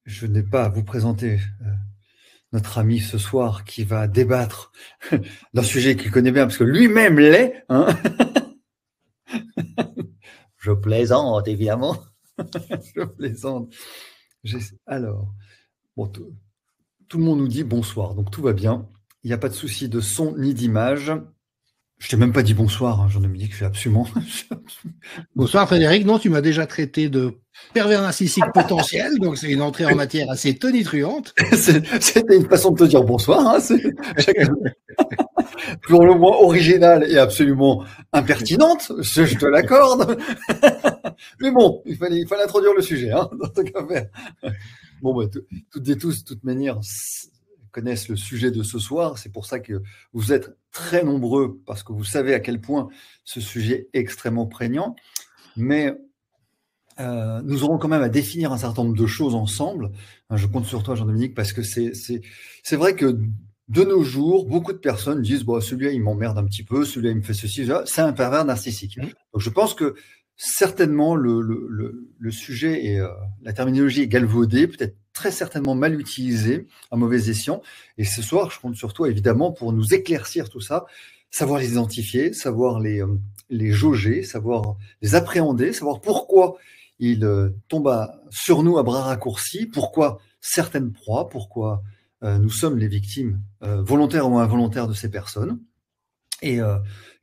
je n'ai pas à vous présenter notre ami ce soir qui va débattre d'un sujet qu'il connaît bien parce que lui-même l'est. Hein. Je plaisante, évidemment. Je plaisante. Alors, bon, tout le monde nous dit bonsoir, donc tout va bien. Il n'y a pas de souci de son ni d'image. Je t'ai même pas dit bonsoir, hein, Jean-Dominique, je suis absolument... Bonsoir Frédéric, non, tu m'as déjà traité de pervers narcissique potentiel, donc c'est une entrée en matière assez tonitruante. C'était une façon de te dire bonsoir, hein, pour le moins originale et absolument impertinente, je te l'accorde. Mais bon, il fallait introduire le sujet, hein, dans ce cas faire. Bon, bah, toutes et tous, de toute manière, connaissent le sujet de ce soir. C'est pour ça que vous êtes très nombreux, parce que vous savez à quel point ce sujet est extrêmement prégnant. Mais nous aurons quand même à définir un certain nombre de choses ensemble. Je compte sur toi, Jean-Dominique, parce que c'est vrai que de nos jours, beaucoup de personnes disent bon, celui-là, il m'emmerde un petit peu, celui-là, il me fait ceci, c'est un pervers narcissique. Donc, je pense que certainement le sujet et la terminologie est galvaudée, peut-être très certainement mal utilisée, à mauvais escient. Et ce soir, je compte sur toi, évidemment, pour nous éclaircir tout ça, savoir les identifier, savoir les jauger, savoir les appréhender, savoir pourquoi ils tombent sur nous à bras raccourcis, pourquoi certaines proies, pourquoi nous sommes les victimes volontaires ou involontaires de ces personnes, et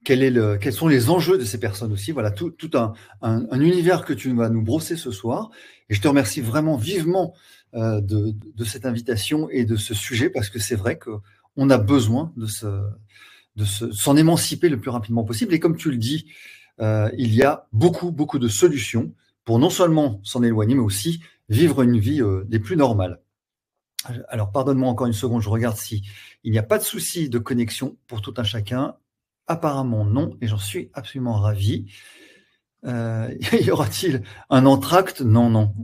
quels sont les enjeux de ces personnes aussi. Voilà, tout un univers que tu vas nous brosser ce soir. Et je te remercie vraiment vivement de cette invitation et de ce sujet, parce que c'est vrai qu'on a besoin de s'en émanciper le plus rapidement possible. Et comme tu le dis, il y a beaucoup de solutions pour non seulement s'en éloigner, mais aussi vivre une vie des plus normales. Alors, pardonne-moi encore une seconde, je regarde si il n'y a pas de souci de connexion pour tout un chacun. Apparemment non, et j'en suis absolument ravi. Y aura-t-il un entracte? Non.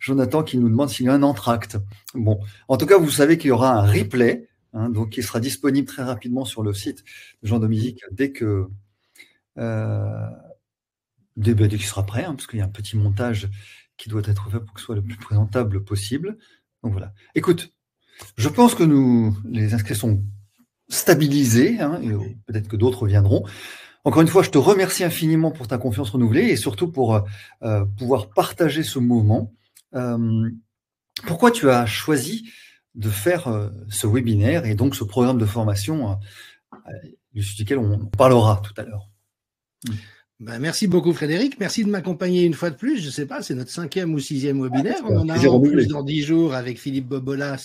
Jonathan qui nous demande s'il y a un entracte. Bon, en tout cas, vous savez qu'il y aura un replay, hein, donc qui sera disponible très rapidement sur le site de Jean-Dominique dès qu'il sera prêt, hein, parce qu'il y a un petit montage qui doit être fait pour que ce soit le plus présentable possible. Donc voilà. Écoute, je pense que les inscrits sont stabilisés, hein, et peut-être que d'autres viendront. Encore une fois, je te remercie infiniment pour ta confiance renouvelée et surtout pour pouvoir partager ce moment. Pourquoi tu as choisi de faire ce webinaire et donc ce programme de formation duquel on parlera tout à l'heure? Ben, merci beaucoup Frédéric, merci de m'accompagner une fois de plus. Je ne sais pas, c'est notre 5e ou 6e webinaire. On en a un en plus dans 10 jours avec Philippe Bobola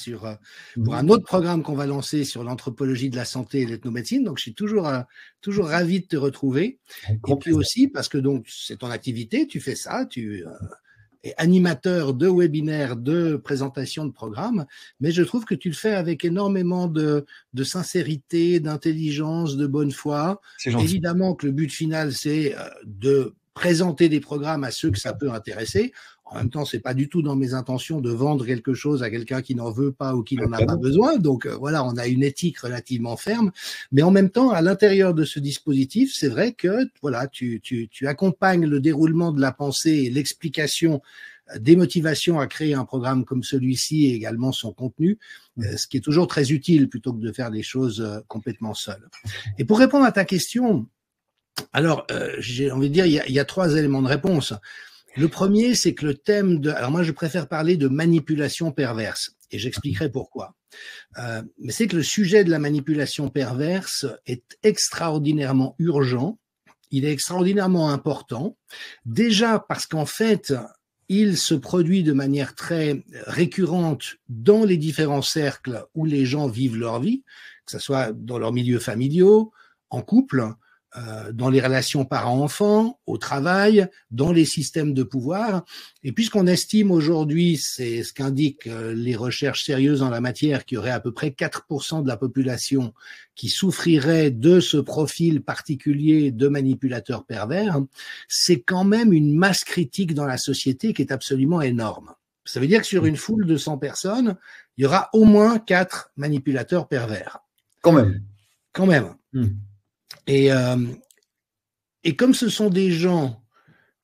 pour un autre programme qu'on va lancer sur l'anthropologie de la santé et l'ethnomédecine. Donc je suis toujours ravi de te retrouver. Et puis aussi parce que donc c'est ton activité, tu fais ça, tu es animateur de webinaires, de présentation de programmes, mais je trouve que tu le fais avec énormément de sincérité, d'intelligence, de bonne foi. Évidemment que le but final, c'est de présenter des programmes à ceux que ça peut intéresser. En même temps, c'est pas du tout dans mes intentions de vendre quelque chose à quelqu'un qui n'en veut pas ou qui n'en a pas besoin. Donc voilà, on a une éthique relativement ferme. Mais en même temps, à l'intérieur de ce dispositif, c'est vrai que voilà, tu accompagnes le déroulement de la pensée et l'explication des motivations à créer un programme comme celui-ci et également son contenu, ce qui est toujours très utile plutôt que de faire des choses complètement seules. Et pour répondre à ta question, alors j'ai envie de dire, il y a 3 éléments de réponse. Le premier, c'est que le thème alors moi je préfère parler de manipulation perverse et j'expliquerai pourquoi. Mais c'est que le sujet de la manipulation perverse est extraordinairement urgent, il est extraordinairement important, déjà parce qu'en fait, il se produit de manière très récurrente dans les différents cercles où les gens vivent leur vie, que ce soit dans leurs milieux familiaux, en couple, dans les relations parents-enfants, au travail, dans les systèmes de pouvoir. Et puisqu'on estime aujourd'hui, c'est ce qu'indiquent les recherches sérieuses en la matière, qu'il y aurait à peu près 4% de la population qui souffrirait de ce profil particulier de manipulateur pervers, c'est quand même une masse critique dans la société qui est absolument énorme. Ça veut dire que sur une foule de 100 personnes, il y aura au moins 4 manipulateurs pervers. Quand même. Quand même. Et comme ce sont des gens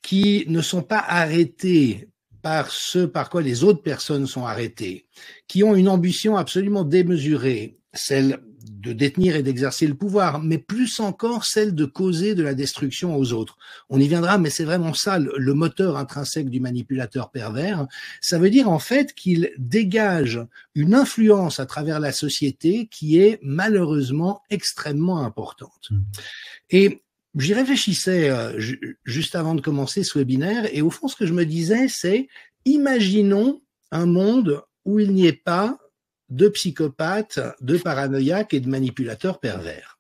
qui ne sont pas arrêtés par ce par quoi les autres personnes sont arrêtées, qui ont une ambition absolument démesurée, celle de détenir et d'exercer le pouvoir, mais plus encore celle de causer de la destruction aux autres. On y viendra, mais c'est vraiment ça le moteur intrinsèque du manipulateur pervers. Ça veut dire en fait qu'il dégage une influence à travers la société qui est malheureusement extrêmement importante. Et j'y réfléchissais juste avant de commencer ce webinaire, et au fond, ce que je me disais, c'est imaginons un monde où il n'y ait pas de psychopathes, de paranoïaques et de manipulateurs pervers.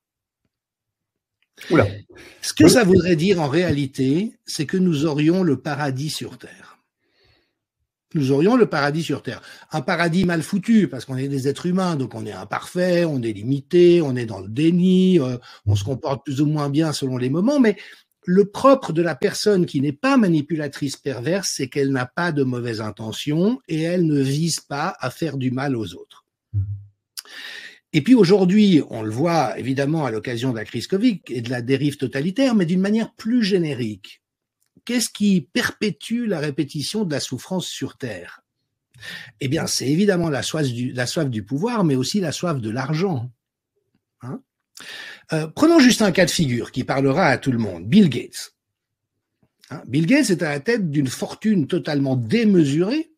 Oula. Ce que ça voudrait dire en réalité, c'est que nous aurions le paradis sur Terre. Nous aurions le paradis sur Terre. Un paradis mal foutu, parce qu'on est des êtres humains, donc on est imparfait, on est limité, on est dans le déni, on se comporte plus ou moins bien selon les moments, mais le propre de la personne qui n'est pas manipulatrice perverse, c'est qu'elle n'a pas de mauvaises intentions et elle ne vise pas à faire du mal aux autres. Et puis aujourd'hui, on le voit évidemment à l'occasion de la crise Covid et de la dérive totalitaire, mais d'une manière plus générique. Qu'est-ce qui perpétue la répétition de la souffrance sur Terre? Eh bien, c'est évidemment la soif du pouvoir, mais aussi la soif de l'argent. Hein? Prenons juste un cas de figure qui parlera à tout le monde. Bill Gates. Bill Gates est à la tête d'une fortune totalement démesurée,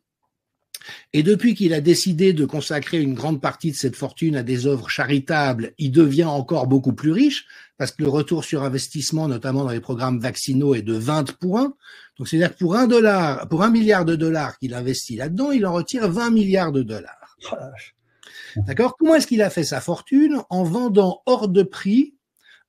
et depuis qu'il a décidé de consacrer une grande partie de cette fortune à des œuvres charitables, il devient encore beaucoup plus riche, parce que le retour sur investissement, notamment dans les programmes vaccinaux, est de 20 pour 1. Donc c'est-à-dire que pour $1 milliard de dollars qu'il investit là-dedans, il en retire 20 milliards de dollars. D'accord? Comment est-ce qu'il a fait sa fortune? En vendant hors de prix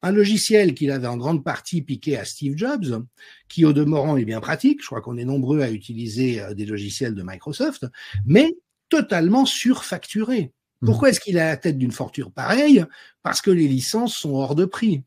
un logiciel qu'il avait en grande partie piqué à Steve Jobs, qui au demeurant est bien pratique, je crois qu'on est nombreux à utiliser des logiciels de Microsoft, mais totalement surfacturé. Pourquoi est-ce qu'il est à la tête d'une fortune pareille? Parce que les licences sont hors de prix.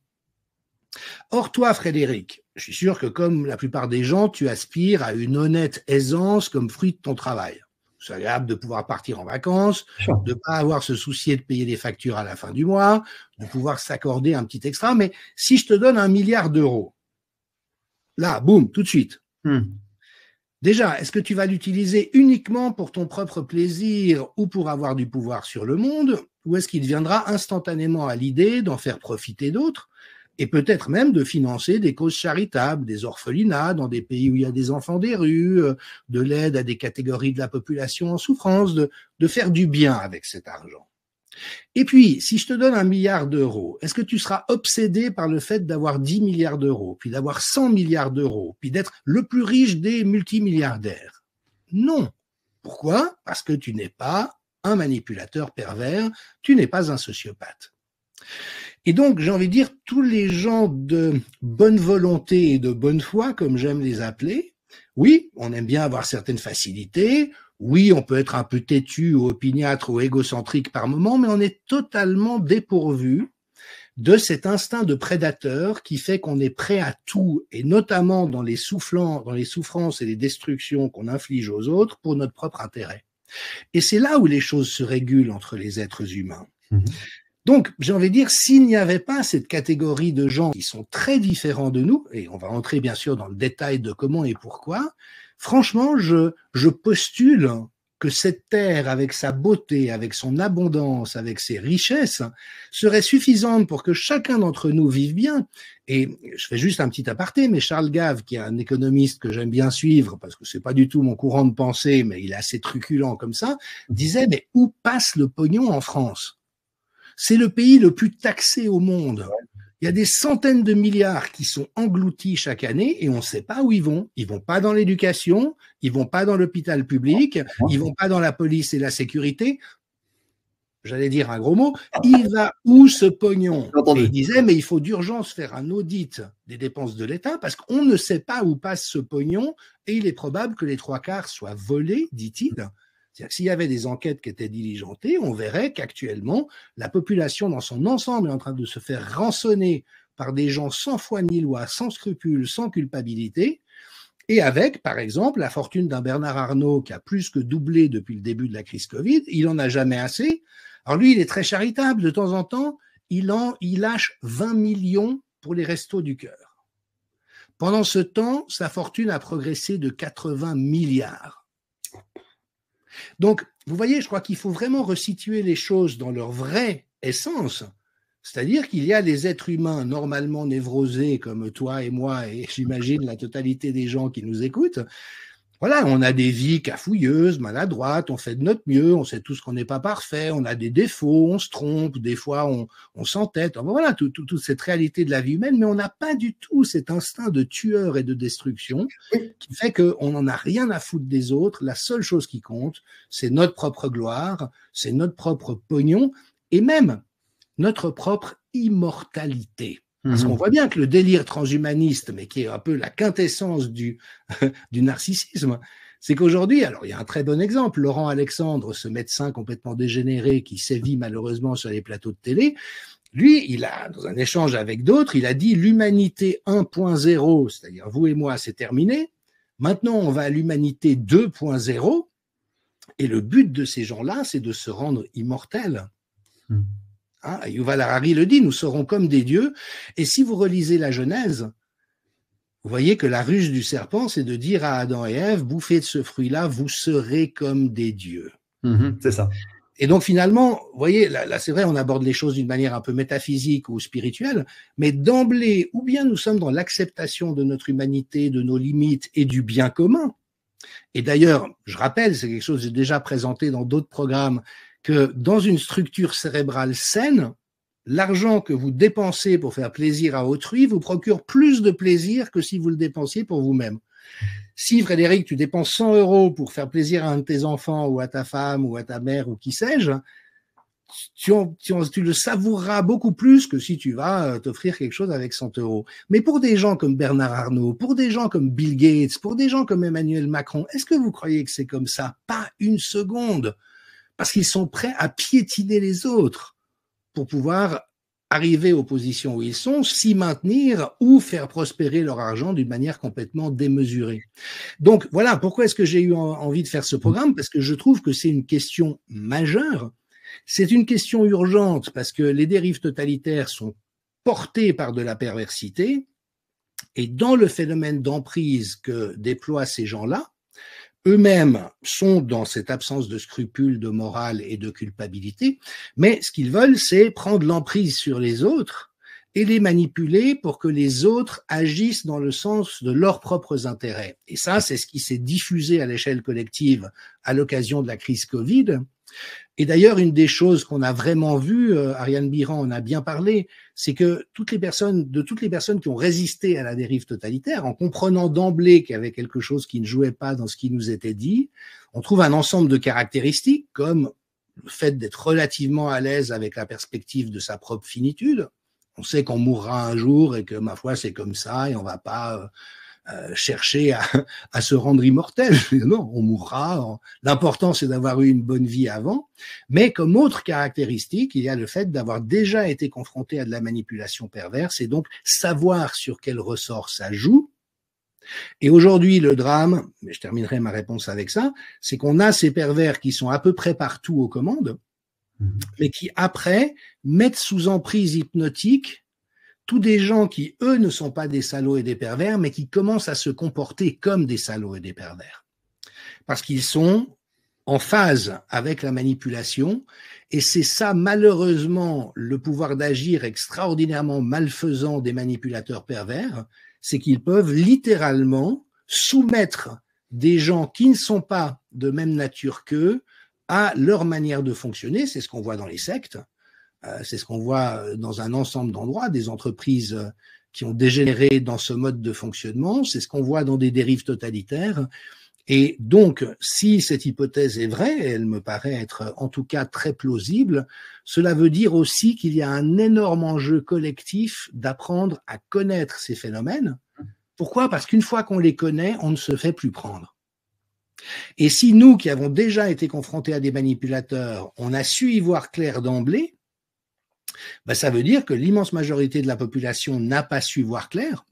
Or, toi, Frédéric, je suis sûr que comme la plupart des gens, tu aspires à une honnête aisance comme fruit de ton travail. C'est agréable de pouvoir partir en vacances, de ne pas avoir se soucier de payer des factures à la fin du mois, de pouvoir s'accorder un petit extra. Mais si je te donne 1 milliard d'euros, là, boum, tout de suite. Déjà, est-ce que tu vas l'utiliser uniquement pour ton propre plaisir ou pour avoir du pouvoir sur le monde, ou est-ce qu'il viendra instantanément à l'idée d'en faire profiter d'autres et peut-être même de financer des causes charitables, des orphelinats dans des pays où il y a des enfants des rues, de l'aide à des catégories de la population en souffrance, de faire du bien avec cet argent. Et puis, si je te donne 1 milliard d'euros, est-ce que tu seras obsédé par le fait d'avoir 10 milliards d'euros, puis d'avoir 100 milliards d'euros, puis d'être le plus riche des multimilliardaires? Non. Pourquoi? Parce que tu n'es pas un manipulateur pervers, tu n'es pas un sociopathe. Et donc, j'ai envie de dire, tous les gens de bonne volonté et de bonne foi, comme j'aime les appeler, oui, on aime bien avoir certaines facilités, oui, on peut être un peu têtu ou opiniâtre ou égocentrique par moment, mais on est totalement dépourvu de cet instinct de prédateur qui fait qu'on est prêt à tout, et notamment dans les souffrances et les destructions qu'on inflige aux autres pour notre propre intérêt. Et c'est là où les choses se régulent entre les êtres humains. Donc, j'ai envie de dire, s'il n'y avait pas cette catégorie de gens qui sont très différents de nous, et on va entrer bien sûr dans le détail de comment et pourquoi, franchement, je postule que cette terre, avec sa beauté, avec son abondance, avec ses richesses, serait suffisante pour que chacun d'entre nous vive bien. Et je fais juste un petit aparté, mais Charles Gave, qui est un économiste que j'aime bien suivre, parce que c'est pas du tout mon courant de pensée, mais il est assez truculent comme ça, disait, mais où passe le pognon en France? C'est le pays le plus taxé au monde. Il y a des centaines de milliards qui sont engloutis chaque année et on ne sait pas où ils vont. Ils vont pas dans l'éducation, ils vont pas dans l'hôpital public, ils vont pas dans la police et la sécurité. J'allais dire un gros mot. Il va où ce pognon? Et il disait, mais il faut d'urgence faire un audit des dépenses de l'État parce qu'on ne sait pas où passe ce pognon et il est probable que les 3/4 soient volés, dit-il. C'est-à-dire que s'il y avait des enquêtes qui étaient diligentées, on verrait qu'actuellement, la population dans son ensemble est en train de se faire rançonner par des gens sans foi ni loi, sans scrupules, sans culpabilité, et avec, par exemple, la fortune d'un Bernard Arnault qui a plus que doublé depuis le début de la crise Covid. Il n'en a jamais assez. Alors lui, il est très charitable. De temps en temps, il lâche 20 millions pour les restos du cœur. Pendant ce temps, sa fortune a progressé de 80 milliards. Donc, vous voyez, je crois qu'il faut vraiment resituer les choses dans leur vraie essence. C'est-à-dire qu'il y a des êtres humains normalement névrosés comme toi et moi, et j'imagine la totalité des gens qui nous écoutent. Voilà, on a des vies cafouilleuses, maladroites, on fait de notre mieux, on sait tous qu'on n'est pas parfait, on a des défauts, on se trompe, des fois on s'entête. Enfin, voilà, toute cette réalité de la vie humaine, mais on n'a pas du tout cet instinct de tueur et de destruction qui fait qu'on n'en a rien à foutre des autres. La seule chose qui compte, c'est notre propre gloire, c'est notre propre pognon, et même notre propre immortalité. Parce qu'on voit bien que le délire transhumaniste, mais qui est un peu la quintessence du narcissisme, c'est qu'aujourd'hui, alors il y a un très bon exemple, Laurent Alexandre, ce médecin complètement dégénéré qui sévit malheureusement sur les plateaux de télé, lui, il a, dans un échange avec d'autres, il a dit l'humanité 1.0, c'est-à-dire vous et moi, c'est terminé. Maintenant, on va à l'humanité 2.0, et le but de ces gens-là, c'est de se rendre immortels. Hein, Yuval Harari le dit, nous serons comme des dieux. Et si vous relisez la Genèse, vous voyez que la ruse du serpent, c'est de dire à Adam et Ève, bouffez de ce fruit-là, vous serez comme des dieux. C'est ça. Et donc finalement, vous voyez, là c'est vrai, on aborde les choses d'une manière un peu métaphysique ou spirituelle, mais d'emblée, ou bien nous sommes dans l'acceptation de notre humanité, de nos limites et du bien commun. Et d'ailleurs, je rappelle, c'est quelque chose que j'ai déjà présenté dans d'autres programmes, que dans une structure cérébrale saine, l'argent que vous dépensez pour faire plaisir à autrui vous procure plus de plaisir que si vous le dépensiez pour vous-même. Si, Frédéric, tu dépenses 100 € pour faire plaisir à un de tes enfants ou à ta femme ou à ta mère ou qui sais-je, tu le savoureras beaucoup plus que si tu vas t'offrir quelque chose avec 100 €. Mais pour des gens comme Bernard Arnault, pour des gens comme Bill Gates, pour des gens comme Emmanuel Macron, est-ce que vous croyez que c'est comme ça? Pas une seconde. Parce qu'ils sont prêts à piétiner les autres pour pouvoir arriver aux positions où ils sont, s'y maintenir ou faire prospérer leur argent d'une manière complètement démesurée. Donc voilà, pourquoi est-ce que j'ai eu envie de faire ce programme? Parce que je trouve que c'est une question majeure, c'est une question urgente, parce que les dérives totalitaires sont portées par de la perversité, et dans le phénomène d'emprise que déploient ces gens-là, eux-mêmes sont dans cette absence de scrupules, de morale et de culpabilité, mais ce qu'ils veulent, c'est prendre l'emprise sur les autres et les manipuler pour que les autres agissent dans le sens de leurs propres intérêts. Et ça, c'est ce qui s'est diffusé à l'échelle collective à l'occasion de la crise Covid. Et d'ailleurs, une des choses qu'on a vraiment vues, Ariane Biran en a bien parlé, c'est que toutes les personnes qui ont résisté à la dérive totalitaire, en comprenant d'emblée qu'il y avait quelque chose qui ne jouait pas dans ce qui nous était dit, on trouve un ensemble de caractéristiques comme le fait d'être relativement à l'aise avec la perspective de sa propre finitude. On sait qu'on mourra un jour et que, ma foi, c'est comme ça et on va pas chercher à se rendre immortel. Non, on mourra. L'important, c'est d'avoir eu une bonne vie avant. Mais comme autre caractéristique, il y a le fait d'avoir déjà été confronté à de la manipulation perverse et donc savoir sur quel ressort ça joue. Et aujourd'hui, le drame, mais je terminerai ma réponse avec ça, c'est qu'on a ces pervers qui sont à peu près partout aux commandes, mais qui, après, mettent sous emprise hypnotique tous des gens qui, eux, ne sont pas des salauds et des pervers, mais qui commencent à se comporter comme des salauds et des pervers. Parce qu'ils sont en phase avec la manipulation, et c'est ça, malheureusement, le pouvoir d'agir extraordinairement malfaisant des manipulateurs pervers, c'est qu'ils peuvent littéralement soumettre des gens qui ne sont pas de même nature qu'eux à leur manière de fonctionner. C'est ce qu'on voit dans les sectes. C'est ce qu'on voit dans un ensemble d'endroits, des entreprises qui ont dégénéré dans ce mode de fonctionnement, c'est ce qu'on voit dans des dérives totalitaires. Et donc, si cette hypothèse est vraie, et elle me paraît être en tout cas très plausible, cela veut dire aussi qu'il y a un énorme enjeu collectif d'apprendre à connaître ces phénomènes. Pourquoi? Parce qu'une fois qu'on les connaît, on ne se fait plus prendre. Et si nous, qui avons déjà été confrontés à des manipulateurs, on a su y voir clair d'emblée, ben ça veut dire que l'immense majorité de la population n'a pas su voir clair,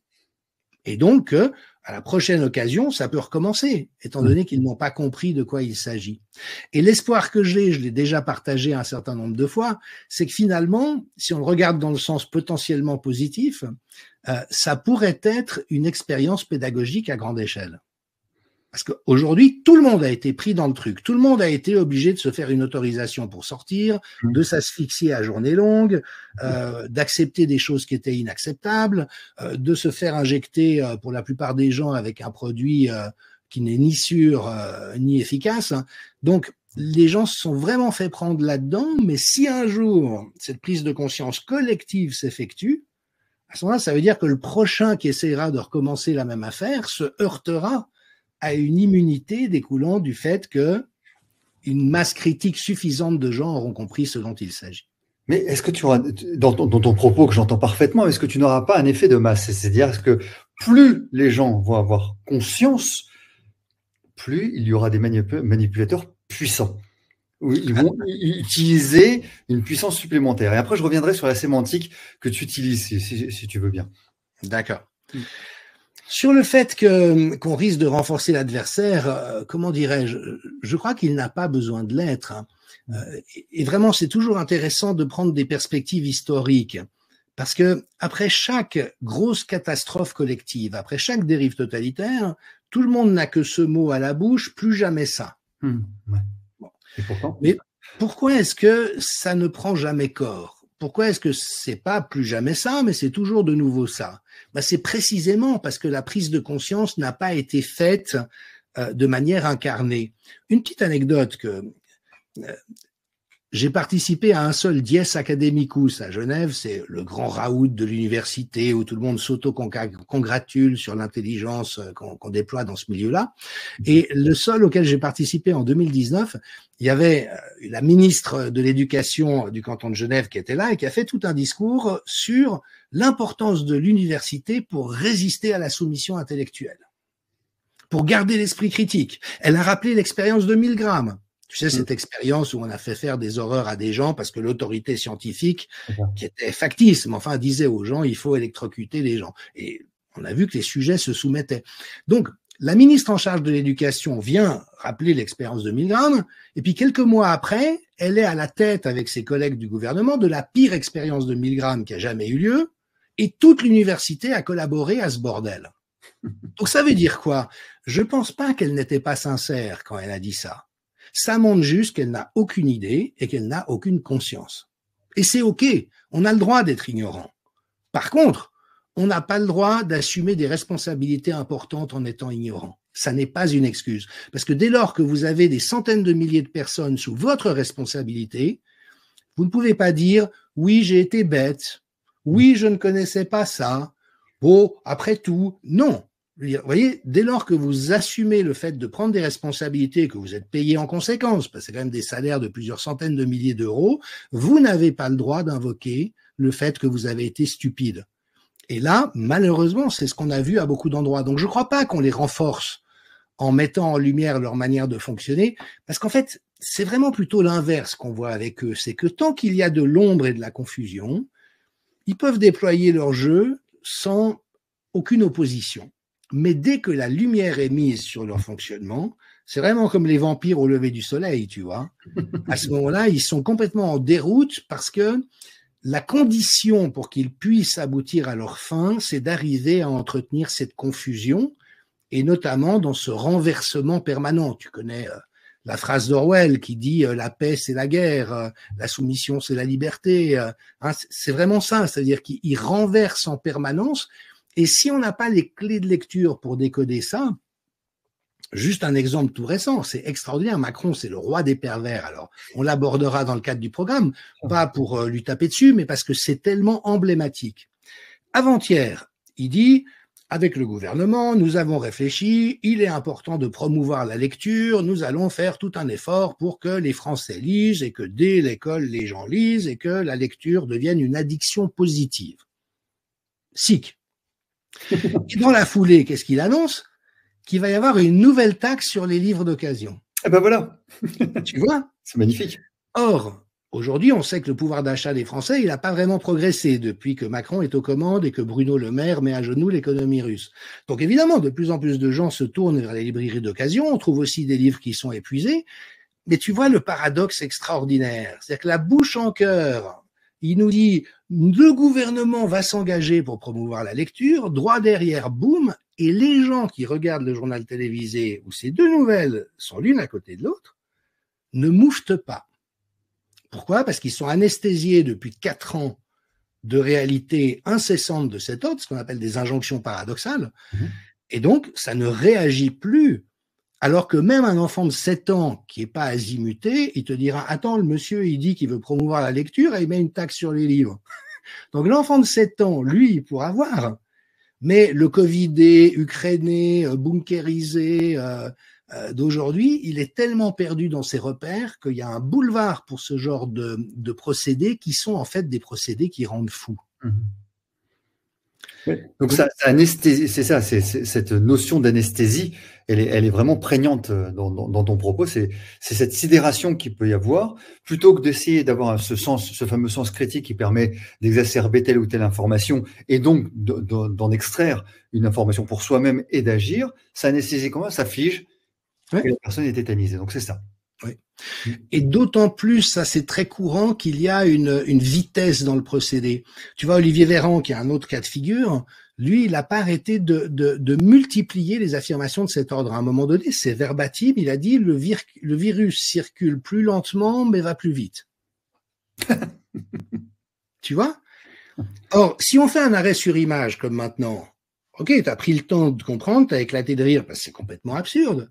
et donc à la prochaine occasion, ça peut recommencer, étant donné qu'ils n'ont pas compris de quoi il s'agit. Et l'espoir que j'ai, je l'ai déjà partagé un certain nombre de fois, c'est que finalement, si on le regarde dans le sens potentiellement positif, ça pourrait être une expérience pédagogique à grande échelle. Parce qu'aujourd'hui, tout le monde a été pris dans le truc. Tout le monde a été obligé de se faire une autorisation pour sortir, de s'asphyxier à journée longue, d'accepter des choses qui étaient inacceptables, de se faire injecter, pour la plupart des gens, avec un produit qui n'est ni sûr ni efficace. Donc, les gens se sont vraiment fait prendre là-dedans, mais si un jour, cette prise de conscience collective s'effectue, à ce moment-là, ça veut dire que le prochain qui essaiera de recommencer la même affaire se heurtera à une immunité découlant du fait que une masse critique suffisante de gens auront compris ce dont il s'agit. Mais est-ce que tu auras, dans ton propos que j'entends parfaitement, est-ce que tu n'auras pas un effet de masse? C'est-à-dire que plus les gens vont avoir conscience, plus il y aura des manipulateurs puissants. Ils vont utiliser une puissance supplémentaire. Et après, je reviendrai sur la sémantique que tu utilises, si tu veux bien. D'accord. Sur le fait qu'on risque de renforcer l'adversaire, comment dirais-je, je crois qu'il n'a pas besoin de l'être. Et vraiment, c'est toujours intéressant de prendre des perspectives historiques. Parce que après chaque grosse catastrophe collective, après chaque dérive totalitaire, tout le monde n'a que ce mot à la bouche, plus jamais ça. Ouais. Bon. Et pourtant, mais pourquoi est-ce que ça ne prend jamais corps? Pourquoi est-ce que c'est pas plus jamais ça, mais c'est toujours de nouveau ça? Ben, c'est précisément parce que la prise de conscience n'a pas été faite de manière incarnée. Une petite anecdote que j'ai participé à un seul Dies Academicus à Genève, c'est le grand raout de l'université où tout le monde s'auto-congratule sur l'intelligence qu'on déploie dans ce milieu-là. Et le seul auquel j'ai participé en 2019, il y avait la ministre de l'Éducation du canton de Genève qui était là et qui a fait tout un discours sur l'importance de l'université pour résister à la soumission intellectuelle, pour garder l'esprit critique. Elle a rappelé l'expérience de Milgram. Tu sais, cette expérience où on a fait faire des horreurs à des gens parce que l'autorité scientifique, qui était factice, mais enfin disait aux gens, il faut électrocuter les gens. Et on a vu que les sujets se soumettaient. Donc, la ministre en charge de l'éducation vient rappeler l'expérience de Milgram, et puis quelques mois après, elle est à la tête avec ses collègues du gouvernement de la pire expérience de Milgram qui a jamais eu lieu, et toute l'université a collaboré à ce bordel. Donc ça veut dire quoi? Je pense pas qu'elle n'était pas sincère quand elle a dit ça. Ça montre juste qu'elle n'a aucune idée et qu'elle n'a aucune conscience. Et c'est OK, on a le droit d'être ignorant. Par contre, on n'a pas le droit d'assumer des responsabilités importantes en étant ignorant. Ça n'est pas une excuse. Parce que dès lors que vous avez des centaines de milliers de personnes sous votre responsabilité, vous ne pouvez pas dire « oui, j'ai été bête, oui, je ne connaissais pas ça, bon, après tout, non ». Vous voyez, dès lors que vous assumez le fait de prendre des responsabilités, que vous êtes payé en conséquence, parce que c'est quand même des salaires de plusieurs centaines de milliers d'euros, vous n'avez pas le droit d'invoquer le fait que vous avez été stupide. Et là, malheureusement, c'est ce qu'on a vu à beaucoup d'endroits. Donc, je ne crois pas qu'on les renforce en mettant en lumière leur manière de fonctionner, parce qu'en fait, c'est vraiment plutôt l'inverse qu'on voit avec eux. C'est que tant qu'il y a de l'ombre et de la confusion, ils peuvent déployer leur jeu sans aucune opposition. Mais dès que la lumière est mise sur leur fonctionnement, c'est vraiment comme les vampires au lever du soleil, tu vois. À ce moment-là, ils sont complètement en déroute parce que la condition pour qu'ils puissent aboutir à leur fin, c'est d'arriver à entretenir cette confusion et notamment dans ce renversement permanent. Tu connais la phrase d'Orwell qui dit « la paix, c'est la guerre, la soumission, c'est la liberté ». C'est vraiment ça, c'est-à-dire qu'ils renversent en permanence. Et si on n'a pas les clés de lecture pour décoder ça, juste un exemple tout récent, c'est extraordinaire. Macron, c'est le roi des pervers. Alors, on l'abordera dans le cadre du programme, pas pour lui taper dessus, mais parce que c'est tellement emblématique. Avant-hier, il dit, avec le gouvernement, nous avons réfléchi, il est important de promouvoir la lecture, nous allons faire tout un effort pour que les Français lisent et que dès l'école, les gens lisent et que la lecture devienne une addiction positive. SIC. Et dans la foulée, qu'est-ce qu'il annonce? Qu'il va y avoir une nouvelle taxe sur les livres d'occasion. Eh ben voilà. Tu vois? C'est magnifique. Or, aujourd'hui, on sait que le pouvoir d'achat des Français, il n'a pas vraiment progressé depuis que Macron est aux commandes et que Bruno Le Maire met à genoux l'économie russe. Donc évidemment, de plus en plus de gens se tournent vers les librairies d'occasion. On trouve aussi des livres qui sont épuisés. Mais tu vois le paradoxe extraordinaire. C'est-à-dire que la bouche en cœur, il nous dit, le gouvernement va s'engager pour promouvoir la lecture, droit derrière, boum, Et les gens qui regardent le journal télévisé où ces deux nouvelles sont l'une à côté de l'autre ne mouffetent pas. Pourquoi? Parce qu'ils sont anesthésiés depuis 4 ans de réalité incessante de cet ordre, ce qu'on appelle des injonctions paradoxales, et donc ça ne réagit plus. Alors que même un enfant de 7 ans qui n'est pas azimuté, il te dira « Attends, le monsieur, il dit qu'il veut promouvoir la lecture et il met une taxe sur les livres. » Donc l'enfant de 7 ans, lui, il pourra voir. Mais le Covidé, ukrainien, bunkérisé d'aujourd'hui, il est tellement perdu dans ses repères qu'il y a un boulevard pour ce genre de procédés qui sont en fait des procédés qui rendent fou. Oui. Donc ça anesthésie, c'est ça, c'est cette notion d'anesthésie, elle est vraiment prégnante dans ton propos. C'est cette sidération qu'il peut y avoir, plutôt que d'essayer d'avoir ce fameux sens critique qui permet d'exacerber telle ou telle information et donc d'en extraire une information pour soi-même et d'agir. Ça anesthésie comment? Ça fige, et la personne est tétanisée. Donc c'est ça. Oui. Et d'autant plus, ça c'est très courant, qu'il y a une vitesse dans le procédé. Tu vois, Olivier Véran, qui a un autre cas de figure, lui, il n'a pas arrêté de multiplier les affirmations de cet ordre. À un moment donné, c'est verbatim, il a dit le virus circule plus lentement, mais va plus vite. Tu vois? Or, si on fait un arrêt sur image, comme maintenant, ok, tu as pris le temps de comprendre, tu as éclaté de rire, parce que c'est complètement absurde.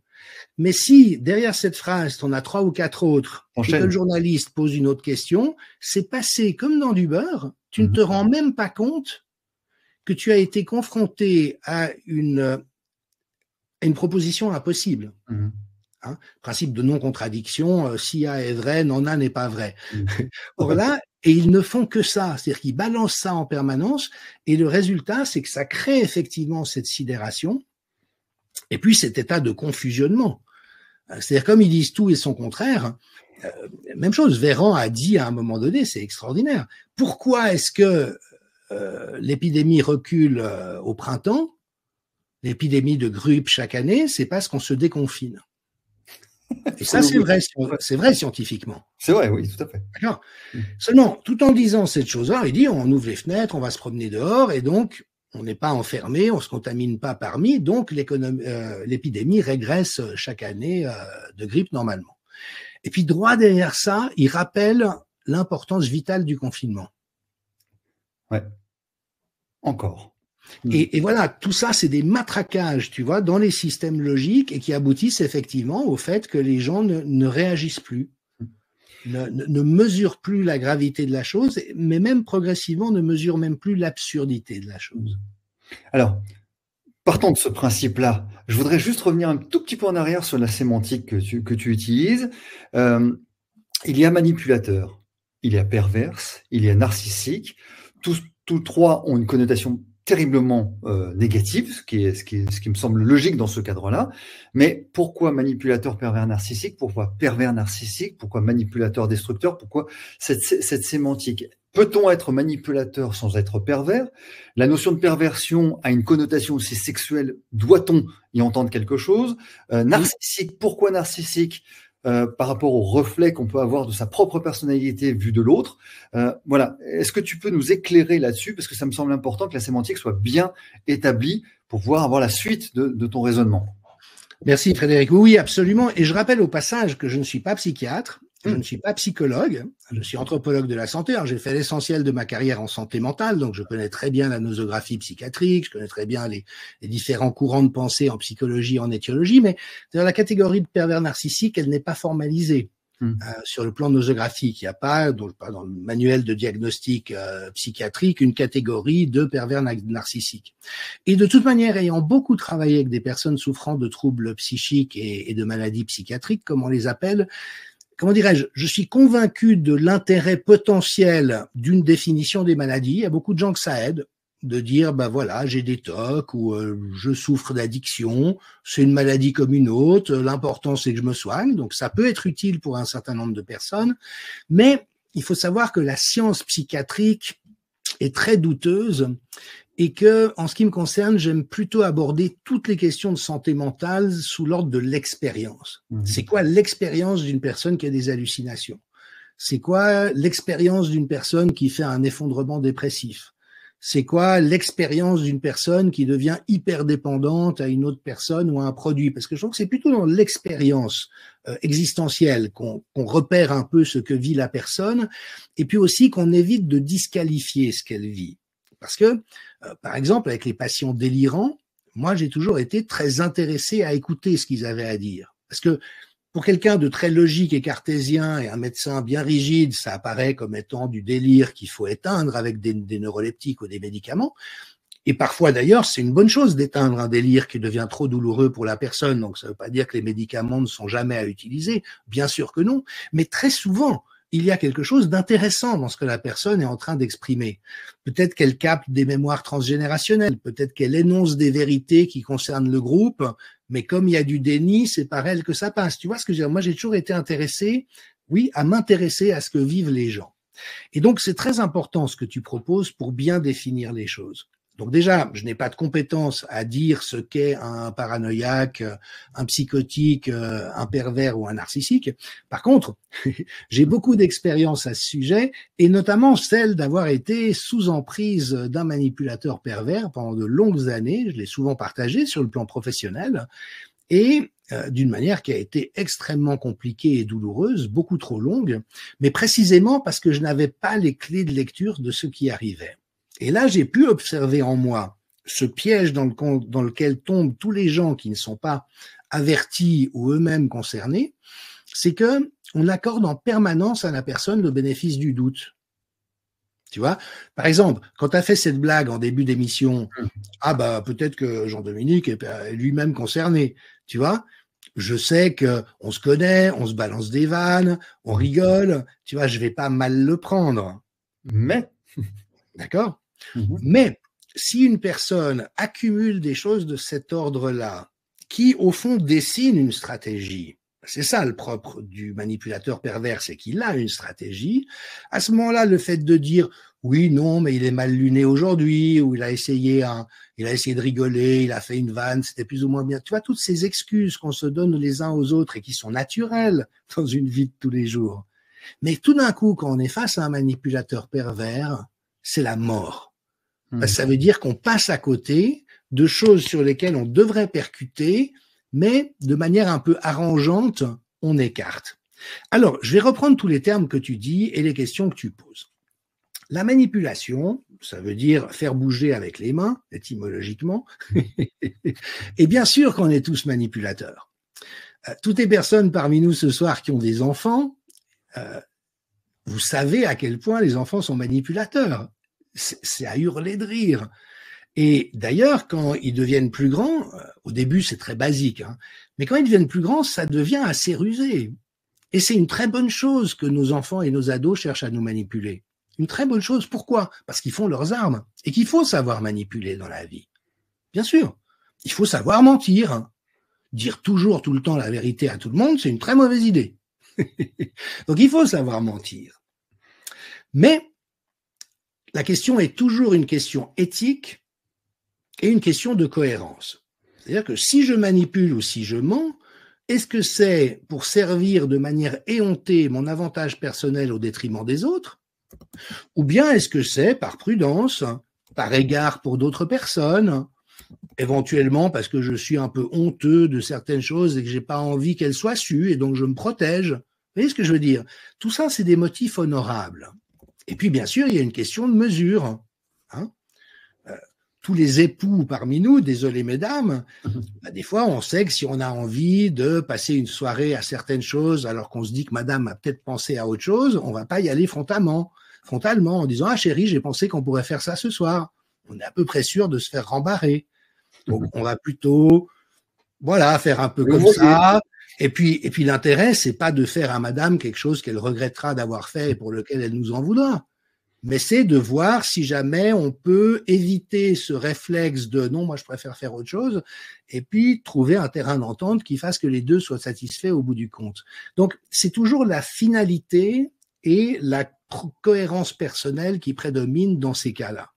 Mais si, derrière cette phrase, tu en as 3 ou 4 autres, et que le journaliste pose une autre question, c'est passé comme dans du beurre, tu ne te rends même pas compte que tu as été confronté à une proposition impossible. Hein, principe de non-contradiction, si A est vrai, non A n'est pas vrai. Or là, et ils ne font que ça, c'est-à-dire qu'ils balancent ça en permanence, et le résultat, c'est que ça crée effectivement cette sidération, et puis cet état de confusionnement. C'est-à-dire comme ils disent tout et son contraire, même chose, Véran a dit à un moment donné, c'est extraordinaire, pourquoi est-ce que l'épidémie recule au printemps, l'épidémie de grippe chaque année, c'est parce qu'on se déconfine. Et ça, c'est vrai scientifiquement. C'est vrai, oui, tout à fait. D'accord. Seulement, tout en disant cette chose-là, il dit on ouvre les fenêtres, on va se promener dehors, et donc on n'est pas enfermé, on ne se contamine pas parmi, donc l'épidémie régresse chaque année de grippe normalement. Et puis droit derrière ça, il rappelle l'importance vitale du confinement. Ouais. Encore. Et voilà, tout ça, c'est des matraquages, tu vois, dans les systèmes logiques et qui aboutissent effectivement au fait que les gens ne réagissent plus, ne mesurent plus la gravité de la chose, mais même progressivement ne mesurent même plus l'absurdité de la chose. Alors, partant de ce principe-là, je voudrais juste revenir un tout petit peu en arrière sur la sémantique que tu utilises. Il y a manipulateur, il y a perverse, il y a narcissique. Tous trois ont une connotation terriblement négative, ce qui me semble logique dans ce cadre-là. Mais pourquoi manipulateur, pervers, narcissique? Pourquoi pervers, narcissique? Pourquoi manipulateur, destructeur? Pourquoi cette sémantique? Peut-on être manipulateur sans être pervers? La notion de perversion a une connotation aussi sexuelle. Doit-on y entendre quelque chose? Narcissique, pourquoi narcissique? Par rapport au reflet qu'on peut avoir de sa propre personnalité vue de l'autre. Voilà. Est-ce que tu peux nous éclairer là-dessus? Parce que ça me semble important que la sémantique soit bien établie pour pouvoir avoir la suite de ton raisonnement. Merci Frédéric. Oui, absolument. Et je rappelle au passage que je ne suis pas psychiatre, je ne suis pas psychologue, je suis anthropologue de la santé. Alors j'ai fait l'essentiel de ma carrière en santé mentale, donc je connais très bien la nosographie psychiatrique, je connais très bien les différents courants de pensée en psychologie, en étiologie, mais la catégorie de pervers narcissique, elle n'est pas formalisée. Sur le plan nosographique, il n'y a pas dans le manuel de diagnostic psychiatrique une catégorie de pervers narcissiques. Et de toute manière, ayant beaucoup travaillé avec des personnes souffrant de troubles psychiques et de maladies psychiatriques, comme on les appelle, comment dirais-je, je suis convaincu de l'intérêt potentiel d'une définition des maladies. Il y a beaucoup de gens que ça aide de dire, ben voilà, j'ai des TOC ou je souffre d'addiction, c'est une maladie comme une autre, l'important c'est que je me soigne, donc ça peut être utile pour un certain nombre de personnes, mais il faut savoir que la science psychiatrique est très douteuse et que, en ce qui me concerne, j'aime plutôt aborder toutes les questions de santé mentale sous l'ordre de l'expérience. C'est quoi l'expérience d'une personne qui a des hallucinations? C'est quoi l'expérience d'une personne qui fait un effondrement dépressif? c'est quoi l'expérience d'une personne qui devient hyper dépendante à une autre personne ou à un produit. Parce que je trouve que c'est plutôt dans l'expérience existentielle qu'on repère un peu ce que vit la personne, et puis aussi qu'on évite de disqualifier ce qu'elle vit. Parce que, par exemple, avec les patients délirants, moi, j'ai toujours été très intéressé à écouter ce qu'ils avaient à dire. Parce que pour quelqu'un de très logique et cartésien et un médecin bien rigide, ça apparaît comme étant du délire qu'il faut éteindre avec des neuroleptiques ou des médicaments. Et parfois, d'ailleurs, c'est une bonne chose d'éteindre un délire qui devient trop douloureux pour la personne. Donc, ça ne veut pas dire que les médicaments ne sont jamais à utiliser. Bien sûr que non. Mais très souvent, il y a quelque chose d'intéressant dans ce que la personne est en train d'exprimer. Peut-être qu'elle capte des mémoires transgénérationnelles, peut-être qu'elle énonce des vérités qui concernent le groupe, mais comme il y a du déni, c'est par elle que ça passe. Tu vois ce que je veux dire? Moi, j'ai toujours été intéressé, oui, à m'intéresser à ce que vivent les gens. Et donc, c'est très important ce que tu proposes pour bien définir les choses. Donc déjà, je n'ai pas de compétence à dire ce qu'est un paranoïaque, un psychotique, un pervers ou un narcissique. Par contre, j'ai beaucoup d'expérience à ce sujet, et notamment celle d'avoir été sous emprise d'un manipulateur pervers pendant de longues années. Je l'ai souvent partagé sur le plan professionnel, et d'une manière qui a été extrêmement compliquée et douloureuse, beaucoup trop longue, mais précisément parce que je n'avais pas les clés de lecture de ce qui arrivait. Et là, j'ai pu observer en moi ce piège dans lequel tombent tous les gens qui ne sont pas avertis ou eux-mêmes concernés, c'est que on accorde en permanence à la personne le bénéfice du doute. Tu vois, par exemple, quand tu as fait cette blague en début d'émission, ah bah peut-être que Jean-Dominique est lui-même concerné, tu vois. Je sais que on se connaît, on se balance des vannes, on rigole, tu vois, je vais pas mal le prendre. Mais, d'accord. Mais si une personne accumule des choses de cet ordre-là, qui au fond dessine une stratégie, c'est ça le propre du manipulateur pervers, c'est qu'il a une stratégie, à ce moment-là, le fait de dire oui, non, mais il est mal luné aujourd'hui, ou il a essayé de rigoler, il a fait une vanne, c'était plus ou moins bien. Tu vois, toutes ces excuses qu'on se donne les uns aux autres et qui sont naturelles dans une vie de tous les jours. Mais tout d'un coup, quand on est face à un manipulateur pervers, c'est la mort. Parce que ça veut dire qu'on passe à côté de choses sur lesquelles on devrait percuter, mais de manière un peu arrangeante, on écarte. Alors, je vais reprendre tous les termes que tu dis et les questions que tu poses. La manipulation, ça veut dire faire bouger avec les mains, étymologiquement, et bien sûr qu'on est tous manipulateurs. Toutes les personnes parmi nous ce soir qui ont des enfants, vous savez à quel point les enfants sont manipulateurs. C'est à hurler de rire. Et d'ailleurs, quand ils deviennent plus grands, au début c'est très basique, hein, mais quand ils deviennent plus grands, ça devient assez rusé. Et c'est une très bonne chose que nos enfants et nos ados cherchent à nous manipuler. Une très bonne chose. Pourquoi? Parce qu'ils font leurs armes et qu'il faut savoir manipuler dans la vie. Bien sûr, il faut savoir mentir. Dire toujours tout le temps la vérité à tout le monde, c'est une très mauvaise idée. Donc il faut savoir mentir. Mais la question est toujours une question éthique et une question de cohérence. C'est-à-dire que si je manipule ou si je mens, est-ce que c'est pour servir de manière éhontée mon avantage personnel au détriment des autres? Ou bien est-ce que c'est par prudence, par égard pour d'autres personnes, éventuellement parce que je suis un peu honteux de certaines choses et que j'ai pas envie qu'elles soient sues et donc je me protège? Vous voyez ce que je veux dire? Tout ça, c'est des motifs honorables. Et puis, bien sûr, il y a une question de mesure. Hein, tous les époux parmi nous, désolé mesdames, des fois, on sait que si on a envie de passer une soirée à certaines choses, alors qu'on se dit que madame a peut-être pensé à autre chose, on va pas y aller frontalement en disant « Ah chérie, j'ai pensé qu'on pourrait faire ça ce soir ». On est à peu près sûr de se faire rembarrer. Donc, on va plutôt, voilà, faire un peu comme ça. Et puis l'intérêt, c'est pas de faire à madame quelque chose qu'elle regrettera d'avoir fait et pour lequel elle nous en voudra. Mais c'est de voir si jamais on peut éviter ce réflexe de non, moi je préfère faire autre chose, et puis trouver un terrain d'entente qui fasse que les deux soient satisfaits au bout du compte. Donc, c'est toujours la finalité et la cohérence personnelle qui prédomine dans ces cas-là.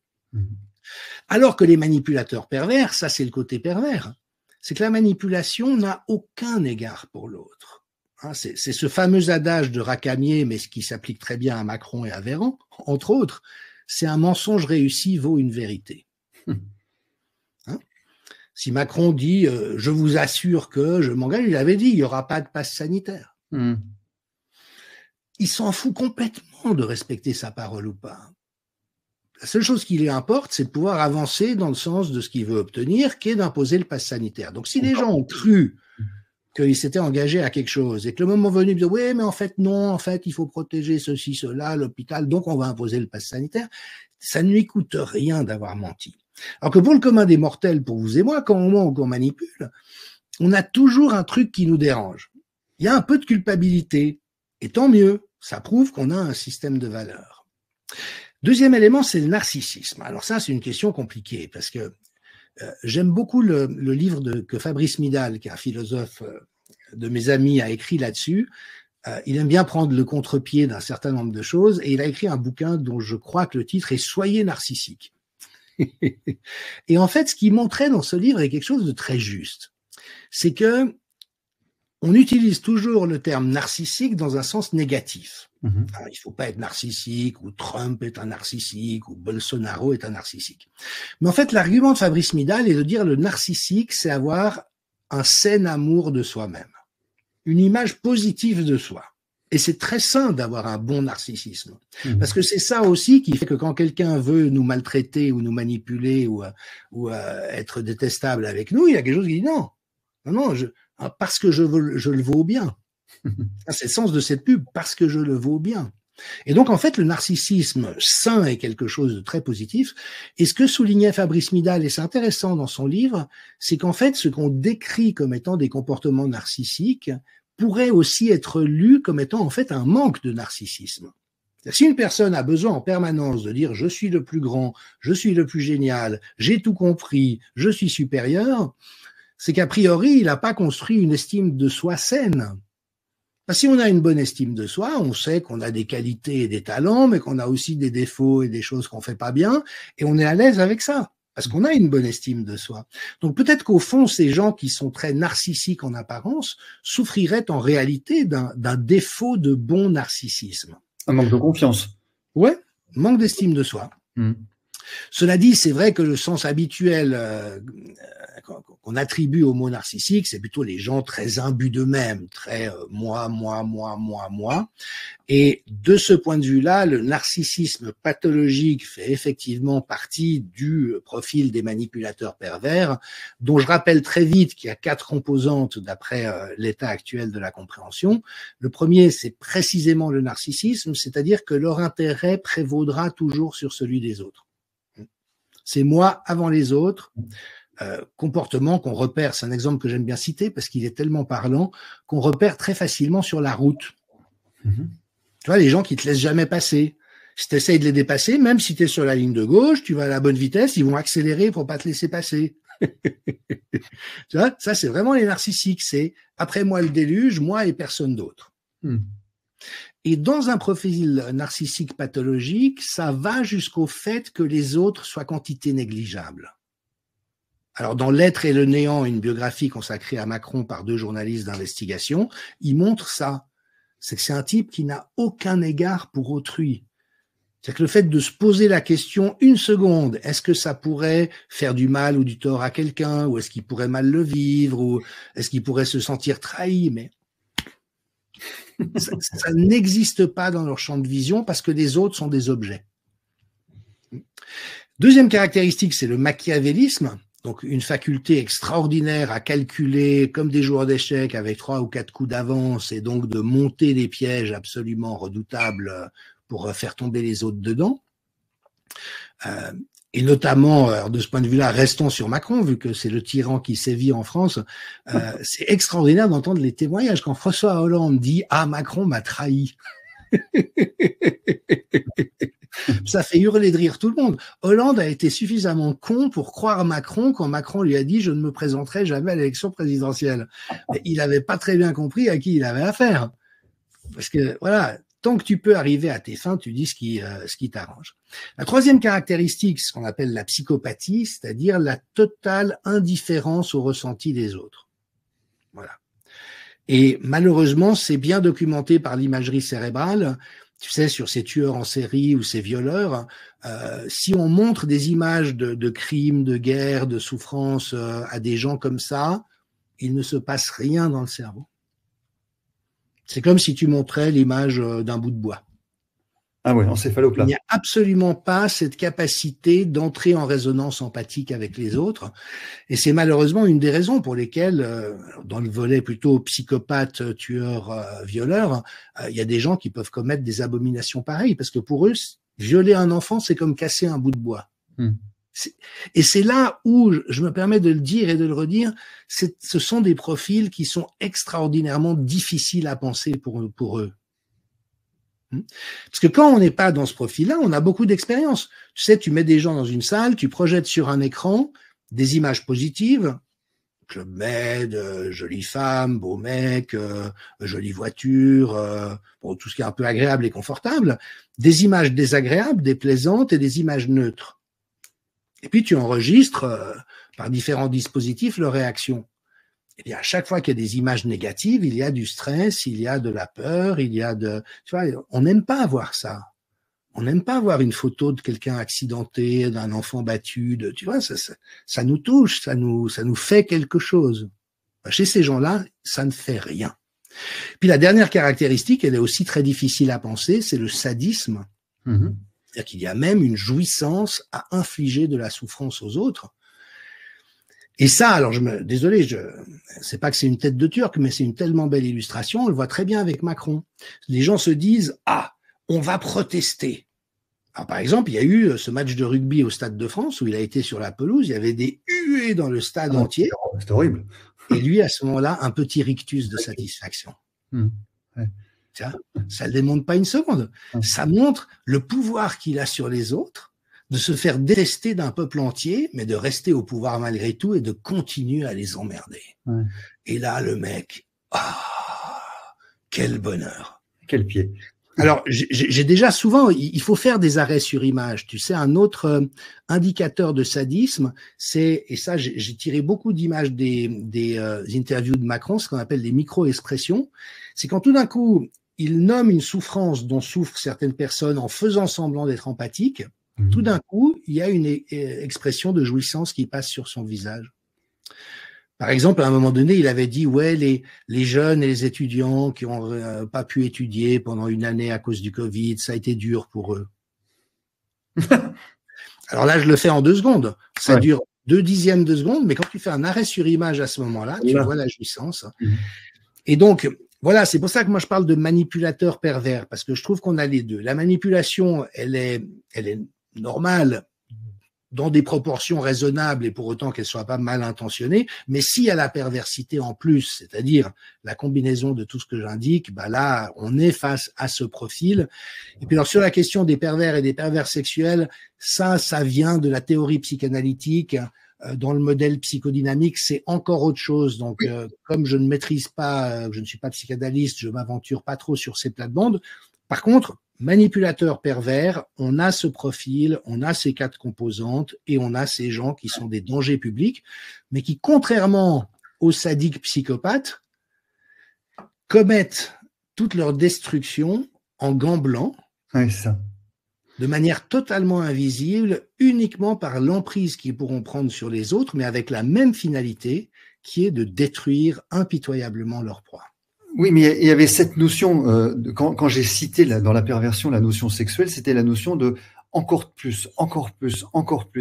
Alors que les manipulateurs pervers, ça c'est le côté pervers, c'est que la manipulation n'a aucun égard pour l'autre. Hein, c'est ce fameux adage de Racamier, mais ce qui s'applique très bien à Macron et à Véran, entre autres, c'est un mensonge réussi vaut une vérité. Hein? Si Macron dit « je vous assure que je m'engage », il avait dit « il n'y aura pas de passe sanitaire ». Il s'en fout complètement de respecter sa parole ou pas. La seule chose qui lui importe, c'est de pouvoir avancer dans le sens de ce qu'il veut obtenir, qui est d'imposer le pass sanitaire. Donc, si les gens ont cru qu'ils s'étaient engagés à quelque chose et que le moment venu, ils disent « oui, mais en fait, non, en fait, il faut protéger ceci, cela, l'hôpital, donc on va imposer le pass sanitaire », ça ne lui coûte rien d'avoir menti. Alors que pour le commun des mortels, pour vous et moi, quand on ment ou qu'on manipule, on a toujours un truc qui nous dérange. Il y a un peu de culpabilité, et tant mieux, ça prouve qu'on a un système de valeurs. Deuxième élément, c'est le narcissisme. Alors ça, c'est une question compliquée parce que j'aime beaucoup le livre que Fabrice Midal, qui est un philosophe de mes amis, a écrit là-dessus. Il aime bien prendre le contre-pied d'un certain nombre de choses et il a écrit un bouquin dont je crois que le titre est « Soyez narcissique ». Et en fait, ce qu'il montrait dans ce livre est quelque chose de très juste. C'est que on utilise toujours le terme narcissique dans un sens négatif. Alors, il ne faut pas être narcissique, ou Trump est un narcissique, ou Bolsonaro est un narcissique. Mais en fait, l'argument de Fabrice Midal est de dire le narcissique, c'est avoir un sain amour de soi-même, une image positive de soi. Et c'est très sain d'avoir un bon narcissisme. Parce que c'est ça aussi qui fait que quand quelqu'un veut nous maltraiter ou nous manipuler ou être détestable avec nous, il y a quelque chose qui dit non, parce que je le vaux bien. C'est le sens de cette pub, parce que je le vaux bien. Et donc, en fait, le narcissisme sain est quelque chose de très positif. Et ce que soulignait Fabrice Midal, et c'est intéressant dans son livre, c'est qu'en fait, ce qu'on décrit comme étant des comportements narcissiques pourrait aussi être lu comme étant en fait un manque de narcissisme. Si une personne a besoin en permanence de dire « je suis le plus grand, je suis le plus génial, j'ai tout compris, je suis supérieur », c'est qu'a priori, il n'a pas construit une estime de soi saine. Si on a une bonne estime de soi, on sait qu'on a des qualités et des talents, mais qu'on a aussi des défauts et des choses qu'on fait pas bien, et on est à l'aise avec ça, parce qu'on a une bonne estime de soi. Donc peut-être qu'au fond, ces gens qui sont très narcissiques en apparence souffriraient en réalité d'un défaut de bon narcissisme. Un manque de confiance. Ouais, manque d'estime de soi. Cela dit, c'est vrai que le sens habituel qu'on attribue au mot narcissique, c'est plutôt les gens très imbus d'eux-mêmes, très moi. Et de ce point de vue-là, le narcissisme pathologique fait effectivement partie du profil des manipulateurs pervers, dont je rappelle très vite qu'il y a 4 composantes d'après l'état actuel de la compréhension. Le premier, c'est précisément le narcissisme, c'est-à-dire que leur intérêt prévaudra toujours sur celui des autres. C'est moi avant les autres, comportement qu'on repère, c'est un exemple que j'aime bien citer parce qu'il est tellement parlant, qu'on repère très facilement sur la route. Tu vois, les gens qui te laissent jamais passer. Si tu essayes de les dépasser, même si tu es sur la ligne de gauche, tu vas à la bonne vitesse, ils vont accélérer pour pas te laisser passer. Tu vois, ça c'est vraiment les narcissiques, c'est après moi le déluge, moi et personne d'autre. Et dans un profil narcissique pathologique, ça va jusqu'au fait que les autres soient quantité négligeable. Alors, dans L'être et le néant, une biographie consacrée à Macron par 2 journalistes d'investigation, il montre ça. C'est que c'est un type qui n'a aucun égard pour autrui. C'est que le fait de se poser la question une seconde, est-ce que ça pourrait faire du mal ou du tort à quelqu'un, ou est-ce qu'il pourrait mal le vivre, ou est-ce qu'il pourrait se sentir trahi, mais ça n'existe pas dans leur champ de vision parce que les autres sont des objets. Deuxième caractéristique, c'est le machiavélisme, donc une faculté extraordinaire à calculer comme des joueurs d'échecs avec 3 ou 4 coups d'avance et donc de monter des pièges absolument redoutables pour faire tomber les autres dedans. Et notamment, de ce point de vue-là, restons sur Macron, vu que c'est le tyran qui sévit en France, c'est extraordinaire d'entendre les témoignages. Quand François Hollande dit « Ah, Macron m'a trahi », ça fait hurler de rire tout le monde. Hollande a été suffisamment con pour croire Macron quand Macron lui a dit « Je ne me présenterai jamais à l'élection présidentielle ». Mais il n'avait pas très bien compris à qui il avait affaire. Parce que, voilà, tant que tu peux arriver à tes fins, tu dis ce qui t'arrange. La troisième caractéristique, ce qu'on appelle la psychopathie, c'est-à-dire la totale indifférence au ressenti des autres. Voilà. Et malheureusement, c'est bien documenté par l'imagerie cérébrale. tu sais, sur ces tueurs en série ou ces violeurs, si on montre des images de crimes, de guerre, de souffrance à des gens comme ça, il ne se passe rien dans le cerveau. C'est comme si tu montrais l'image d'un bout de bois. Ah ouais, encéphaloplasme. Il n'y a absolument pas cette capacité d'entrer en résonance empathique avec les autres. Et c'est malheureusement une des raisons pour lesquelles, dans le volet plutôt psychopathe, tueur, violeur, il y a des gens qui peuvent commettre des abominations pareilles. Parce que pour eux, violer un enfant, c'est comme casser un bout de bois. Et c'est là où, je me permets de le dire et de le redire, ce sont des profils qui sont extraordinairement difficiles à penser pour eux. Parce que quand on n'est pas dans ce profil-là, on a beaucoup d'expérience. Tu sais, tu mets des gens dans une salle, tu projettes sur un écran des images positives, Club Med, jolie femme, beau mec, jolie voiture, bon, tout ce qui est un peu agréable et confortable, des images désagréables, déplaisantes et des images neutres. Et puis tu enregistres par différents dispositifs leurs réactions. Et bien, à chaque fois qu'il y a des images négatives, il y a du stress, il y a de la peur, il y a de... Tu vois, on n'aime pas voir ça. On n'aime pas voir une photo de quelqu'un accidenté, d'un enfant battu. Tu vois, ça nous touche, ça nous fait quelque chose. Chez ces gens-là, ça ne fait rien. Puis la dernière caractéristique, elle est aussi très difficile à penser, c'est le sadisme. C'est-à-dire qu'il y a même une jouissance à infliger de la souffrance aux autres. Et ça, alors désolé, c'est pas que c'est une tête de Turc, mais c'est une tellement belle illustration, on le voit très bien avec Macron. Les gens se disent, on va protester. Alors, par exemple, il y a eu ce match de rugby au Stade de France où il a été sur la pelouse, il y avait des huées dans le stade entier. C'est horrible. Et lui, à ce moment-là, un petit rictus de satisfaction. Ouais. Tiens, ça ne le démontre pas une seconde. Ça montre le pouvoir qu'il a sur les autres, de se faire détester d'un peuple entier, mais de rester au pouvoir malgré tout et de continuer à les emmerder. Ouais. Et là, le mec, quel bonheur. Quel pied. Alors, j'ai déjà souvent, il faut faire des arrêts sur image. Tu sais, un autre indicateur de sadisme, c'est, et ça, j'ai tiré beaucoup d'images des interviews de Macron, ce qu'on appelle les micro-expressions. C'est quand tout d'un coup, il nomme une souffrance dont souffrent certaines personnes en faisant semblant d'être empathique. Tout d'un coup, il y a une expression de jouissance qui passe sur son visage. Par exemple, à un moment donné, il avait dit, ouais, les jeunes et les étudiants qui ont pas pu étudier pendant une année à cause du Covid, ça a été dur pour eux. Alors là, je le fais en 2 secondes. Ça dure 0,2 de seconde, mais quand tu fais un arrêt sur image à ce moment-là, tu vois la jouissance. Et donc, voilà, c'est pour ça que moi je parle de manipulateur pervers, parce que je trouve qu'on a les deux. La manipulation, elle est normale dans des proportions raisonnables et pour autant qu'elle soit pas mal intentionnée, mais s'il y a la perversité en plus, c'est-à-dire la combinaison de tout ce que j'indique, là, on est face à ce profil. Et puis alors sur la question des pervers et des pervers sexuels, ça vient de la théorie psychanalytique. Dans le modèle psychodynamique, c'est encore autre chose. Donc, comme je ne maîtrise pas, je ne suis pas psychanalyste, je m'aventure pas trop sur ces plates-bandes. Par contre, manipulateur pervers, on a ce profil, on a ces 4 composantes et on a ces gens qui sont des dangers publics, mais qui, contrairement aux sadiques psychopathes, commettent toute leur destruction en gants blancs, de manière totalement invisible, uniquement par l'emprise qu'ils pourront prendre sur les autres, mais avec la même finalité, qui est de détruire impitoyablement leur proie. Oui, mais il y avait cette notion, quand j'ai cité dans la perversion la notion sexuelle, c'était la notion de encore plus.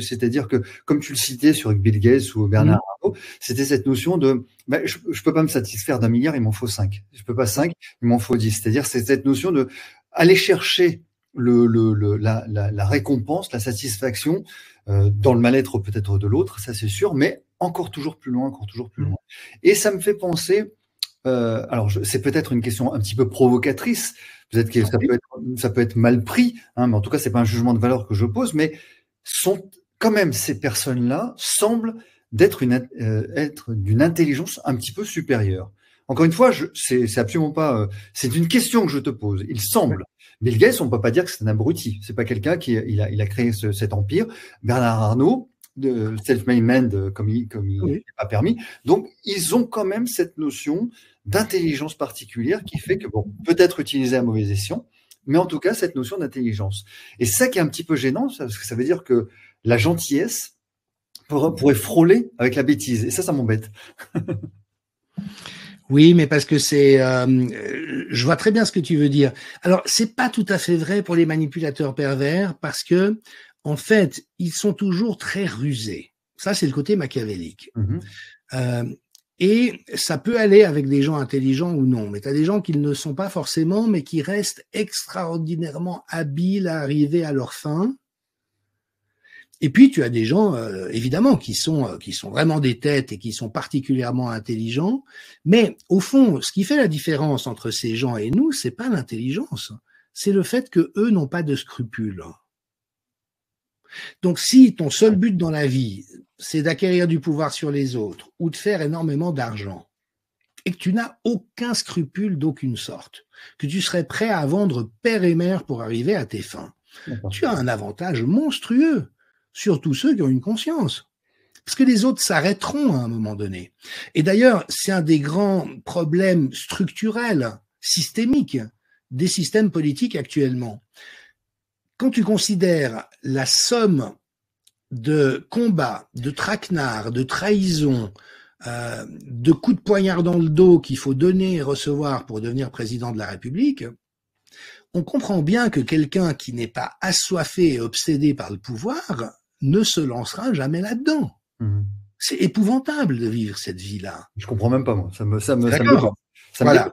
C'est-à-dire que, comme tu le citais sur Bill Gates ou Bernard Arnault, c'était cette notion de je peux pas me satisfaire d'1 milliard, il m'en faut 5. Je peux pas 5, il m'en faut 10. C'est-à-dire c'est cette notion de aller chercher la récompense, la satisfaction dans le mal-être peut-être de l'autre, ça c'est sûr, mais encore toujours plus loin. Et ça me fait penser. Alors, c'est peut-être une question un petit peu provocatrice. Peut-être que ça peut être mal pris, mais en tout cas, c'est pas un jugement de valeur que je pose. Mais quand même, ces personnes-là semblent être d'une intelligence un petit peu supérieure. Encore une fois, c'est absolument pas. C'est une question que je te pose. Il semble. Bill Gates, on peut pas dire que c'est un abruti. C'est pas quelqu'un il a créé cet empire. Bernard Arnault, de self-made man, comme il n'est pas permis. Donc, ils ont quand même cette notion d'intelligence particulière qui fait que, peut-être utilisé à mauvais escient, mais en tout cas, cette notion d'intelligence. Et ça qui est un petit peu gênant, parce que ça veut dire que la gentillesse pourrait frôler avec la bêtise. Et ça m'embête. Oui, mais parce que je vois très bien ce que tu veux dire. Alors, c'est pas tout à fait vrai pour les manipulateurs pervers parce que, en fait, ils sont toujours très rusés. Ça, c'est le côté machiavélique. Et ça peut aller avec des gens intelligents ou non, mais tu as des gens qui ne le sont pas forcément, mais qui restent extraordinairement habiles à arriver à leur fin. Et puis tu as des gens, évidemment, qui sont vraiment des têtes et qui sont particulièrement intelligents. Mais au fond, ce qui fait la différence entre ces gens et nous, c'est pas l'intelligence, c'est le fait que eux n'ont pas de scrupules. Donc, si ton seul but dans la vie, c'est d'acquérir du pouvoir sur les autres ou de faire énormément d'argent, et que tu n'as aucun scrupule d'aucune sorte, que tu serais prêt à vendre père et mère pour arriver à tes fins, tu as un avantage monstrueux sur tous ceux qui ont une conscience. Parce que les autres s'arrêteront à un moment donné. Et d'ailleurs, c'est un des grands problèmes structurels, systémiques, des systèmes politiques actuellement. Quand tu considères la somme de combats, de traquenards, de trahisons, de coups de poignard dans le dos qu'il faut donner et recevoir pour devenir président de la République, on comprend bien que quelqu'un qui n'est pas assoiffé et obsédé par le pouvoir ne se lancera jamais là-dedans. C'est épouvantable de vivre cette vie-là. Je comprends même pas, moi. Ça me voilà.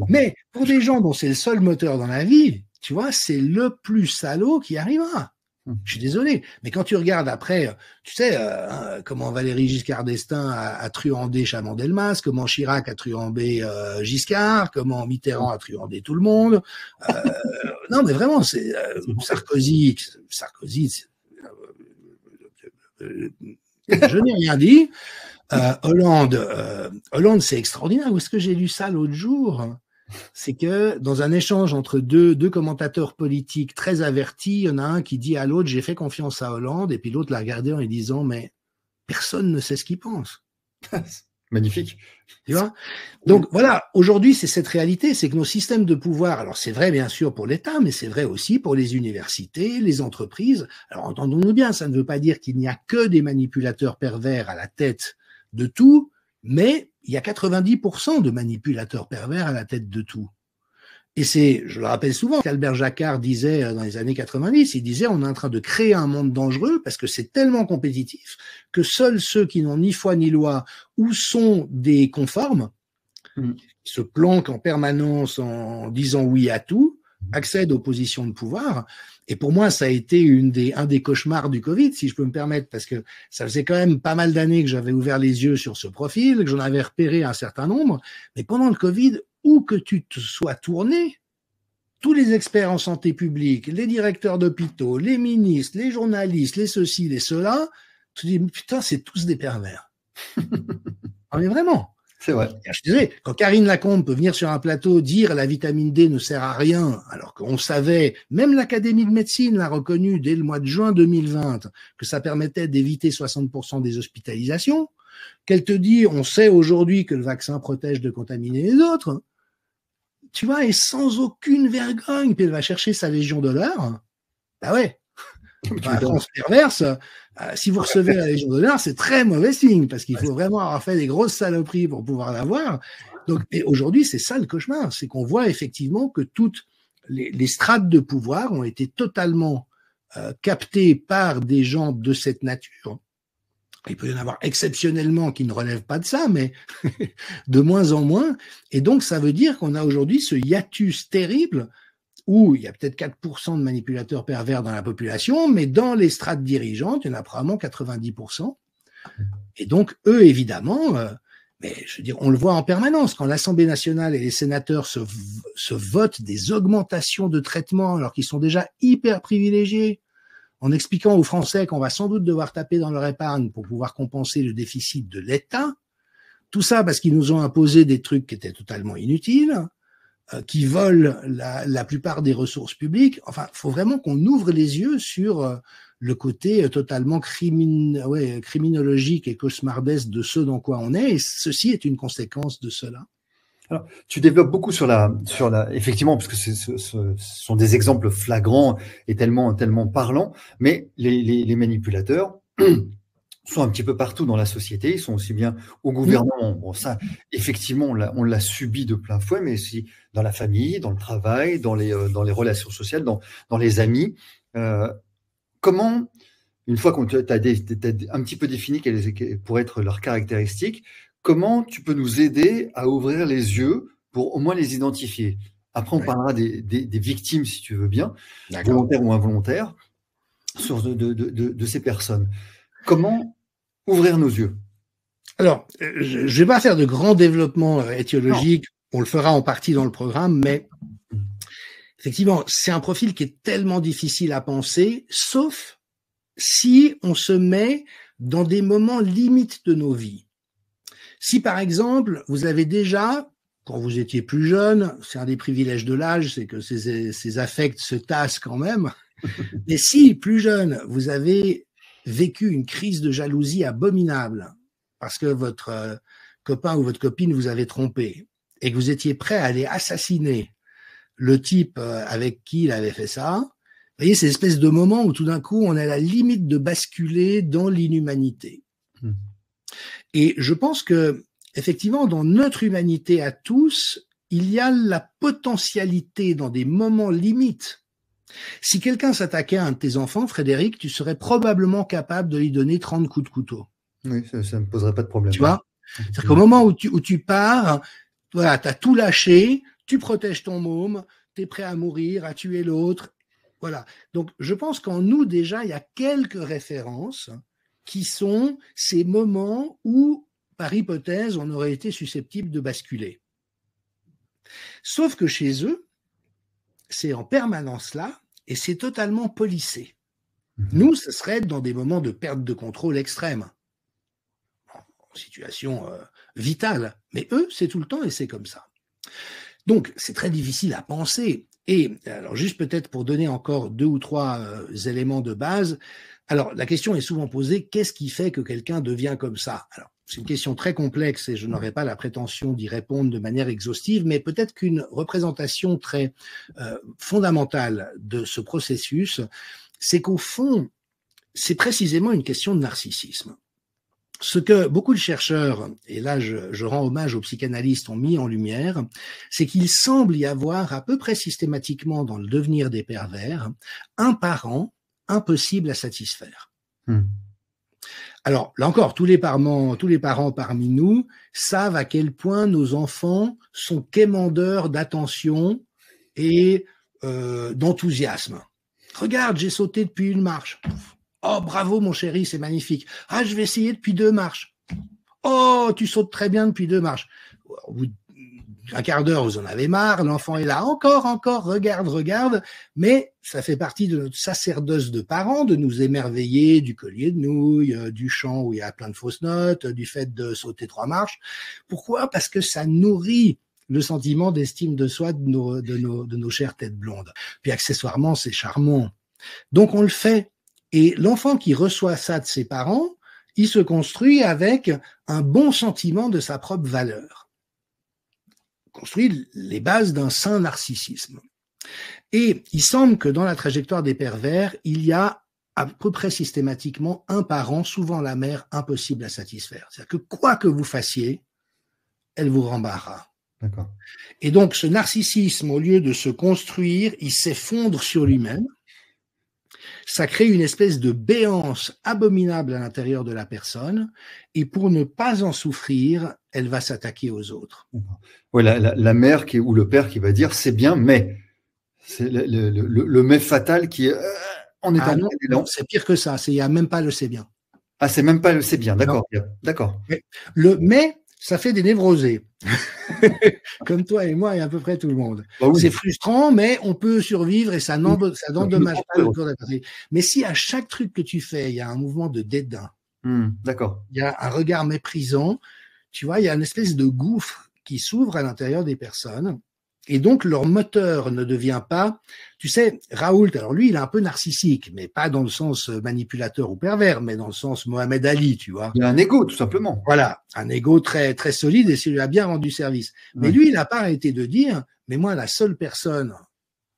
Mais pour des gens dont c'est le seul moteur dans la vie, tu vois, c'est le plus salaud qui arrivera. Je suis désolé. Mais quand tu regardes après, tu sais, comment Valéry Giscard d'Estaing a truandé Chaban-Delmas, comment Chirac a truandé Giscard, comment Mitterrand a truandé tout le monde. Non, mais vraiment, c'est Sarkozy, je n'ai rien dit. Hollande, c'est extraordinaire. Où est-ce que j'ai lu ça l'autre jour? C'est que dans un échange entre deux commentateurs politiques très avertis, il y en a un qui dit à l'autre « j'ai fait confiance à Hollande » et puis l'autre l'a regardé en lui disant « mais personne ne sait ce qu'il pense ». Magnifique. Tu vois? Donc voilà, aujourd'hui c'est cette réalité, c'est que nos systèmes de pouvoir, alors c'est vrai bien sûr pour l'État, mais c'est vrai aussi pour les universités, les entreprises. Alors entendons-nous bien, ça ne veut pas dire qu'il n'y a que des manipulateurs pervers à la tête de tout, mais il y a 90% de manipulateurs pervers à la tête de tout. Et c'est, je le rappelle souvent, qu'Albert Jacquard disait dans les années 90, il disait on est en train de créer un monde dangereux parce que c'est tellement compétitif que seuls ceux qui n'ont ni foi ni loi ou sont des conformes, se planquent en permanence en disant oui à tout, accèdent aux positions de pouvoir. Et pour moi, ça a été un des cauchemars du Covid, si je peux me permettre, parce que ça faisait quand même pas mal d'années que j'avais ouvert les yeux sur ce profil, que j'en avais repéré un certain nombre. Mais pendant le Covid, où que tu te sois tourné, tous les experts en santé publique, les directeurs d'hôpitaux, les ministres, les journalistes, les ceci, les cela, tu te dis, putain, c'est tous des pervers. Ah, mais vraiment. C'est vrai. Je suis désolé, quand Karine Lacombe peut venir sur un plateau dire la vitamine D ne sert à rien, alors qu'on savait, même l'Académie de médecine l'a reconnu dès le mois de juin 2020, que ça permettait d'éviter 60% des hospitalisations, qu'elle te dit, on sait aujourd'hui que le vaccin protège de contaminer les autres, tu vois, et sans aucune vergogne, puis elle va chercher sa Légion d'honneur, bah ouais. Enfin, France perverse, si vous recevez la Légion d'honneur, c'est très mauvais signe, parce qu'il faut vraiment avoir fait des grosses saloperies pour pouvoir l'avoir. Donc, et aujourd'hui, c'est ça le cauchemar, c'est qu'on voit effectivement que toutes les strates de pouvoir ont été totalement captées par des gens de cette nature. Il peut y en avoir exceptionnellement qui ne relèvent pas de ça, mais de moins en moins. Et donc, ça veut dire qu'on a aujourd'hui ce hiatus terrible où il y a peut-être 4% de manipulateurs pervers dans la population, mais dans les strates dirigeantes, il y en a probablement 90%. Et donc, eux, évidemment, mais je veux dire, on le voit en permanence, quand l'Assemblée nationale et les sénateurs se votent des augmentations de traitement alors qu'ils sont déjà hyper privilégiés, en expliquant aux Français qu'on va sans doute devoir taper dans leur épargne pour pouvoir compenser le déficit de l'État, tout ça parce qu'ils nous ont imposé des trucs qui étaient totalement inutiles, qui volent la plupart des ressources publiques. Enfin, il faut vraiment qu'on ouvre les yeux sur le côté totalement criminologique et cauchemardesque de ce dans quoi on est, et ceci est une conséquence de cela. Alors, tu développes beaucoup effectivement, parce que ce sont des exemples flagrants et tellement parlants, mais les manipulateurs sont un petit peu partout dans la société, ils sont aussi bien au gouvernement. Bon, ça, effectivement, on l'a subi de plein fouet, mais aussi dans la famille, dans le travail, dans les relations sociales, dans les amis. Comment, une fois qu'on t'a un petit peu défini quelles pourraient être leurs caractéristiques, comment tu peux nous aider à ouvrir les yeux pour au moins les identifier? Après, on parlera des victimes, si tu veux bien, volontaires ou involontaires, de ces personnes. Comment ouvrir nos yeux? Alors, je ne vais pas faire de grands développements étiologiques, on le fera en partie dans le programme, mais effectivement, c'est un profil qui est tellement difficile à penser, sauf si on se met dans des moments limites de nos vies. Si par exemple, vous avez déjà, quand vous étiez plus jeune, c'est un des privilèges de l'âge, c'est que ces affects se tassent quand même, mais si plus jeune, vous avez vécu une crise de jalousie abominable parce que votre copain ou votre copine vous avait trompé et que vous étiez prêt à aller assassiner le type avec qui il avait fait ça, vous voyez, c'est l'espèce de moment où tout d'un coup, on est à la limite de basculer dans l'inhumanité. Et je pense que, effectivement, dans notre humanité à tous, il y a la potentialité dans des moments limites. Si quelqu'un s'attaquait à un de tes enfants, Frédéric, tu serais probablement capable de lui donner 30 coups de couteau. Oui, ça ne me poserait pas de problème. Tu vois? C'est-à-dire qu'au moment où tu pars, voilà, tu as tout lâché, tu protèges ton môme, tu es prêt à mourir, à tuer l'autre. Voilà. Donc, je pense qu'en nous, déjà, il y a quelques références qui sont ces moments où, par hypothèse, on aurait été susceptible de basculer. Sauf que chez eux, c'est en permanence là et c'est totalement policé. Nous, ce serait dans des moments de perte de contrôle extrême, en situation vitale. Mais eux, c'est tout le temps et c'est comme ça. Donc, c'est très difficile à penser. Et alors, juste peut-être pour donner encore 2 ou 3 éléments de base, alors la question est souvent posée, qu'est-ce qui fait que quelqu'un devient comme ça? Alors, c'est une question très complexe et je n'aurai pas la prétention d'y répondre de manière exhaustive, mais peut-être qu'une représentation très fondamentale de ce processus, c'est qu'au fond, c'est précisément une question de narcissisme. Ce que beaucoup de chercheurs, et là je rends hommage aux psychanalystes, ont mis en lumière, c'est qu'il semble y avoir à peu près systématiquement dans le devenir des pervers un parent impossible à satisfaire. Alors, là encore, tous les parents parmi nous savent à quel point nos enfants sont quémandeurs d'attention et d'enthousiasme. Regarde, j'ai sauté depuis une marche. Oh, bravo, mon chéri, c'est magnifique. Ah, je vais essayer depuis 2 marches. Oh, tu sautes très bien depuis 2 marches. Au bout d'un quart d'heure, vous en avez marre. L'enfant est là. Encore, regarde. Mais ça fait partie de notre sacerdoce de parents de nous émerveiller du collier de nouilles, du chant où il y a plein de fausses notes, du fait de sauter 3 marches. Pourquoi? Parce que ça nourrit le sentiment d'estime de soi de nos chères têtes blondes. Puis accessoirement, c'est charmant. Donc, on le fait. Et l'enfant qui reçoit ça de ses parents, il se construit avec un bon sentiment de sa propre valeur. Il construit les bases d'un sain narcissisme. Et il semble que dans la trajectoire des pervers, il y a à peu près systématiquement un parent, souvent la mère, impossible à satisfaire. C'est-à-dire que quoi que vous fassiez, elle vous rembarrera. D'accord. Et donc ce narcissisme, au lieu de se construire, il s'effondre sur lui-même. Ça crée une espèce de béance abominable à l'intérieur de la personne, et pour ne pas en souffrir, elle va s'attaquer aux autres. Ouais, la mère ou le père qui va dire c'est bien, mais c'est le mais fatal qui est on est en non, c'est pire que ça, il n'y a même pas le c'est bien. Ah, c'est même pas le c'est bien, d'accord. D'accord. Le mais, ça fait des névrosés. Comme toi et moi et à peu près tout le monde. Bah oui. C'est frustrant, mais on peut survivre et ça n'endommage pas le cours de la partie. Mais si à chaque truc que tu fais, il y a un mouvement de dédain, d'accord. Il y a un regard méprisant, tu vois, il y a une espèce de gouffre qui s'ouvre à l'intérieur des personnes. Et donc, leur moteur ne devient pas… Tu sais, Raoult, alors lui, il est un peu narcissique, mais pas dans le sens manipulateur ou pervers, mais dans le sens Mohamed Ali, tu vois. Il a un ego, tout simplement. Voilà, un ego très, très solide et ça lui a bien rendu service. Mais lui, il n'a pas arrêté de dire, mais moi, la seule personne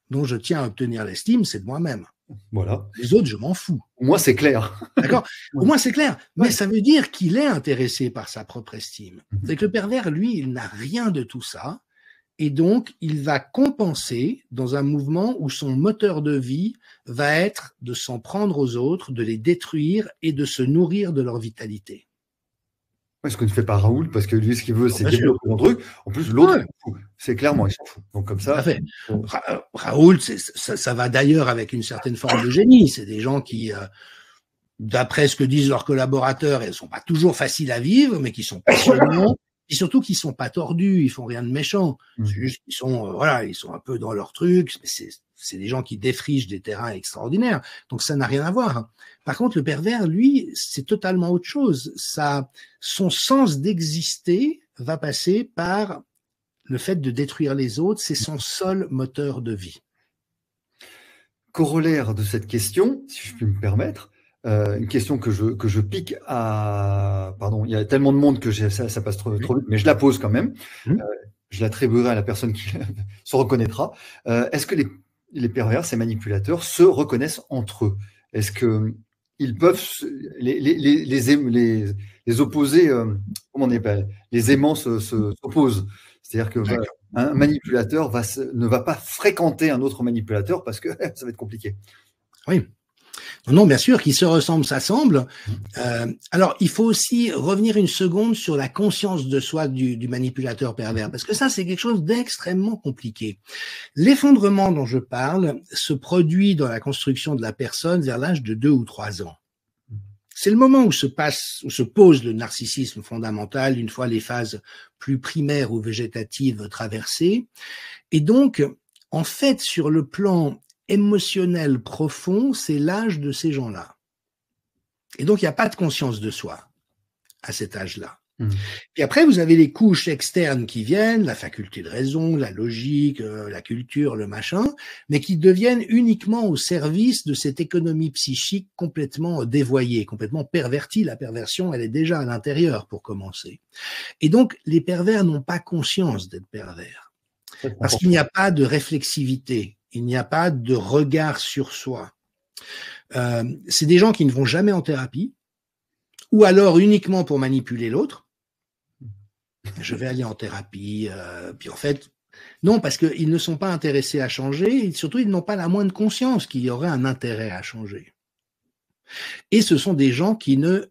dont je tiens à obtenir l'estime, c'est de moi-même. Voilà. Les autres, je m'en fous. Au moins, c'est clair. D'accord. Au moins, c'est clair. Mais ça veut dire qu'il est intéressé par sa propre estime. C'est que le pervers, lui, il n'a rien de tout ça. Et donc, il va compenser dans un mouvement où son moteur de vie va être de s'en prendre aux autres, de les détruire et de se nourrir de leur vitalité. Ce que ne fait pas Raoult, parce que lui, ce qu'il veut, c'est développer son truc. En plus, l'autre, c'est clairement, il s'en fout. Donc, comme ça. Tout à fait. Raoult, ça va d'ailleurs avec une certaine forme de génie. C'est des gens qui, d'après ce que disent leurs collaborateurs, ils ne sont pas toujours faciles à vivre, mais qui sont passionnants. Et surtout qu'ils sont pas tordus, ils font rien de méchant. C'est juste qu'ils sont, voilà, ils sont un peu dans leur truc. C'est des gens qui défrichent des terrains extraordinaires. Donc ça n'a rien à voir. Par contre, le pervers, lui, c'est totalement autre chose. Son sens d'exister va passer par le fait de détruire les autres. C'est son seul moteur de vie. Corollaire de cette question, si je puis me permettre, une question que je pique à… Pardon, il y a tellement de monde que ça passe trop vite, mais je la pose quand même. Je l'attribuerai à la personne qui se reconnaîtra. Est-ce que les pervers, ces manipulateurs, se reconnaissent entre eux? Est-ce qu'ils peuvent… Les opposés, comment on appelle? Les aimants s'opposent. C'est-à-dire que un manipulateur ne va pas fréquenter un autre manipulateur parce que ça va être compliqué. Oui. Non, bien sûr, qu'ils se ressemblent, ça semble. Alors, il faut aussi revenir une seconde sur la conscience de soi du manipulateur pervers, parce que ça, c'est quelque chose d'extrêmement compliqué. L'effondrement dont je parle se produit dans la construction de la personne vers l'âge de 2 ou 3 ans. C'est le moment où se pose le narcissisme fondamental, une fois les phases plus primaires ou végétatives traversées. Et donc, en fait, sur le plan émotionnel profond, c'est l'âge de ces gens-là. Et donc, il n'y a pas de conscience de soi à cet âge-là. Puis après, vous avez les couches externes qui viennent, la faculté de raison, la logique, la culture, le machin, mais qui deviennent uniquement au service de cette économie psychique complètement dévoyée, complètement pervertie. La perversion, elle est déjà à l'intérieur pour commencer. Et donc, les pervers n'ont pas conscience d'être pervers. Parce qu'il n'y a pas de réflexivité, il n'y a pas de regard sur soi. C'est des gens qui ne vont jamais en thérapie, ou alors uniquement pour manipuler l'autre. Je vais aller en thérapie, puis en fait, non, parce qu'ils ne sont pas intéressés à changer, et surtout, ils n'ont pas la moindre conscience qu'il y aurait un intérêt à changer. Et ce sont des gens qui ne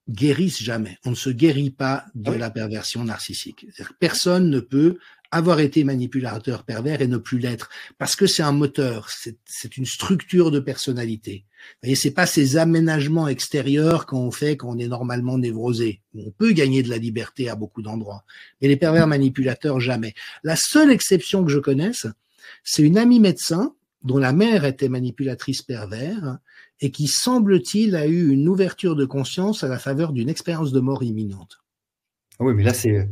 guérissent jamais. On ne se guérit pas de la perversion narcissique. Personne ne peut avoir été manipulateur pervers et ne plus l'être, parce que c'est un moteur, c'est une structure de personnalité. Vous voyez, c'est pas ces aménagements extérieurs qu'on fait quand on est normalement névrosé. On peut gagner de la liberté à beaucoup d'endroits, mais les pervers manipulateurs, jamais. La seule exception que je connaisse, c'est une amie médecin dont la mère était manipulatrice pervers et qui, semble-t-il, a eu une ouverture de conscience à la faveur d'une expérience de mort imminente. Ah oui, mais là, c'est…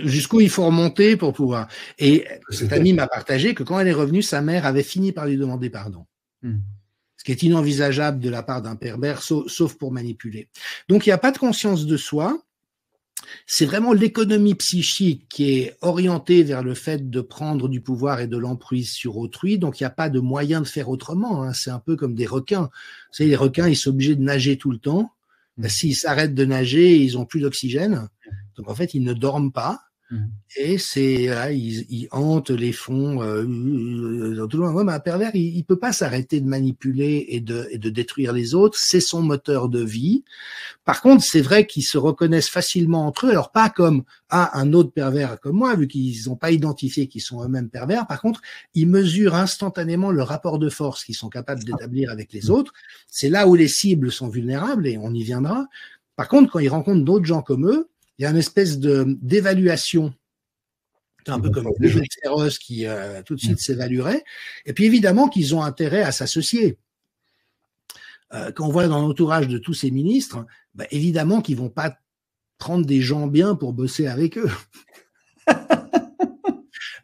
Jusqu'où il faut remonter pour pouvoir. Et cette amie m'a partagé que quand elle est revenue, sa mère avait fini par lui demander pardon. Ce qui est inenvisageable de la part d'un pervers, sauf pour manipuler. Donc il n'y a pas de conscience de soi. C'est vraiment l'économie psychique qui est orientée vers le fait de prendre du pouvoir et de l'emprise sur autrui. Donc il n'y a pas de moyen de faire autrement. C'est un peu comme des requins. Vous savez, les requins, ils sont obligés de nager tout le temps. S'ils s'arrêtent de nager, ils n'ont plus d'oxygène. Donc en fait, ils ne dorment pas. Et ils hantent les fonds. Ouais, mais un pervers, il peut pas s'arrêter de manipuler et de détruire les autres. C'est son moteur de vie. Par contre, c'est vrai qu'ils se reconnaissent facilement entre eux. Alors pas comme un autre pervers comme moi, vu qu'ils n'ont pas identifié qu'ils sont eux-mêmes pervers. Par contre, ils mesurent instantanément le rapport de force qu'ils sont capables d'établir avec les autres. C'est là où les cibles sont vulnérables et on y viendra. Par contre, quand ils rencontrent d'autres gens comme eux, il y a une espèce d'évaluation. C'est un peu comme des jeux féroces qui tout de suite s'évalueraient. Et puis évidemment qu'ils ont intérêt à s'associer. Quand on voit dans l'entourage de tous ces ministres, évidemment qu'ils vont pas prendre des gens bien pour bosser avec eux.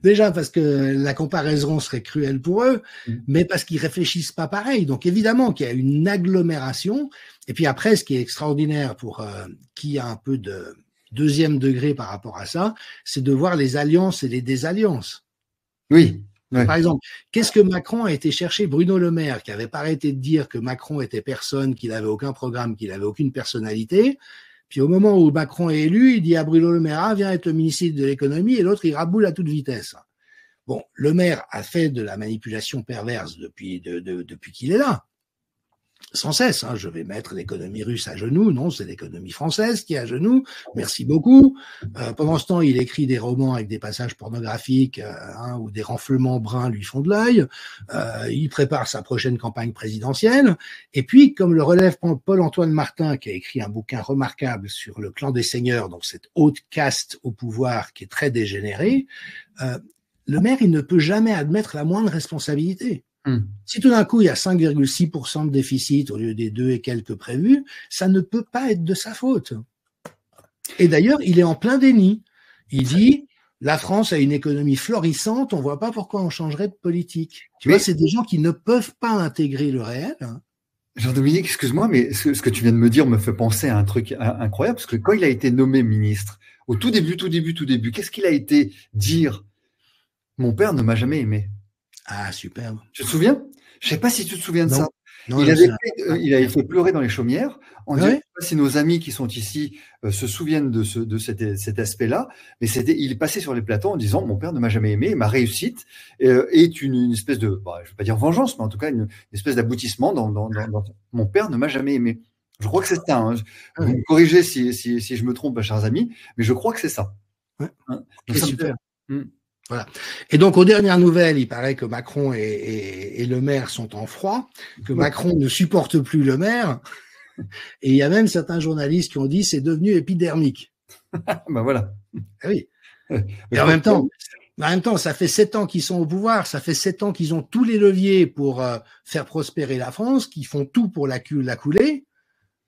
Déjà parce que la comparaison serait cruelle pour eux, mais parce qu'ils réfléchissent pas pareil. Donc évidemment qu'il y a une agglomération. Et puis après, ce qui est extraordinaire pour qui a un peu de deuxième degré par rapport à ça, c'est de voir les alliances et les désalliances. Oui. Ouais. Par exemple, qu'est-ce que Macron a été chercher Bruno Le Maire, qui avait pas arrêté de dire que Macron était personne, qu'il avait aucun programme, qu'il avait aucune personnalité. Puis au moment où Macron est élu, il dit à Bruno Le Maire, ah, viens être le ministre de l'économie, et l'autre, il raboule à toute vitesse. Bon, Le Maire a fait de la manipulation perverse depuis qu'il est là. Sans cesse, hein, je vais mettre l'économie russe à genoux. Non, c'est l'économie française qui est à genoux. Merci beaucoup. Pendant ce temps, il écrit des romans avec des passages pornographiques où des renflements bruns lui font de l'œil. Il prépare sa prochaine campagne présidentielle. Et puis, comme le relève Paul-Antoine Martin, qui a écrit un bouquin remarquable sur le clan des seigneurs, donc cette haute caste au pouvoir qui est très dégénérée, le maire, il ne peut jamais admettre la moindre responsabilité. Si tout d'un coup, il y a 5,6% de déficit au lieu des 2 et quelques prévus, ça ne peut pas être de sa faute. Et d'ailleurs, il est en plein déni. Il dit, la France a une économie florissante, on voit pas pourquoi on changerait de politique. Tu vois, c'est des gens qui ne peuvent pas intégrer le réel. Jean-Dominique, excuse-moi, mais ce que tu viens de me dire me fait penser à un truc incroyable, parce que quand il a été nommé ministre, au tout début, qu'est-ce qu'il a été dire? Mon père ne m'a jamais aimé. Ah, superbe. Tu te souviens? Je sais pas si tu te souviens de ça. Non, il avait fait pleurer dans les chaumières en disant, je sais pas si nos amis qui sont ici se souviennent de cet aspect-là, mais il est passé sur les plateaux en disant, mon père ne m'a jamais aimé, ma réussite est une espèce de, je vais pas dire vengeance, mais en tout cas une espèce d'aboutissement dans mon père ne m'a jamais aimé. Je crois que c'est ça. Hein. Vous me corrigez si je me trompe, chers amis, mais je crois que c'est ça. Ouais. Hein. C'est super. Voilà. Et donc, aux dernières nouvelles, il paraît que Macron et Le Maire sont en froid, que Macron ne supporte plus Le Maire. Et il y a même certains journalistes qui ont dit c'est devenu épidermique. Ben voilà. Ah oui. Et en même temps, ça fait 7 ans qu'ils sont au pouvoir, ça fait 7 ans qu'ils ont tous les leviers pour faire prospérer la France, qu'ils font tout pour la couler.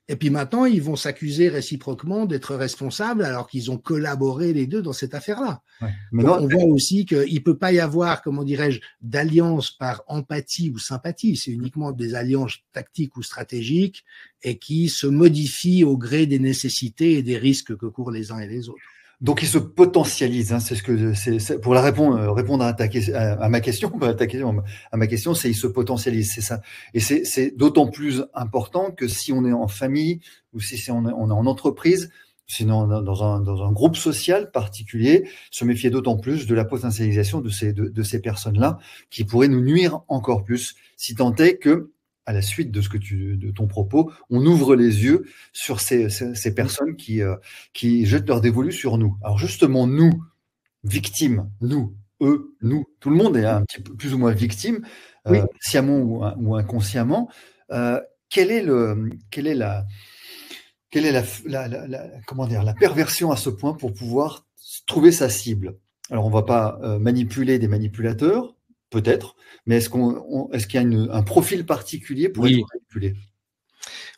Et puis maintenant, ils vont s'accuser réciproquement d'être responsables alors qu'ils ont collaboré les deux dans cette affaire-là. Ouais. Donc, on voit aussi qu'il ne peut pas y avoir, comment dirais-je, d'alliance par empathie ou sympathie. C'est uniquement des alliances tactiques ou stratégiques et qui se modifient au gré des nécessités et des risques que courent les uns et les autres. Donc, il se potentialise. Hein, c'est ce que c'est pour répondre à ma question. À ma question, c'est il se potentialise. C'est ça. Et c'est d'autant plus important que si on est en famille ou si on est en entreprise, sinon dans un groupe social particulier, se méfier d'autant plus de la potentialisation de ces personnes-là qui pourraient nous nuire encore plus, si tant est que à la suite de ton propos, on ouvre les yeux sur ces personnes qui jettent leur dévolu sur nous. Alors justement, nous, victimes, nous, eux, nous, tout le monde est un petit peu plus ou moins victime, sciemment ou inconsciemment. Quelle est la perversion à ce point pour pouvoir trouver sa cible? Alors on ne va pas manipuler des manipulateurs, peut-être, mais est-ce qu'il y a un profil particulier pour être manipulé?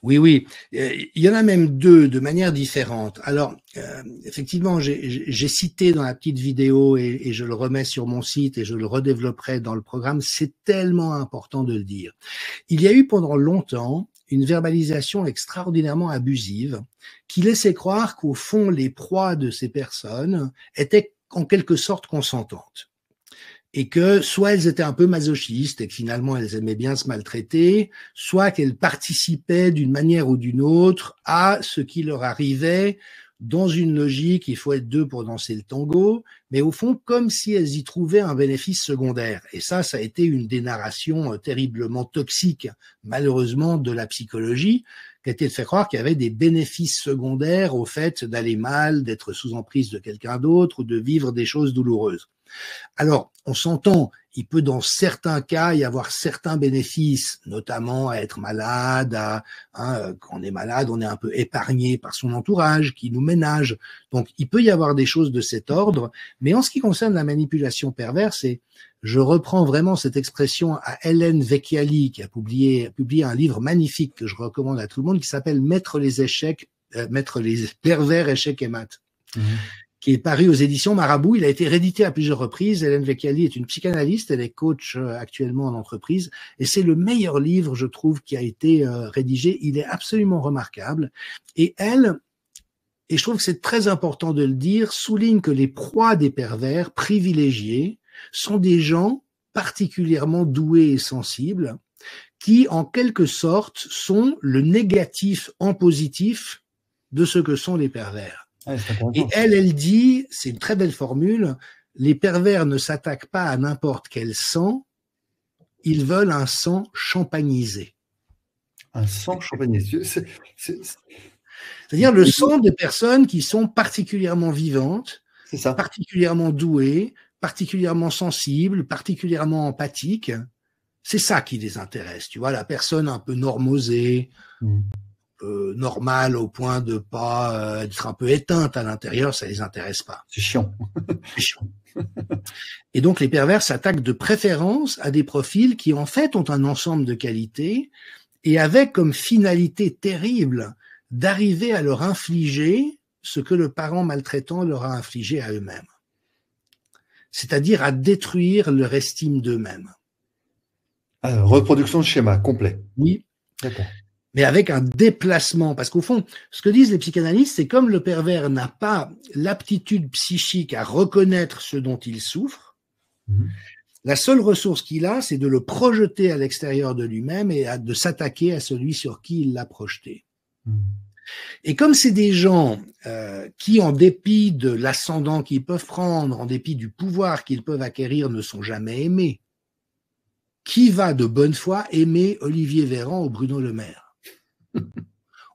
Oui. Il y en a même deux de manière différente. Alors, effectivement, j'ai cité dans la petite vidéo et je le remets sur mon site et je le redévelopperai dans le programme. C'est tellement important de le dire. Il y a eu pendant longtemps une verbalisation extraordinairement abusive qui laissait croire qu'au fond, les proies de ces personnes étaient en quelque sorte consentantes. Et que soit elles étaient un peu masochistes et que finalement elles aimaient bien se maltraiter, soit qu'elles participaient d'une manière ou d'une autre à ce qui leur arrivait dans une logique, il faut être deux pour danser le tango, mais au fond comme si elles y trouvaient un bénéfice secondaire. Et ça a été une des narrations terriblement toxiques, malheureusement, de la psychologie, qui a été de faire croire qu'il y avait des bénéfices secondaires au fait d'aller mal, d'être sous emprise de quelqu'un d'autre ou de vivre des choses douloureuses. Alors, on s'entend, il peut dans certains cas y avoir certains bénéfices, notamment à être malade, quand on est malade, on est un peu épargné par son entourage qui nous ménage. Donc, il peut y avoir des choses de cet ordre, mais en ce qui concerne la manipulation perverse, et je reprends vraiment cette expression à Hélène Vecchiali qui a publié un livre magnifique que je recommande à tout le monde qui s'appelle Mettre les pervers échecs et maths. qui est paru aux éditions Marabout. Il a été réédité à plusieurs reprises. Hélène Vecchiali est une psychanalyste, elle est coach actuellement en entreprise, et c'est le meilleur livre, je trouve, qui a été rédigé. Il est absolument remarquable. Et elle, et je trouve que c'est très important de le dire, souligne que les proies des pervers privilégiés sont des gens particulièrement doués et sensibles, qui, en quelque sorte, sont le négatif en positif de ce que sont les pervers. Ouais, et elle dit, c'est une très belle formule, les pervers ne s'attaquent pas à n'importe quel sang, ils veulent un sang champagnisé. Un sang champagnisé. C'est-à-dire le sang de personnes qui sont particulièrement vivantes, particulièrement douées, particulièrement sensibles, particulièrement empathiques. C'est ça qui les intéresse. Tu vois, la personne un peu normosée, normale au point de pas être un peu éteinte à l'intérieur, ça les intéresse pas. C'est chiant. C'est chiant. Et donc les pervers s'attaquent de préférence à des profils qui en fait ont un ensemble de qualités et avec comme finalité terrible d'arriver à leur infliger ce que le parent maltraitant leur a infligé à eux-mêmes. C'est-à-dire à détruire leur estime d'eux-mêmes. Reproduction de schéma complet. Oui. D'accord. Mais avec un déplacement, parce qu'au fond, ce que disent les psychanalystes, c'est comme le pervers n'a pas l'aptitude psychique à reconnaître ce dont il souffre, la seule ressource qu'il a, c'est de le projeter à l'extérieur de lui-même et de s'attaquer à celui sur qui il l'a projeté. Et comme c'est des gens qui, en dépit de l'ascendant qu'ils peuvent prendre, en dépit du pouvoir qu'ils peuvent acquérir, ne sont jamais aimés, qui va de bonne foi aimer Olivier Véran ou Bruno Le Maire?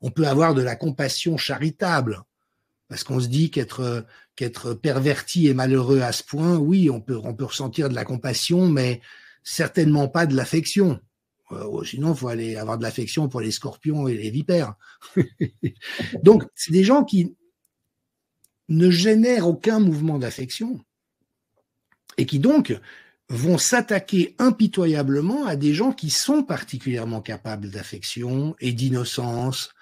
On peut avoir de la compassion charitable, parce qu'on se dit qu'être perverti et malheureux à ce point, oui, on peut ressentir de la compassion, mais certainement pas de l'affection. Sinon, il faut aller avoir de l'affection pour les scorpions et les vipères. Donc, c'est des gens qui ne génèrent aucun mouvement d'affection et qui donc vont s'attaquer impitoyablement à des gens qui sont particulièrement capables d'affection et d'innocence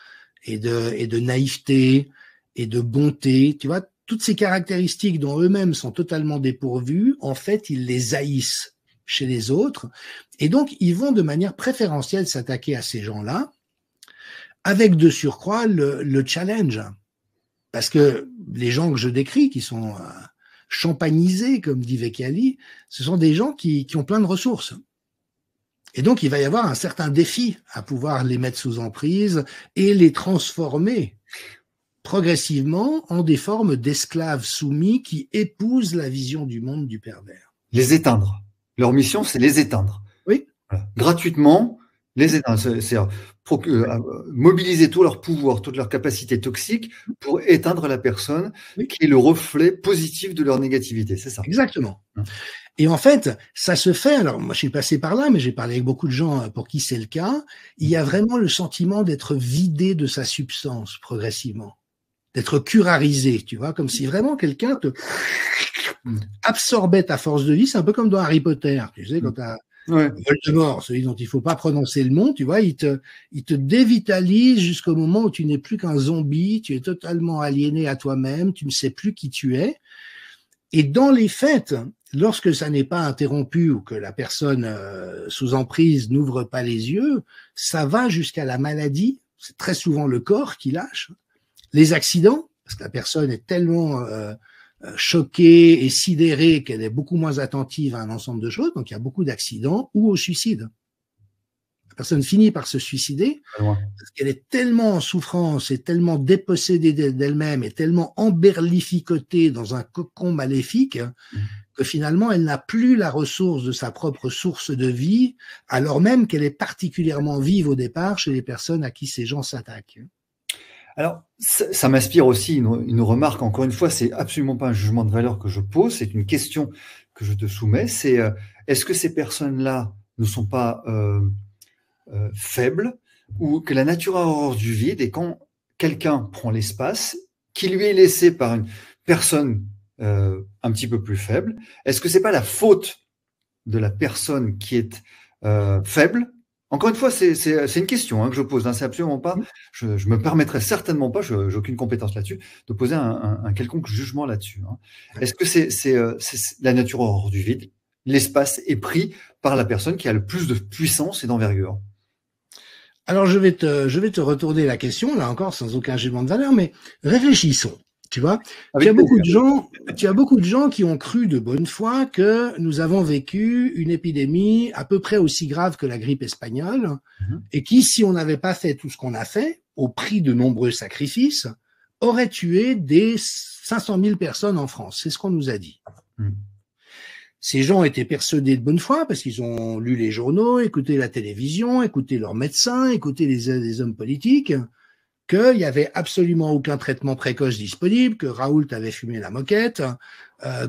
et de naïveté et de bonté. Tu vois, toutes ces caractéristiques dont eux-mêmes sont totalement dépourvus, en fait, ils les haïssent chez les autres. Et donc, ils vont de manière préférentielle s'attaquer à ces gens-là, avec de surcroît le challenge. Parce que les gens que je décris, qui sont champagnisés, comme dit Vecchiali, ce sont des gens qui ont plein de ressources. Et donc, il va y avoir un certain défi à pouvoir les mettre sous emprise et les transformer progressivement en des formes d'esclaves soumis qui épousent la vision du monde du pervers. Les éteindre. Leur mission, c'est les éteindre. Oui. Voilà. Gratuitement, les éteindre. C'est mobiliser tout leur pouvoir, toute leur capacité toxique pour éteindre la personne qui est le reflet positif de leur négativité. C'est ça. Exactement. Et en fait, ça se fait, alors moi je suis passé par là, mais j'ai parlé avec beaucoup de gens pour qui c'est le cas, il y a vraiment le sentiment d'être vidé de sa substance progressivement, d'être curarisé, tu vois, comme si vraiment quelqu'un te absorbait ta force de vie. C'est un peu comme dans Harry Potter, tu sais, quand t'as Voldemort, celui dont il faut pas prononcer le nom, tu vois, il te dévitalise jusqu'au moment où tu n'es plus qu'un zombie, tu es totalement aliéné à toi-même, tu ne sais plus qui tu es. Et dans les faits, lorsque ça n'est pas interrompu ou que la personne sous emprise n'ouvre pas les yeux, ça va jusqu'à la maladie. C'est très souvent le corps qui lâche. Les accidents, parce que la personne est tellement choquée et sidérée qu'elle est beaucoup moins attentive à un ensemble de choses, donc il y a beaucoup d'accidents, ou au suicide. La personne finit par se suicider parce qu'elle est tellement en souffrance et tellement dépossédée d'elle-même et tellement emberlificotée dans un cocon maléfique que finalement elle n'a plus la ressource de sa propre source de vie, alors même qu'elle est particulièrement vive au départ chez les personnes à qui ces gens s'attaquent. Alors, ça m'inspire aussi une remarque, encore une fois, c'est absolument pas un jugement de valeur que je pose, c'est une question que je te soumets, c'est est-ce que ces personnes-là ne sont pas faibles ou que la nature a horreur du vide et quand quelqu'un prend l'espace qui lui est laissé par une personne un petit peu plus faible, est-ce que c'est pas la faute de la personne qui est faible Encore une fois, c'est une question que je pose. C'est absolument pas. Je me permettrai certainement pas. J'ai aucune compétence là-dessus de poser un quelconque jugement là-dessus. Est-ce que c'est la nature hors du vide? L'espace est pris par la personne qui a le plus de puissance et d'envergure. Alors je vais te retourner la question là encore sans aucun jugement de valeur, mais réfléchissons. Tu vois, tu as beaucoup de gens qui ont cru de bonne foi que nous avons vécu une épidémie à peu près aussi grave que la grippe espagnole et qui, si on n'avait pas fait tout ce qu'on a fait, au prix de nombreux sacrifices, aurait tué des 500 000 personnes en France. C'est ce qu'on nous a dit. Ces gens étaient persuadés de bonne foi parce qu'ils ont lu les journaux, écouté la télévision, écouté leurs médecins, écouté les hommes politiques, qu'il n'y avait absolument aucun traitement précoce disponible, que Raoult avait fumé la moquette,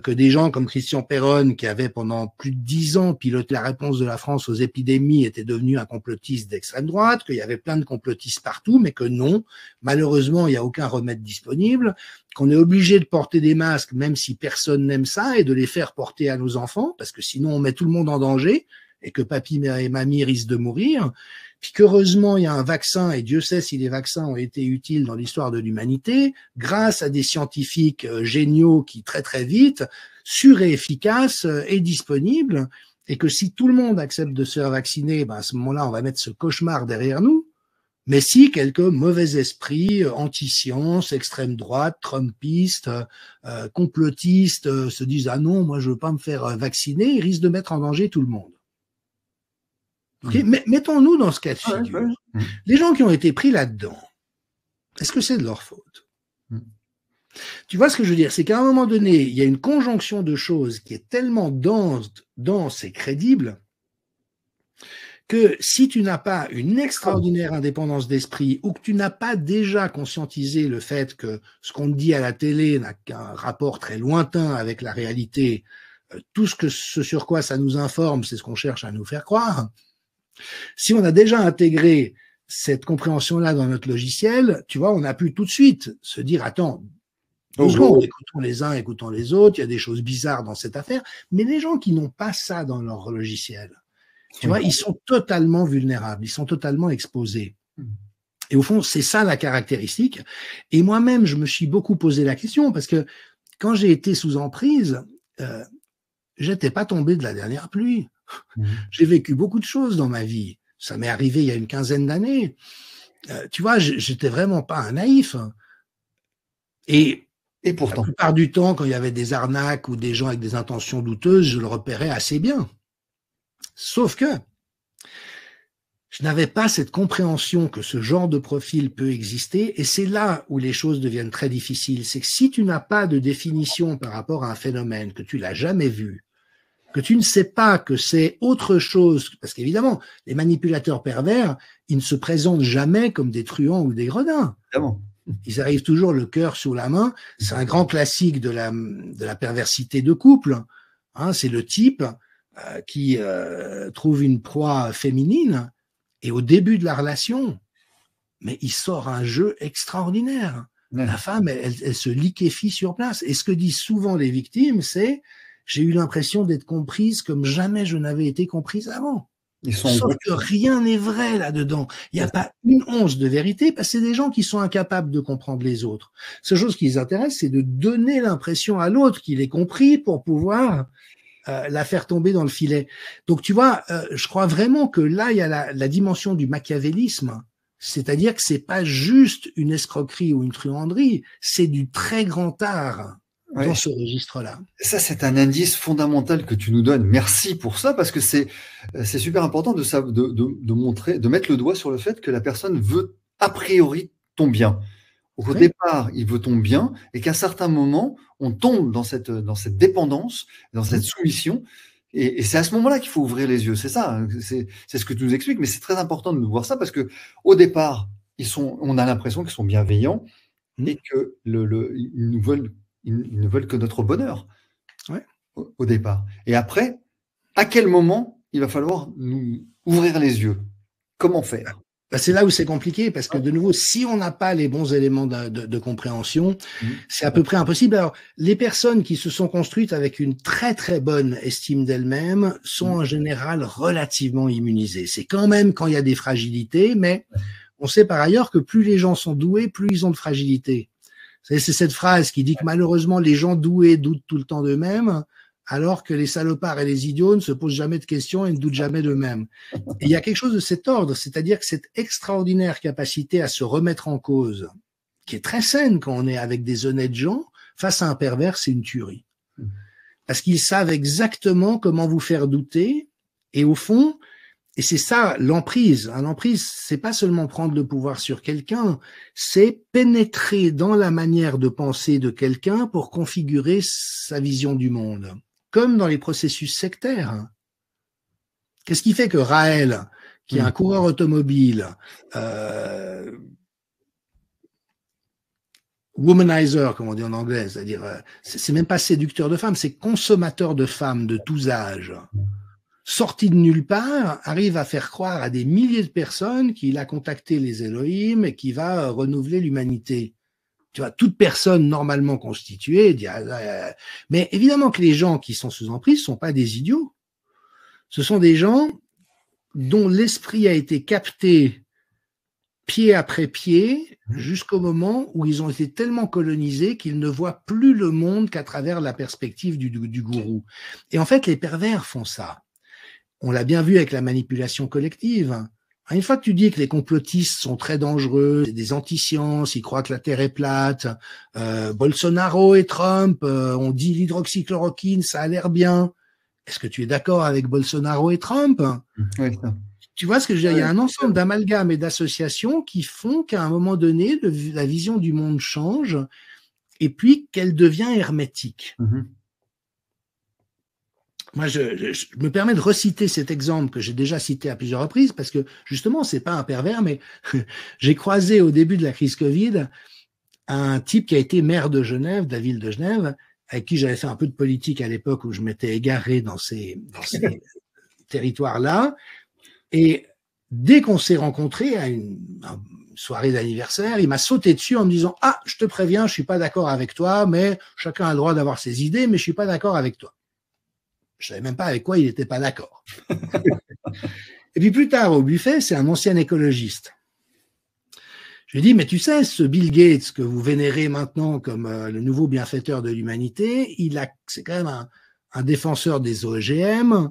que des gens comme Christian Péronne, qui avait pendant plus de 10 ans piloté la réponse de la France aux épidémies, étaient devenus un complotiste d'extrême droite, qu'il y avait plein de complotistes partout, mais que non, malheureusement, il n'y a aucun remède disponible, qu'on est obligé de porter des masques, même si personne n'aime ça, et de les faire porter à nos enfants, parce que sinon on met tout le monde en danger, et que papy et mamie risquent de mourir, puis qu'heureusement, il y a un vaccin, et Dieu sait si les vaccins ont été utiles dans l'histoire de l'humanité, grâce à des scientifiques géniaux qui, très très vite, sûrs et efficaces et disponibles, et que si tout le monde accepte de se faire vacciner, à ce moment-là, on va mettre ce cauchemar derrière nous. Mais si quelques mauvais esprits, anti-science, extrême droite, trumpistes, complotistes, se disent « Ah non, moi je veux pas me faire vacciner », ils risquent de mettre en danger tout le monde. Okay, mettons-nous dans ce cas de figure. Les gens qui ont été pris là-dedans, est-ce que c'est de leur faute? Tu vois ce que je veux dire? C'est qu'à un moment donné, il y a une conjonction de choses qui est tellement dense et crédible que si tu n'as pas une extraordinaire indépendance d'esprit ou que tu n'as pas déjà conscientisé le fait que ce qu'on te dit à la télé n'a qu'un rapport très lointain avec la réalité, tout ce sur quoi ça nous informe, c'est ce qu'on cherche à nous faire croire. Si on a déjà intégré cette compréhension-là dans notre logiciel, tu vois, on a pu tout de suite se dire, attends, écoutons les uns, écoutons les autres, il y a des choses bizarres dans cette affaire, mais les gens qui n'ont pas ça dans leur logiciel, tu vois, ils sont totalement vulnérables, ils sont totalement exposés. Et au fond, c'est ça la caractéristique. Et moi-même, je me suis beaucoup posé la question, parce que quand j'ai été sous emprise, j'étais pas tombé de la dernière pluie. J'ai vécu beaucoup de choses dans ma vie. Ça m'est arrivé il y a une quinzaine d'années. Tu vois, j'étais vraiment pas un naïf. Et pourtant, la plupart du temps, quand il y avait des arnaques ou des gens avec des intentions douteuses, je le repérais assez bien. Sauf que je n'avais pas cette compréhension que ce genre de profil peut exister, et c'est là où les choses deviennent très difficiles. C'est que si tu n'as pas de définition par rapport à un phénomène, que tu l'as jamais vu, que tu ne sais pas que c'est autre chose, parce qu'évidemment, les manipulateurs pervers, ils ne se présentent jamais comme des truands ou des gredins. Évidemment. Ils arrivent toujours le cœur sous la main. C'est un grand classique de la perversité de couple. C'est le type qui trouve une proie féminine et au début de la relation, mais il sort un jeu extraordinaire. La femme, elle se liquéfie sur place. Et ce que disent souvent les victimes, c'est j'ai eu l'impression d'être comprise comme jamais je n'avais été comprise avant. Sauf que rien n'est vrai là-dedans. Il n'y a pas une once de vérité parce que c'est des gens qui sont incapables de comprendre les autres. Seule chose qui les intéresse, c'est de donner l'impression à l'autre qu'il est compris pour pouvoir la faire tomber dans le filet. Donc tu vois, je crois vraiment que là, il y a la dimension du machiavélisme. C'est-à-dire que c'est pas juste une escroquerie ou une truanderie, c'est du très grand art. Dans ce registre-là. Ça, c'est un indice fondamental que tu nous donnes. Merci pour ça, parce que c'est super important de montrer, de mettre le doigt sur le fait que la personne veut a priori ton bien. Au départ, il veut ton bien, et qu'à certains moments, on tombe dans cette dépendance, dans cette soumission, et c'est à ce moment-là qu'il faut ouvrir les yeux. C'est ça, c'est ce que tu nous expliques, mais c'est très important de nous voir ça, parce que au départ, on a l'impression qu'ils sont bienveillants, et que ils ne veulent que notre bonheur au départ. Et après, à quel moment il va falloir nous ouvrir les yeux? Comment faire? C'est là où c'est compliqué, parce que de nouveau, si on n'a pas les bons éléments de compréhension, c'est à peu près impossible. Alors, les personnes qui se sont construites avec une très très bonne estime d'elles-mêmes sont en général relativement immunisées. C'est quand même quand il y a des fragilités, mais on sait par ailleurs que plus les gens sont doués, plus ils ont de fragilité. C'est cette phrase qui dit que malheureusement les gens doués doutent tout le temps d'eux-mêmes, alors que les salopards et les idiots ne se posent jamais de questions et ne doutent jamais d'eux-mêmes. Et il y a quelque chose de cet ordre, c'est-à-dire que cette extraordinaire capacité à se remettre en cause, qui est très saine quand on est avec des honnêtes gens, face à un pervers, c'est une tuerie. Parce qu'ils savent exactement comment vous faire douter, et au fond, et c'est ça l'emprise. L'emprise, c'est pas seulement prendre le pouvoir sur quelqu'un, c'est pénétrer dans la manière de penser de quelqu'un pour configurer sa vision du monde. Comme dans les processus sectaires. Qu'est-ce qui fait que Raël, qui est un coureur automobile, womanizer, comme on dit en anglais, c'est-à-dire, c'est même pas séducteur de femmes, c'est consommateur de femmes de tous âges, sorti de nulle part, arrive à faire croire à des milliers de personnes qu'il a contacté les Elohim et qu'il va renouveler l'humanité. Tu vois, toute personne normalement constituée dit, mais évidemment que les gens qui sont sous emprise sont pas des idiots. Ce sont des gens dont l'esprit a été capté pied après pied jusqu'au moment où ils ont été tellement colonisés qu'ils ne voient plus le monde qu'à travers la perspective du gourou. Et en fait, les pervers font ça. On l'a bien vu avec la manipulation collective. Une fois que tu dis que les complotistes sont très dangereux, c'est des anti-sciences, ils croient que la Terre est plate, Bolsonaro et Trump, on dit l'hydroxychloroquine, ça a l'air bien. Est-ce que tu es d'accord avec Bolsonaro et Trump? Oui, tu vois ce que je veux dire? Il y a un ensemble d'amalgames et d'associations qui font qu'à un moment donné, la vision du monde change et puis qu'elle devient hermétique. Moi, je me permets de reciter cet exemple que j'ai déjà cité à plusieurs reprises parce que justement, c'est pas un pervers, mais j'ai croisé au début de la crise Covid un type qui a été maire de Genève, de la ville de Genève, avec qui j'avais fait un peu de politique à l'époque où je m'étais égaré dans ces territoires-là. Et dès qu'on s'est rencontrés à une soirée d'anniversaire, il m'a sauté dessus en me disant « Ah, je te préviens, je suis pas d'accord avec toi, mais chacun a le droit d'avoir ses idées, mais je suis pas d'accord avec toi. » Je savais même pas avec quoi il n'était pas d'accord. Et puis plus tard, au buffet, c'est un ancien écologiste. Je lui ai dit, mais tu sais, ce Bill Gates que vous vénérez maintenant comme le nouveau bienfaiteur de l'humanité, c'est quand même un défenseur des OGM.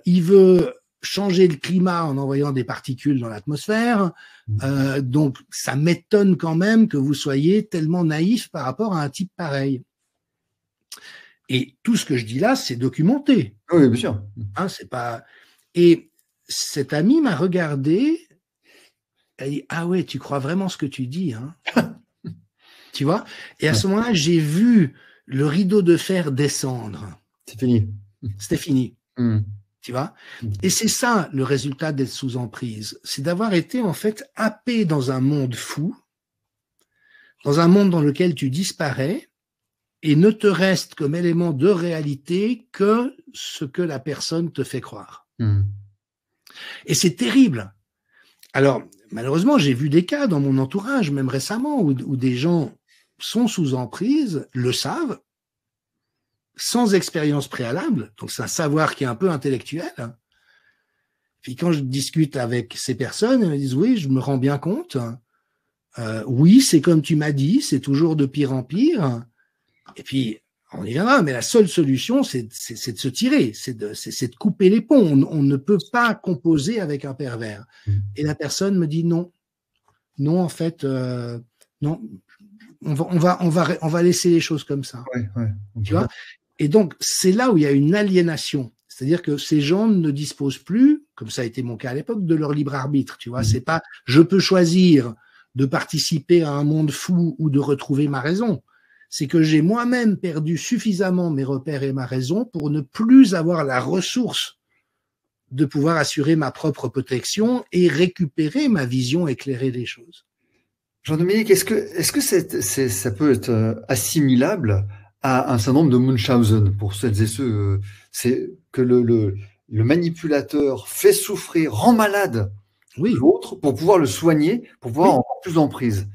Il veut changer le climat en envoyant des particules dans l'atmosphère. Donc, ça m'étonne quand même que vous soyez tellement naïf par rapport à un type pareil. Et tout ce que je dis là, c'est documenté. Oui, bien sûr. C'est pas. Et cet ami m'a regardé. Elle dit, ah ouais, tu crois vraiment ce que tu dis, hein? Tu vois? Et à ce moment-là, j'ai vu le rideau de fer descendre. C'est fini. C'était fini. Tu vois? Et c'est ça le résultat d'être sous emprise. C'est d'avoir été en fait happé dans un monde fou, dans un monde dans lequel tu disparais, et ne te reste comme élément de réalité que ce que la personne te fait croire. Et c'est terrible. Alors, malheureusement, j'ai vu des cas dans mon entourage, même récemment, où des gens sont sous emprise, le savent, sans expérience préalable, donc c'est un savoir qui est un peu intellectuel. Puis quand je discute avec ces personnes, elles me disent « Oui, je me rends bien compte. Oui, c'est comme tu m'as dit, c'est toujours de pire en pire. » Et puis, on y viendra, mais la seule solution, c'est de se tirer, c'est de couper les ponts. On ne peut pas composer avec un pervers. Et la personne me dit non. Non, en fait, non. On va laisser les choses comme ça. Tu vois? Et donc, c'est là où il y a une aliénation. C'est-à-dire que ces gens ne disposent plus, comme ça a été mon cas à l'époque, de leur libre arbitre. Tu vois? C'est pas, je peux choisir de participer à un monde fou ou de retrouver ma raison. C'est que j'ai moi-même perdu suffisamment mes repères et ma raison pour ne plus avoir la ressource de pouvoir assurer ma propre protection et récupérer ma vision éclairée des choses. Jean-Dominique, est-ce que ça peut être assimilable à un syndrome de Munchausen pour celles et ceux, c'est que le manipulateur fait souffrir, rend malade Oui. l'autre pour pouvoir le soigner, pour pouvoir avoir plus d'emprise.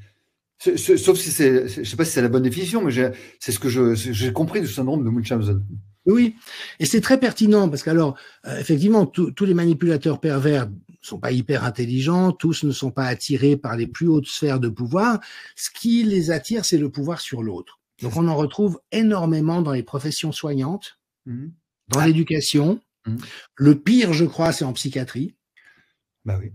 Sauf si je sais pas si c'est la bonne définition, mais c'est ce que j'ai compris du syndrome de Munchausen. Oui, et c'est très pertinent parce qu'alors, effectivement, tous les manipulateurs pervers ne sont pas hyper intelligents, tous ne sont pas attirés par les plus hautes sphères de pouvoir. Ce qui les attire, c'est le pouvoir sur l'autre. Donc on en retrouve énormément dans les professions soignantes, dans l'éducation. Le pire, je crois, c'est en psychiatrie. Bah oui.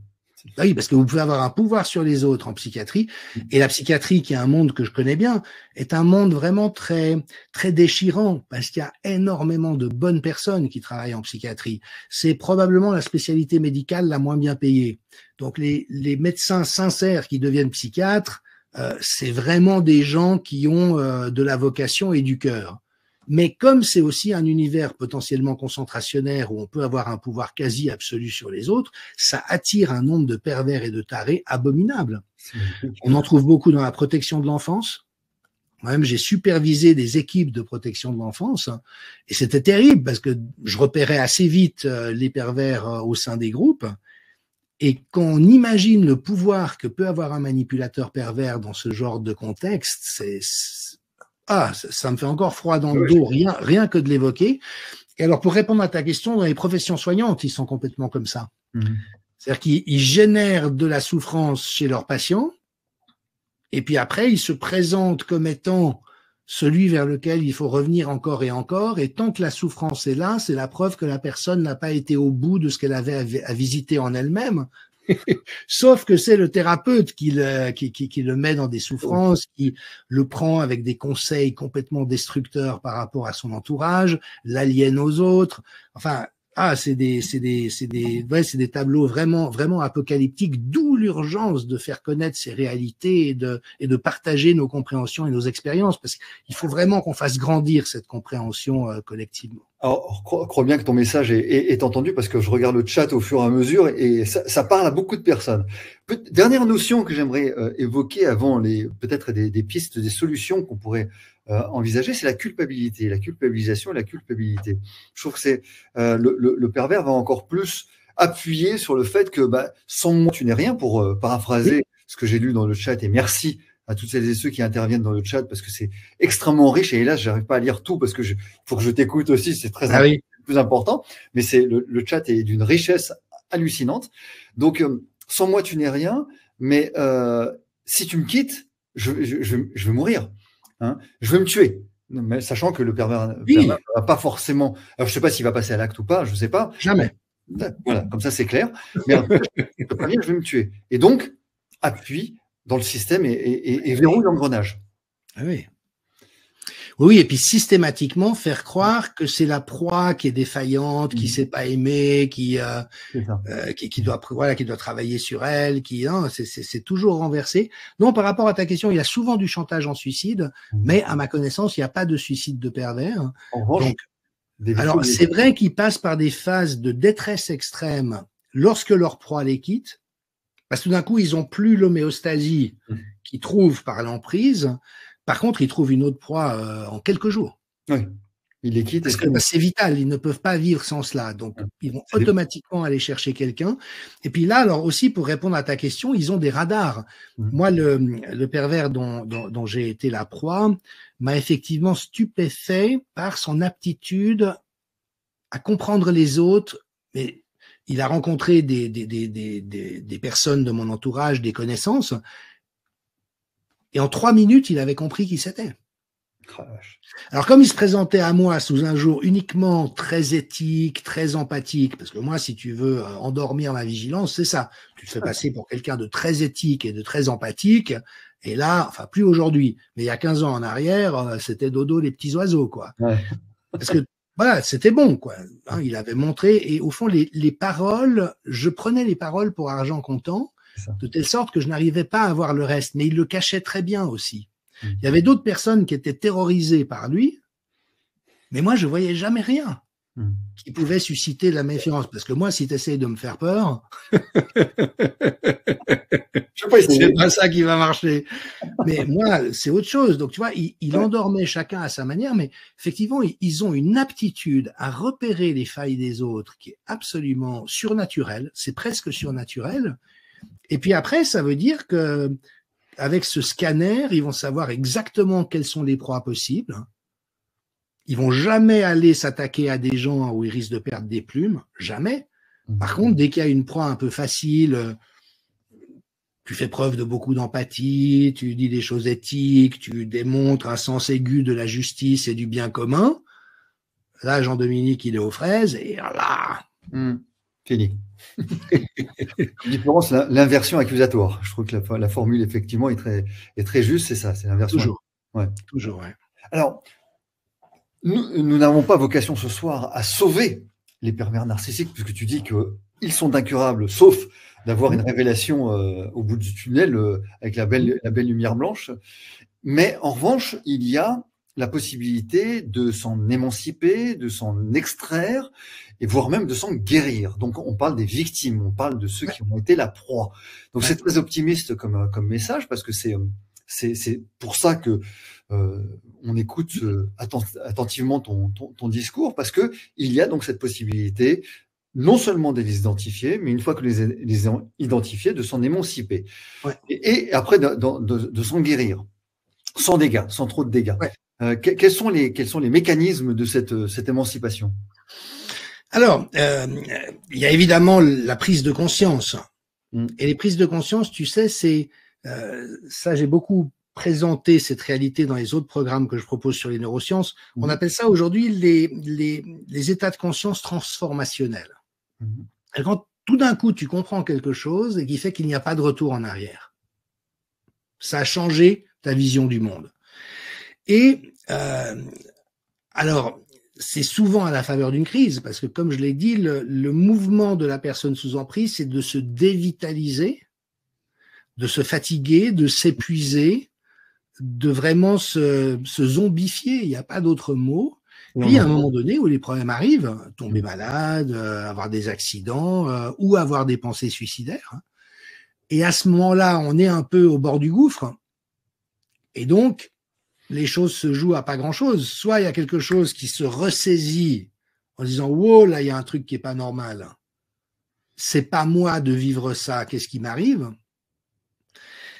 Bah oui, parce que vous pouvez avoir un pouvoir sur les autres en psychiatrie, et la psychiatrie, qui est un monde que je connais bien, est un monde vraiment très, très déchirant, parce qu'il y a énormément de bonnes personnes qui travaillent en psychiatrie. C'est probablement la spécialité médicale la moins bien payée. Donc les médecins sincères qui deviennent psychiatres, c'est vraiment des gens qui ont de la vocation et du cœur. Mais comme c'est aussi un univers potentiellement concentrationnaire où on peut avoir un pouvoir quasi absolu sur les autres, ça attire un nombre de pervers et de tarés abominables. On en trouve beaucoup dans la protection de l'enfance. Moi-même, j'ai supervisé des équipes de protection de l'enfance et c'était terrible parce que je repérais assez vite les pervers au sein des groupes. Et quand on imagine le pouvoir que peut avoir un manipulateur pervers dans ce genre de contexte, ça me fait encore froid dans le dos, rien que de l'évoquer. Et alors, pour répondre à ta question, dans les professions soignantes, ils sont complètement comme ça. C'est-à-dire qu'ils génèrent de la souffrance chez leurs patients, et puis après, ils se présentent comme étant celui vers lequel il faut revenir encore et tant que la souffrance est là, c'est la preuve que la personne n'a pas été au bout de ce qu'elle avait à visiter en elle-même. Sauf que c'est le thérapeute qui le met dans des souffrances, qui le prend avec des conseils complètement destructeurs par rapport à son entourage, l'aliène aux autres. Enfin, c'est des tableaux vraiment, vraiment apocalyptiques, d'où l'urgence de faire connaître ces réalités et de partager nos compréhensions et nos expériences, parce qu'il faut vraiment qu'on fasse grandir cette compréhension collectivement. Alors, crois bien que ton message est entendu parce que je regarde le chat au fur et à mesure et ça parle à beaucoup de personnes. Dernière notion que j'aimerais évoquer avant peut-être des pistes, des solutions qu'on pourrait envisager, c'est la culpabilité, la culpabilisation et la culpabilité. Je trouve que c'est le pervers va encore plus appuyer sur le fait que sans moi tu n'es rien, pour paraphraser ce que j'ai lu dans le chat, et merci à toutes celles et ceux qui interviennent dans le chat parce que c'est extrêmement riche, et hélas j'arrive pas à lire tout parce que faut que je t'écoute aussi, c'est très plus important, mais c'est le chat est d'une richesse hallucinante. Donc sans moi tu n'es rien, mais si tu me quittes, je vais mourir, hein, je vais me tuer. Mais sachant que le pervers va pas forcément, alors je sais pas s'il va passer à l'acte ou pas, je sais pas. Jamais. Voilà, comme ça c'est clair. Mais je peux pas dire, je vais me tuer. Et donc appuie dans le système et verrouille l'engrenage. Oui, et puis systématiquement faire croire que c'est la proie qui est défaillante, qui sait pas aimer, qui doit travailler sur elle, c'est toujours renversé. Non, par rapport à ta question, il y a souvent du chantage en suicide, mais à ma connaissance, il n'y a pas de suicide de pervers. En revanche, alors c'est vrai qu'ils passent par des phases de détresse extrême lorsque leur proie les quitte. Parce que tout d'un coup, ils n'ont plus l'homéostasie qu'ils trouvent par l'emprise. Par contre, ils trouvent une autre proie en quelques jours. Oui, ils les quittent. Parce que c'est vital, ils ne peuvent pas vivre sans cela. Donc, ils vont automatiquement aller chercher quelqu'un. Et puis là, alors aussi, pour répondre à ta question, ils ont des radars. Moi, le pervers dont j'ai été la proie m'a effectivement stupéfait par son aptitude à comprendre les autres, mais il a rencontré des personnes de mon entourage, des connaissances, et en 3 minutes, il avait compris qui c'était. Alors, comme il se présentait à moi sous un jour uniquement très éthique, très empathique, parce que moi, si tu veux endormir ma vigilance, c'est ça. Tu te fais passer pour quelqu'un de très éthique et de très empathique, et là, enfin, plus aujourd'hui, mais il y a 15 ans en arrière, c'était Dodo les petits oiseaux, quoi. Parce que voilà, c'était bon, quoi. Hein, il avait montré, et au fond, les paroles, je prenais les paroles pour argent comptant, de telle sorte que je n'arrivais pas à voir le reste, mais il le cachait très bien aussi. Il y avait d'autres personnes qui étaient terrorisées par lui, mais moi, je voyais jamais rien. qui pouvait susciter la méfiance. Parce que moi, si tu essayes de me faire peur, c'est pas ça qui va marcher. Mais moi, c'est autre chose. Donc, tu vois, il endormait chacun à sa manière, mais effectivement, ils ont une aptitude à repérer les failles des autres qui est absolument surnaturelle. C'est presque surnaturel. Et puis après, ça veut dire que avec ce scanner, ils vont savoir exactement quelles sont les proies possibles. Ils vont jamais aller s'attaquer à des gens où ils risquent de perdre des plumes, jamais. Par contre, dès qu'il y a une proie un peu facile, tu fais preuve de beaucoup d'empathie, tu dis des choses éthiques, tu démontres un sens aigu de la justice et du bien commun. Là, Jean-Dominique, il est aux fraises et là, fini. Différence, l'inversion accusatoire. Je trouve que la formule, effectivement, est très juste, c'est ça, c'est l'inversion. Toujours. Ouais. Toujours, ouais. Alors, nous n'avons pas vocation ce soir à sauver les pervers narcissiques, puisque tu dis qu'ils sont incurables, sauf d'avoir une révélation au bout du tunnel avec la belle lumière blanche. Mais en revanche, il y a la possibilité de s'en émanciper, de s'en extraire, et voire même de s'en guérir. Donc, on parle des victimes, on parle de ceux qui ont été la proie. Donc, c'est très optimiste comme message, parce que c'est pour ça que on écoute attentivement ton discours, parce que il y a donc cette possibilité non seulement de les identifier, mais une fois que les ont identifiés, de s'en émanciper. Ouais. Et après, de s'en guérir, sans dégâts, sans trop de dégâts. Ouais. Quels sont les mécanismes de cette émancipation? Alors, il y a évidemment la prise de conscience. Et les prises de conscience, tu sais, c'est ça, j'ai beaucoup présenté cette réalité dans les autres programmes que je propose sur les neurosciences. On appelle ça aujourd'hui les états de conscience transformationnels. Et quand tout d'un coup tu comprends quelque chose et qui fait qu'il n'y a pas de retour en arrière, ça a changé ta vision du monde. Et alors, c'est souvent à la faveur d'une crise, parce que comme je l'ai dit, le mouvement de la personne sous emprise, c'est de se dévitaliser, de se fatiguer, de s'épuiser, de vraiment se zombifier, il n'y a pas d'autre mot. Puis, à un moment donné où les problèmes arrivent, tomber malade, avoir des accidents ou avoir des pensées suicidaires. Et à ce moment-là, on est un peu au bord du gouffre. Et donc, les choses se jouent à pas grand-chose. Soit il y a quelque chose qui se ressaisit en disant « Wow, là, il y a un truc qui est pas normal. C'est pas moi de vivre ça. Qu'est-ce qui m'arrive ?»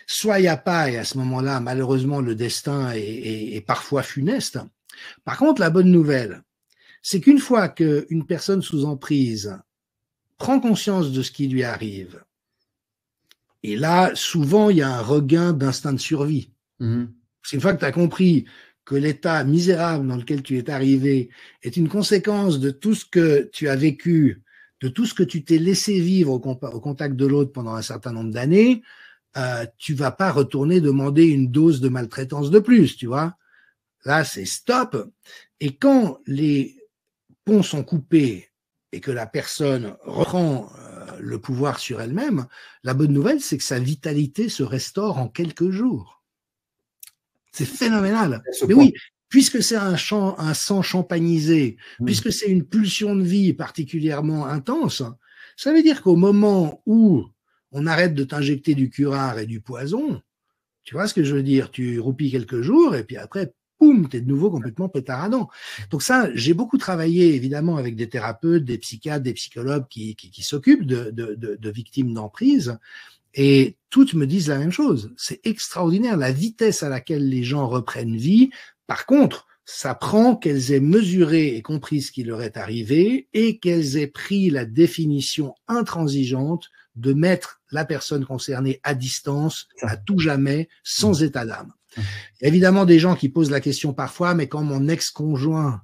Soit il n'y a pas, et à ce moment-là, malheureusement, le destin est parfois funeste. Par contre, la bonne nouvelle, c'est qu'une fois qu'une personne sous emprise prend conscience de ce qui lui arrive, et là, souvent, il y a un regain d'instinct de survie. Parce qu'une fois que tu as compris que l'état misérable dans lequel tu es arrivé est une conséquence de tout ce que tu as vécu, de tout ce que tu t'es laissé vivre au contact de l'autre pendant un certain nombre d'années, tu vas pas retourner demander une dose de maltraitance de plus, tu vois. Là, c'est stop. Et quand les ponts sont coupés et que la personne reprend le pouvoir sur elle-même, la bonne nouvelle, c'est que sa vitalité se restaure en quelques jours. C'est phénoménal. Mais oui, puisque c'est un sang champagnisé, puisque c'est une pulsion de vie particulièrement intense, ça veut dire qu'au moment où on arrête de t'injecter du curare et du poison, tu vois ce que je veux dire, tu roupilles quelques jours et puis après, boum, t'es de nouveau complètement pétaradant. Donc ça, j'ai beaucoup travaillé évidemment avec des thérapeutes, des psychiatres, des psychologues qui s'occupent de victimes d'emprise et toutes me disent la même chose. C'est extraordinaire la vitesse à laquelle les gens reprennent vie. Par contre, ça prend qu'elles aient mesuré et compris ce qui leur est arrivé et qu'elles aient pris la définition intransigeante de mettre la personne concernée à distance, à tout jamais, sans état d'âme. Il y a évidemment des gens qui posent la question parfois, mais quand mon ex-conjoint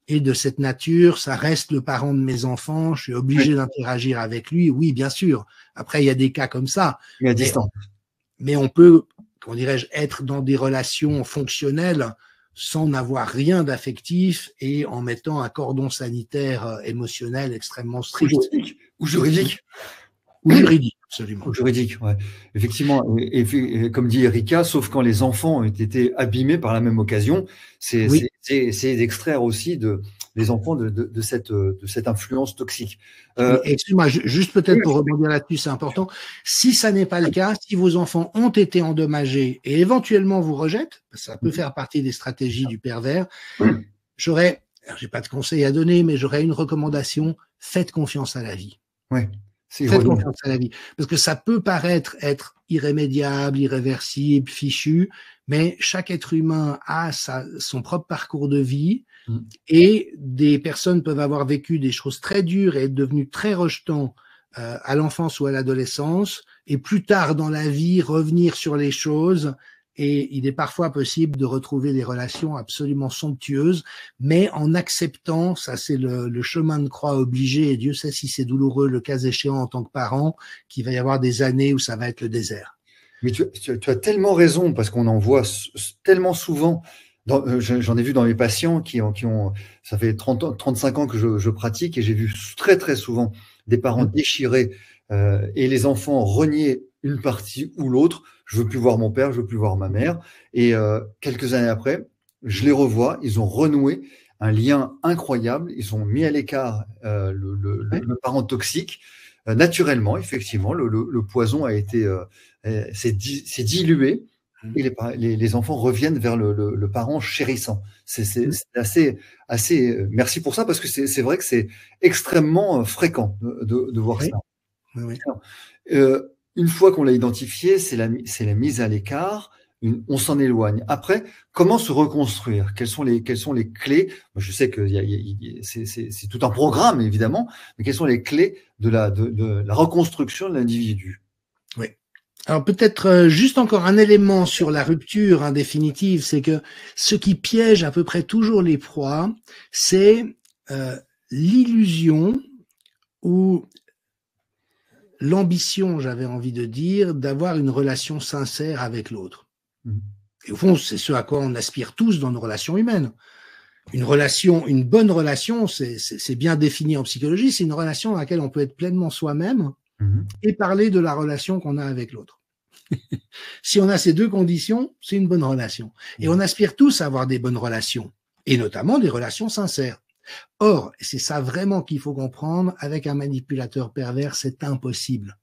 est de cette nature, ça reste le parent de mes enfants, je suis obligé d'interagir avec lui. Oui, bien sûr. Après, il y a des cas comme ça. Mais à distance. Mais on peut, comment dirais-je, être dans des relations fonctionnelles sans n'avoir rien d'affectif et en mettant un cordon sanitaire émotionnel extrêmement strict. Ou juridique. Ou juridique, Absolument. Juridique, ouais. Effectivement, et comme dit Erika, sauf quand les enfants ont été abîmés par la même occasion, c'est d'extraire aussi les enfants de cette influence toxique. Excuse-moi, juste peut-être pour rebondir là-dessus, c'est important. Si ça n'est pas le cas, si vos enfants ont été endommagés et éventuellement vous rejettent, ça peut faire partie des stratégies du pervers, j'ai pas de conseil à donner, mais j'aurais une recommandation: faites confiance à la vie. Ouais. Faites confiance à la vie. Parce que ça peut paraître être irrémédiable, irréversible, fichu, mais chaque être humain a son propre parcours de vie et des personnes peuvent avoir vécu des choses très dures et être devenues très rejetants à l'enfance ou à l'adolescence et plus tard dans la vie revenir sur les choses. Et il est parfois possible de retrouver des relations absolument somptueuses, mais en acceptant, ça c'est le chemin de croix obligé, et Dieu sait si c'est douloureux le cas échéant en tant que parent, qu'il va y avoir des années où ça va être le désert. Mais tu as tellement raison, parce qu'on en voit tellement souvent. J'en ai vu dans mes patients qui ont ça fait 35 ans que je pratique, et j'ai vu très très souvent des parents déchirés et les enfants renier une partie ou l'autre. Je veux plus voir mon père, je veux plus voir ma mère. Et quelques années après, je les revois. Ils ont renoué un lien incroyable. Ils ont mis à l'écart le parent toxique. Naturellement, effectivement, le poison a été s'est dilué. Et les enfants reviennent vers le parent chérissant. C'est assez. Merci pour ça, parce que c'est vrai que c'est extrêmement fréquent de voir ça. Oui. Une fois qu'on l'a identifié, c'est la mise à l'écart. On s'en éloigne. Après, comment se reconstruire? Quelles sont les clés? Je sais que c'est tout un programme, évidemment, mais quelles sont les clés de la reconstruction de l'individu? Oui. Alors peut-être juste encore un élément sur la rupture définitive, c'est que ce qui piège à peu près toujours les proies, c'est l'illusion ou l'ambition, j'avais envie de dire, d'avoir une relation sincère avec l'autre. Et au fond, c'est ce à quoi on aspire tous dans nos relations humaines. Une bonne relation, c'est bien défini en psychologie, c'est une relation dans laquelle on peut être pleinement soi-même et parler de la relation qu'on a avec l'autre. Si on a ces deux conditions, c'est une bonne relation. Et on aspire tous à avoir des bonnes relations, et notamment des relations sincères. Or, c'est ça vraiment qu'il faut comprendre, avec un manipulateur pervers, c'est impossible.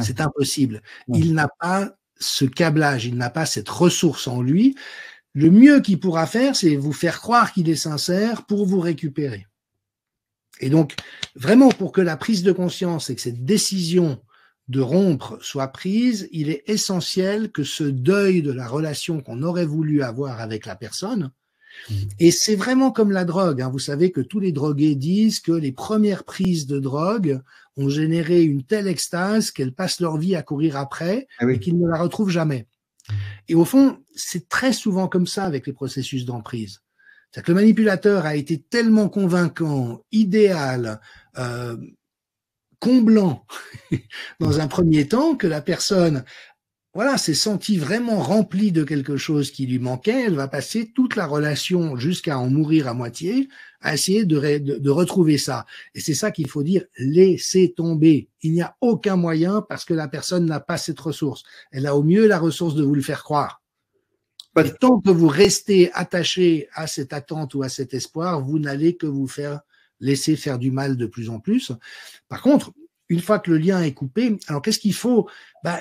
C'est impossible. Il n'a pas ce câblage, il n'a pas cette ressource en lui. Le mieux qu'il pourra faire, c'est vous faire croire qu'il est sincère pour vous récupérer. Et donc, vraiment, pour que la prise de conscience et que cette décision de rompre soit prise, il est essentiel que ce deuil de la relation qu'on aurait voulu avoir avec la personne, et c'est vraiment comme la drogue, vous savez que tous les drogués disent que les premières prises de drogue ont généré une telle extase qu'elles passent leur vie à courir après et qu'ils ne la retrouvent jamais. Et au fond, c'est très souvent comme ça avec les processus d'emprise. C'est-à-dire que le manipulateur a été tellement convaincant, idéal, comblant dans un premier temps que la personne s'est sentie vraiment remplie de quelque chose qui lui manquait. Elle va passer toute la relation jusqu'à en mourir à moitié à essayer de retrouver ça. Et c'est ça qu'il faut dire, laissez tomber. Il n'y a aucun moyen parce que la personne n'a pas cette ressource. Elle a au mieux la ressource de vous le faire croire. Et tant que vous restez attaché à cette attente ou à cet espoir, vous n'allez que vous laisser faire du mal de plus en plus. Par contre, une fois que le lien est coupé, alors qu'est-ce qu'il faut?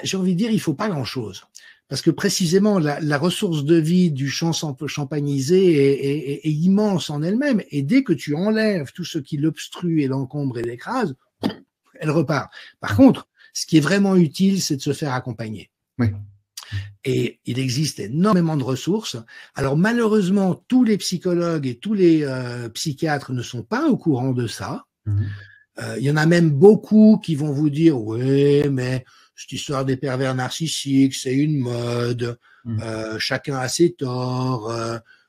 J'ai envie de dire, il faut pas grand-chose. Parce que précisément, la ressource de vie du champ champagnisé est immense en elle-même. Et dès que tu enlèves tout ce qui l'obstrue et l'encombre et l'écrase, elle repart. Par contre, ce qui est vraiment utile, c'est de se faire accompagner. Oui. Et il existe énormément de ressources. Alors malheureusement, tous les psychologues et tous les psychiatres ne sont pas au courant de ça. Il y en a même beaucoup qui vont vous dire « Ouais, mais cette histoire des pervers narcissiques, c'est une mode, chacun a ses torts,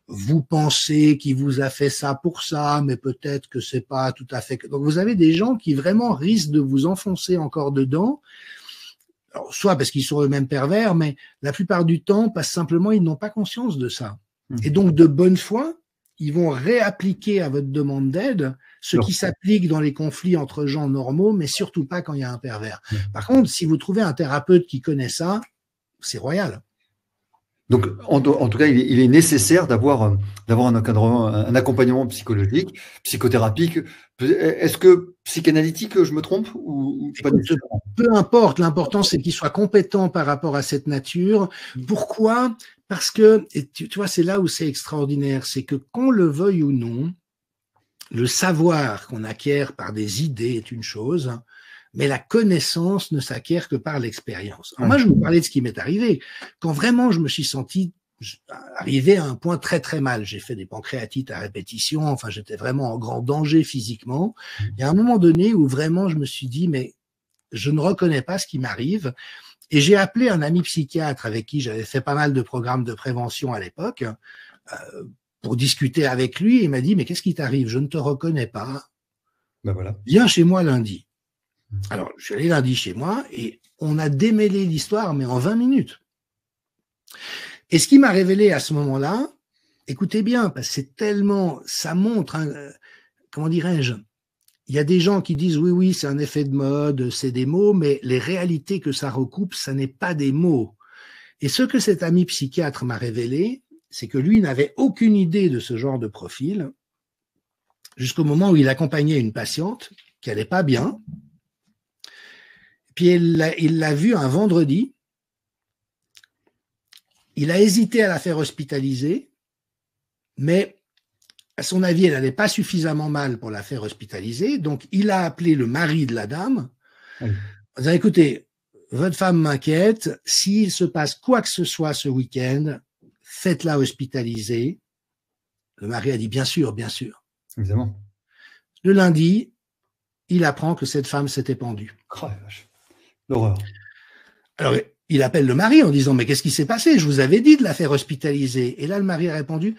vous pensez qu'il vous a fait ça pour ça, mais peut-être que c'est pas tout à fait… » Donc vous avez des gens qui vraiment risquent de vous enfoncer encore dedans, alors, soit parce qu'ils sont eux-mêmes pervers, mais la plupart du temps, parce que simplement ils n'ont pas conscience de ça. Et donc de bonne foi, ils vont réappliquer à votre demande d'aide ce qui s'applique dans les conflits entre gens normaux, mais surtout pas quand il y a un pervers. Par contre, si vous trouvez un thérapeute qui connaît ça, c'est royal. Donc, en tout cas, il est nécessaire d'avoir un encadrement, un accompagnement psychologique, psychothérapique. Est-ce que psychanalytique, je me trompe ou pas nécessairement ? Peu importe, l'important c'est qu'il soit compétent par rapport à cette nature. Pourquoi ? Parce que, et tu vois, c'est là où c'est extraordinaire, c'est que qu'on le veuille ou non, le savoir qu'on acquiert par des idées est une chose, mais la connaissance ne s'acquiert que par l'expérience. Moi, je vous parlais de ce qui m'est arrivé. Quand vraiment je me suis senti arrivé à un point très très mal, j'ai fait des pancréatites à répétition, enfin j'étais vraiment en grand danger physiquement. Il y a un moment donné où vraiment je me suis dit, mais je ne reconnais pas ce qui m'arrive. Et j'ai appelé un ami psychiatre avec qui j'avais fait pas mal de programmes de prévention à l'époque, pour discuter avec lui. Il m'a dit, mais qu'est-ce qui t'arrive? Je ne te reconnais pas. Ben voilà. Viens chez moi lundi. Alors, je suis allé lundi chez moi et on a démêlé l'histoire, mais en 20 minutes. Et ce qui m'a révélé à ce moment-là, écoutez bien, parce que c'est tellement, ça montre, comment dirais-je, il y a des gens qui disent oui, c'est un effet de mode, c'est des mots, mais les réalités que ça recoupe, ça n'est pas des mots. Et ce que cet ami psychiatre m'a révélé, c'est que lui n'avait aucune idée de ce genre de profil, jusqu'au moment où il accompagnait une patiente qui allait pas bien. Puis il l'a vue un vendredi. Il a hésité à la faire hospitaliser, mais à son avis, elle n'allait pas suffisamment mal pour la faire hospitaliser. Donc, il a appelé le mari de la dame. Oui. En disant, écoutez, votre femme m'inquiète. S'il se passe quoi que ce soit ce week-end, faites-la hospitaliser. Le mari a dit, bien sûr, bien sûr. Évidemment. Le lundi, il apprend que cette femme s'était pendue. Oh, l'horreur. Alors, il appelle le mari en disant, mais qu'est-ce qui s'est passé? Je vous avais dit de la faire hospitaliser. Et là, le mari a répondu,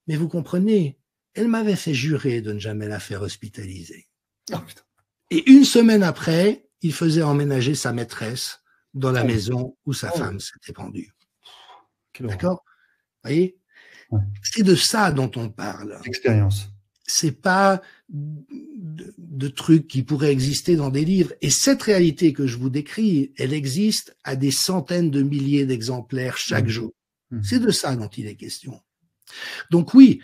mais vous comprenez, elle m'avait fait jurer de ne jamais la faire hospitaliser. Oh, putain. Et une semaine après, il faisait emménager sa maîtresse dans la maison où sa femme s'était pendue. D'accord? Vous voyez? C'est de ça dont on parle. Expérience. C'est pas de trucs qui pourraient exister dans des livres. Et cette réalité que je vous décris, elle existe à des centaines de milliers d'exemplaires chaque jour. C'est de ça dont il est question. Donc oui,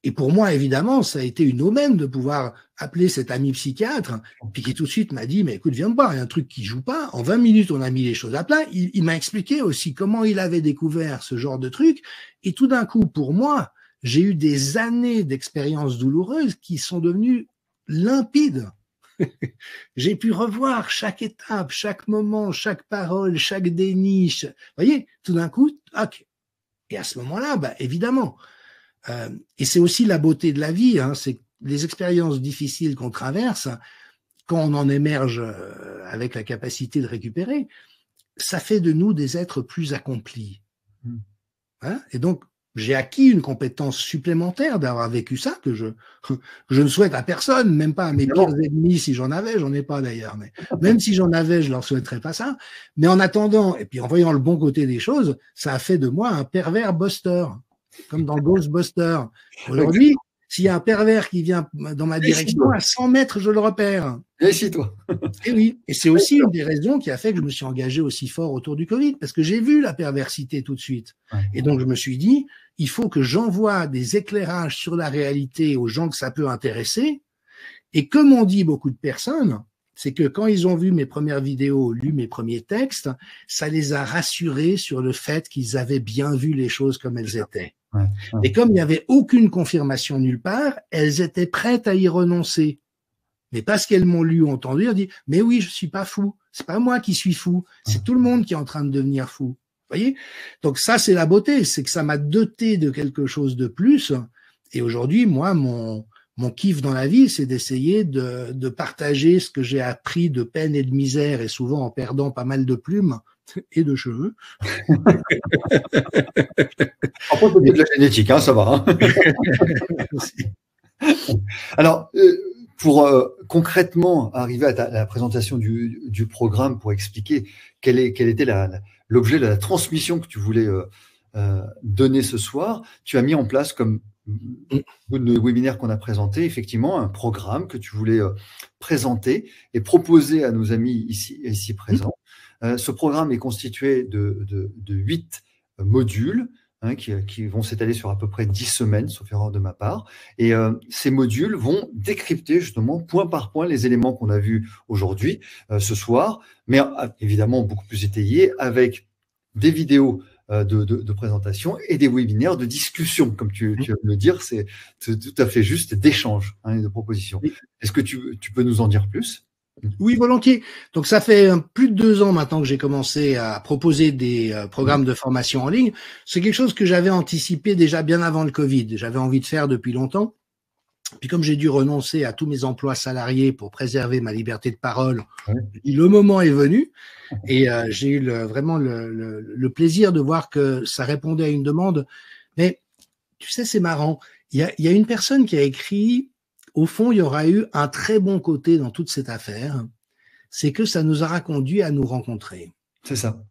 et pour moi, évidemment, ça a été une aubaine de pouvoir appeler cet ami psychiatre, puis qui tout de suite m'a dit, mais écoute, viens me voir, il y a un truc qui joue pas. En 20 minutes, on a mis les choses à plat. Il m'a expliqué aussi comment il avait découvert ce genre de truc. Et tout d'un coup, pour moi, j'ai eu des années d'expériences douloureuses qui sont devenues limpides. J'ai pu revoir chaque étape, chaque moment, chaque parole, chaque déni. Vous voyez, tout d'un coup, ok. Et à ce moment-là, bah, évidemment, et c'est aussi la beauté de la vie, hein, c'est les expériences difficiles qu'on traverse, quand on en émerge avec la capacité de récupérer, ça fait de nous des êtres plus accomplis. Hein, et donc, j'ai acquis une compétence supplémentaire d'avoir vécu ça, que je ne souhaite à personne, même pas à mes pires ennemis si j'en avais, j'en ai pas d'ailleurs, mais même si j'en avais, je leur souhaiterais pas ça. Mais en attendant, et puis en voyant le bon côté des choses, ça a fait de moi un pervers buster, comme dans Ghostbuster. Aujourd'hui, s'il y a un pervers qui vient dans ma direction, à 100 mètres, je le repère. Et si toi. Et oui, et c'est aussi une des raisons qui a fait que je me suis engagé aussi fort autour du Covid, parce que j'ai vu la perversité tout de suite. Et donc je me suis dit, il faut que j'envoie des éclairages sur la réalité aux gens que ça peut intéresser. Et comme on dit beaucoup de personnes, c'est que quand ils ont vu mes premières vidéos, lu mes premiers textes, ça les a rassurés sur le fait qu'ils avaient bien vu les choses comme elles étaient. Et comme il n'y avait aucune confirmation nulle part, elles étaient prêtes à y renoncer. Mais parce qu'elles m'ont lu ou entendu, elles disent, mais oui, je suis pas fou. C'est pas moi qui suis fou. C'est tout le monde qui est en train de devenir fou. Vous voyez? Donc ça, c'est la beauté. C'est que ça m'a doté de quelque chose de plus. Et aujourd'hui, moi, mon kiff dans la vie, c'est d'essayer de partager ce que j'ai appris de peine et de misère, et souvent en perdant pas mal de plumes et de cheveux. Après, c'est de la génétique, hein, ça va. Hein. Alors, pour concrètement arriver à la présentation du programme, pour expliquer quel était l'objet de la transmission que tu voulais donné ce soir, tu as mis en place, comme le webinaire qu'on a présenté, effectivement, un programme que tu voulais présenter et proposer à nos amis ici présents. Ce programme est constitué de 8 modules qui vont s'étaler sur à peu près 10 semaines, sauf erreur de ma part. Et ces modules vont décrypter justement point par point les éléments qu'on a vus aujourd'hui, ce soir, mais évidemment beaucoup plus étayés, avec des vidéos de présentation et des webinaires de discussion, comme tu viens de le dire, c'est tout à fait juste, d'échanges et de propositions. Est-ce que tu peux nous en dire plus ? Oui, volontiers. Donc, ça fait plus de 2 ans maintenant que j'ai commencé à proposer des programmes de formation en ligne. C'est quelque chose que j'avais anticipé déjà bien avant le Covid. J'avais envie de faire depuis longtemps. Puis comme j'ai dû renoncer à tous mes emplois salariés pour préserver ma liberté de parole, le moment est venu. Et j'ai eu vraiment le plaisir de voir que ça répondait à une demande. Mais tu sais, c'est marrant. Il y a une personne qui a écrit... Au fond, il y aura eu un très bon côté dans toute cette affaire, c'est que ça nous aura conduit à nous rencontrer. C'est ça.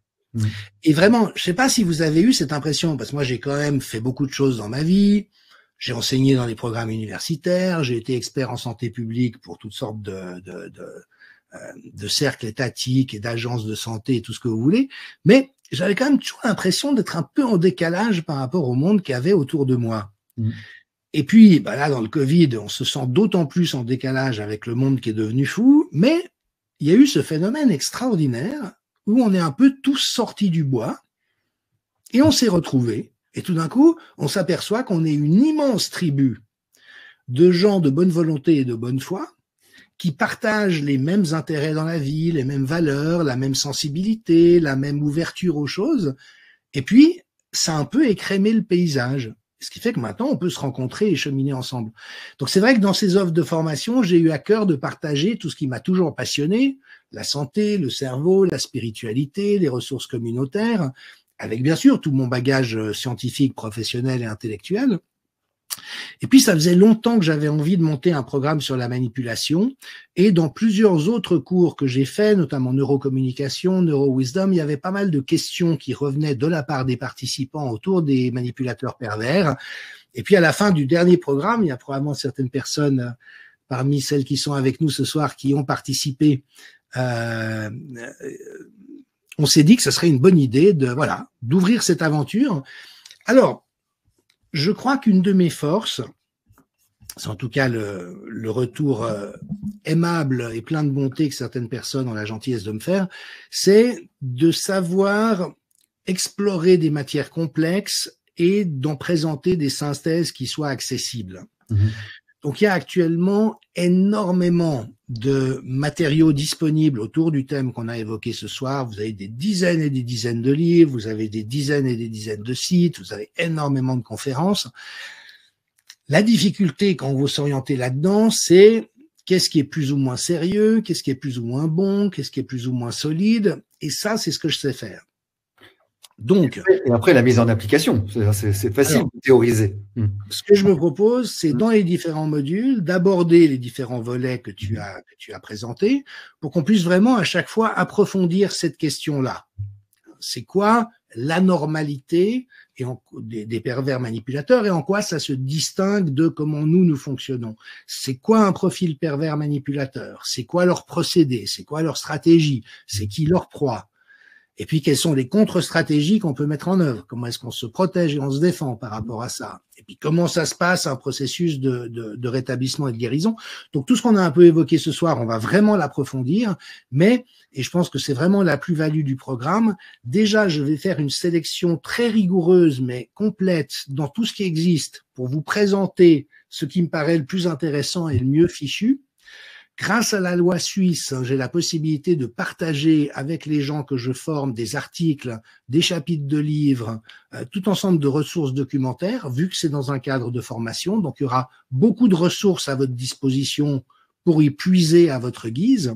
Et vraiment, je sais pas si vous avez eu cette impression, parce que moi j'ai quand même fait beaucoup de choses dans ma vie, j'ai enseigné dans les programmes universitaires, j'ai été expert en santé publique pour toutes sortes de cercles étatiques et d'agences de santé et tout ce que vous voulez, mais j'avais quand même toujours l'impression d'être un peu en décalage par rapport au monde qu'il y avait autour de moi. Et puis, là, dans le Covid, on se sent d'autant plus en décalage avec le monde qui est devenu fou, mais il y a eu ce phénomène extraordinaire où on est un peu tous sortis du bois et on s'est retrouvés. Et tout d'un coup, on s'aperçoit qu'on est une immense tribu de gens de bonne volonté et de bonne foi qui partagent les mêmes intérêts dans la vie, les mêmes valeurs, la même sensibilité, la même ouverture aux choses. Et puis, ça a un peu écrémé le paysage. Ce qui fait que maintenant, on peut se rencontrer et cheminer ensemble. Donc, c'est vrai que dans ces offres de formation, j'ai eu à cœur de partager tout ce qui m'a toujours passionné, la santé, le cerveau, la spiritualité, les ressources communautaires, avec bien sûr tout mon bagage scientifique, professionnel et intellectuel. Et puis, ça faisait longtemps que j'avais envie de monter un programme sur la manipulation. Et dans plusieurs autres cours que j'ai faits, notamment neurocommunication, neurowisdom, il y avait pas mal de questions qui revenaient de la part des participants autour des manipulateurs pervers. Et puis, à la fin du dernier programme, il y a probablement certaines personnes parmi celles qui sont avec nous ce soir qui ont participé. On s'est dit que ce serait une bonne idée d'ouvrir cette aventure. Alors, je crois qu'une de mes forces, c'est en tout cas le retour aimable et plein de bonté que certaines personnes ont la gentillesse de me faire, c'est de savoir explorer des matières complexes et d'en présenter des synthèses qui soient accessibles. Donc, il y a actuellement énormément de matériaux disponibles autour du thème qu'on a évoqué ce soir. Vous avez des dizaines et des dizaines de livres, vous avez des dizaines et des dizaines de sites, vous avez énormément de conférences. La difficulté quand vous s'orientez là-dedans, c'est qu'est-ce qui est plus ou moins sérieux, qu'est-ce qui est plus ou moins bon, qu'est-ce qui est plus ou moins solide. Et ça, c'est ce que je sais faire. Donc, et après, la mise en application, c'est facile de théoriser. Ce que je me propose, c'est dans les différents modules, d'aborder les différents volets que tu as présentés pour qu'on puisse vraiment à chaque fois approfondir cette question-là. C'est quoi l'anormalité des pervers manipulateurs et en quoi ça se distingue de comment nous fonctionnons? C'est quoi un profil pervers manipulateur? C'est quoi leur procédé? C'est quoi leur stratégie? C'est qui leur proie? Et puis, quelles sont les contre-stratégies qu'on peut mettre en œuvre? Comment est-ce qu'on se protège et on se défend par rapport à ça? Et puis, comment ça se passe, un processus de rétablissement et de guérison? Donc, tout ce qu'on a un peu évoqué ce soir, on va vraiment l'approfondir. Mais, et je pense que c'est vraiment la plus-value du programme, déjà, je vais faire une sélection très rigoureuse, mais complète dans tout ce qui existe pour vous présenter ce qui me paraît le plus intéressant et le mieux fichu. Grâce à la loi suisse, j'ai la possibilité de partager avec les gens que je forme des articles, des chapitres de livres, tout ensemble de ressources documentaires, vu que c'est dans un cadre de formation. Donc, il y aura beaucoup de ressources à votre disposition pour y puiser à votre guise.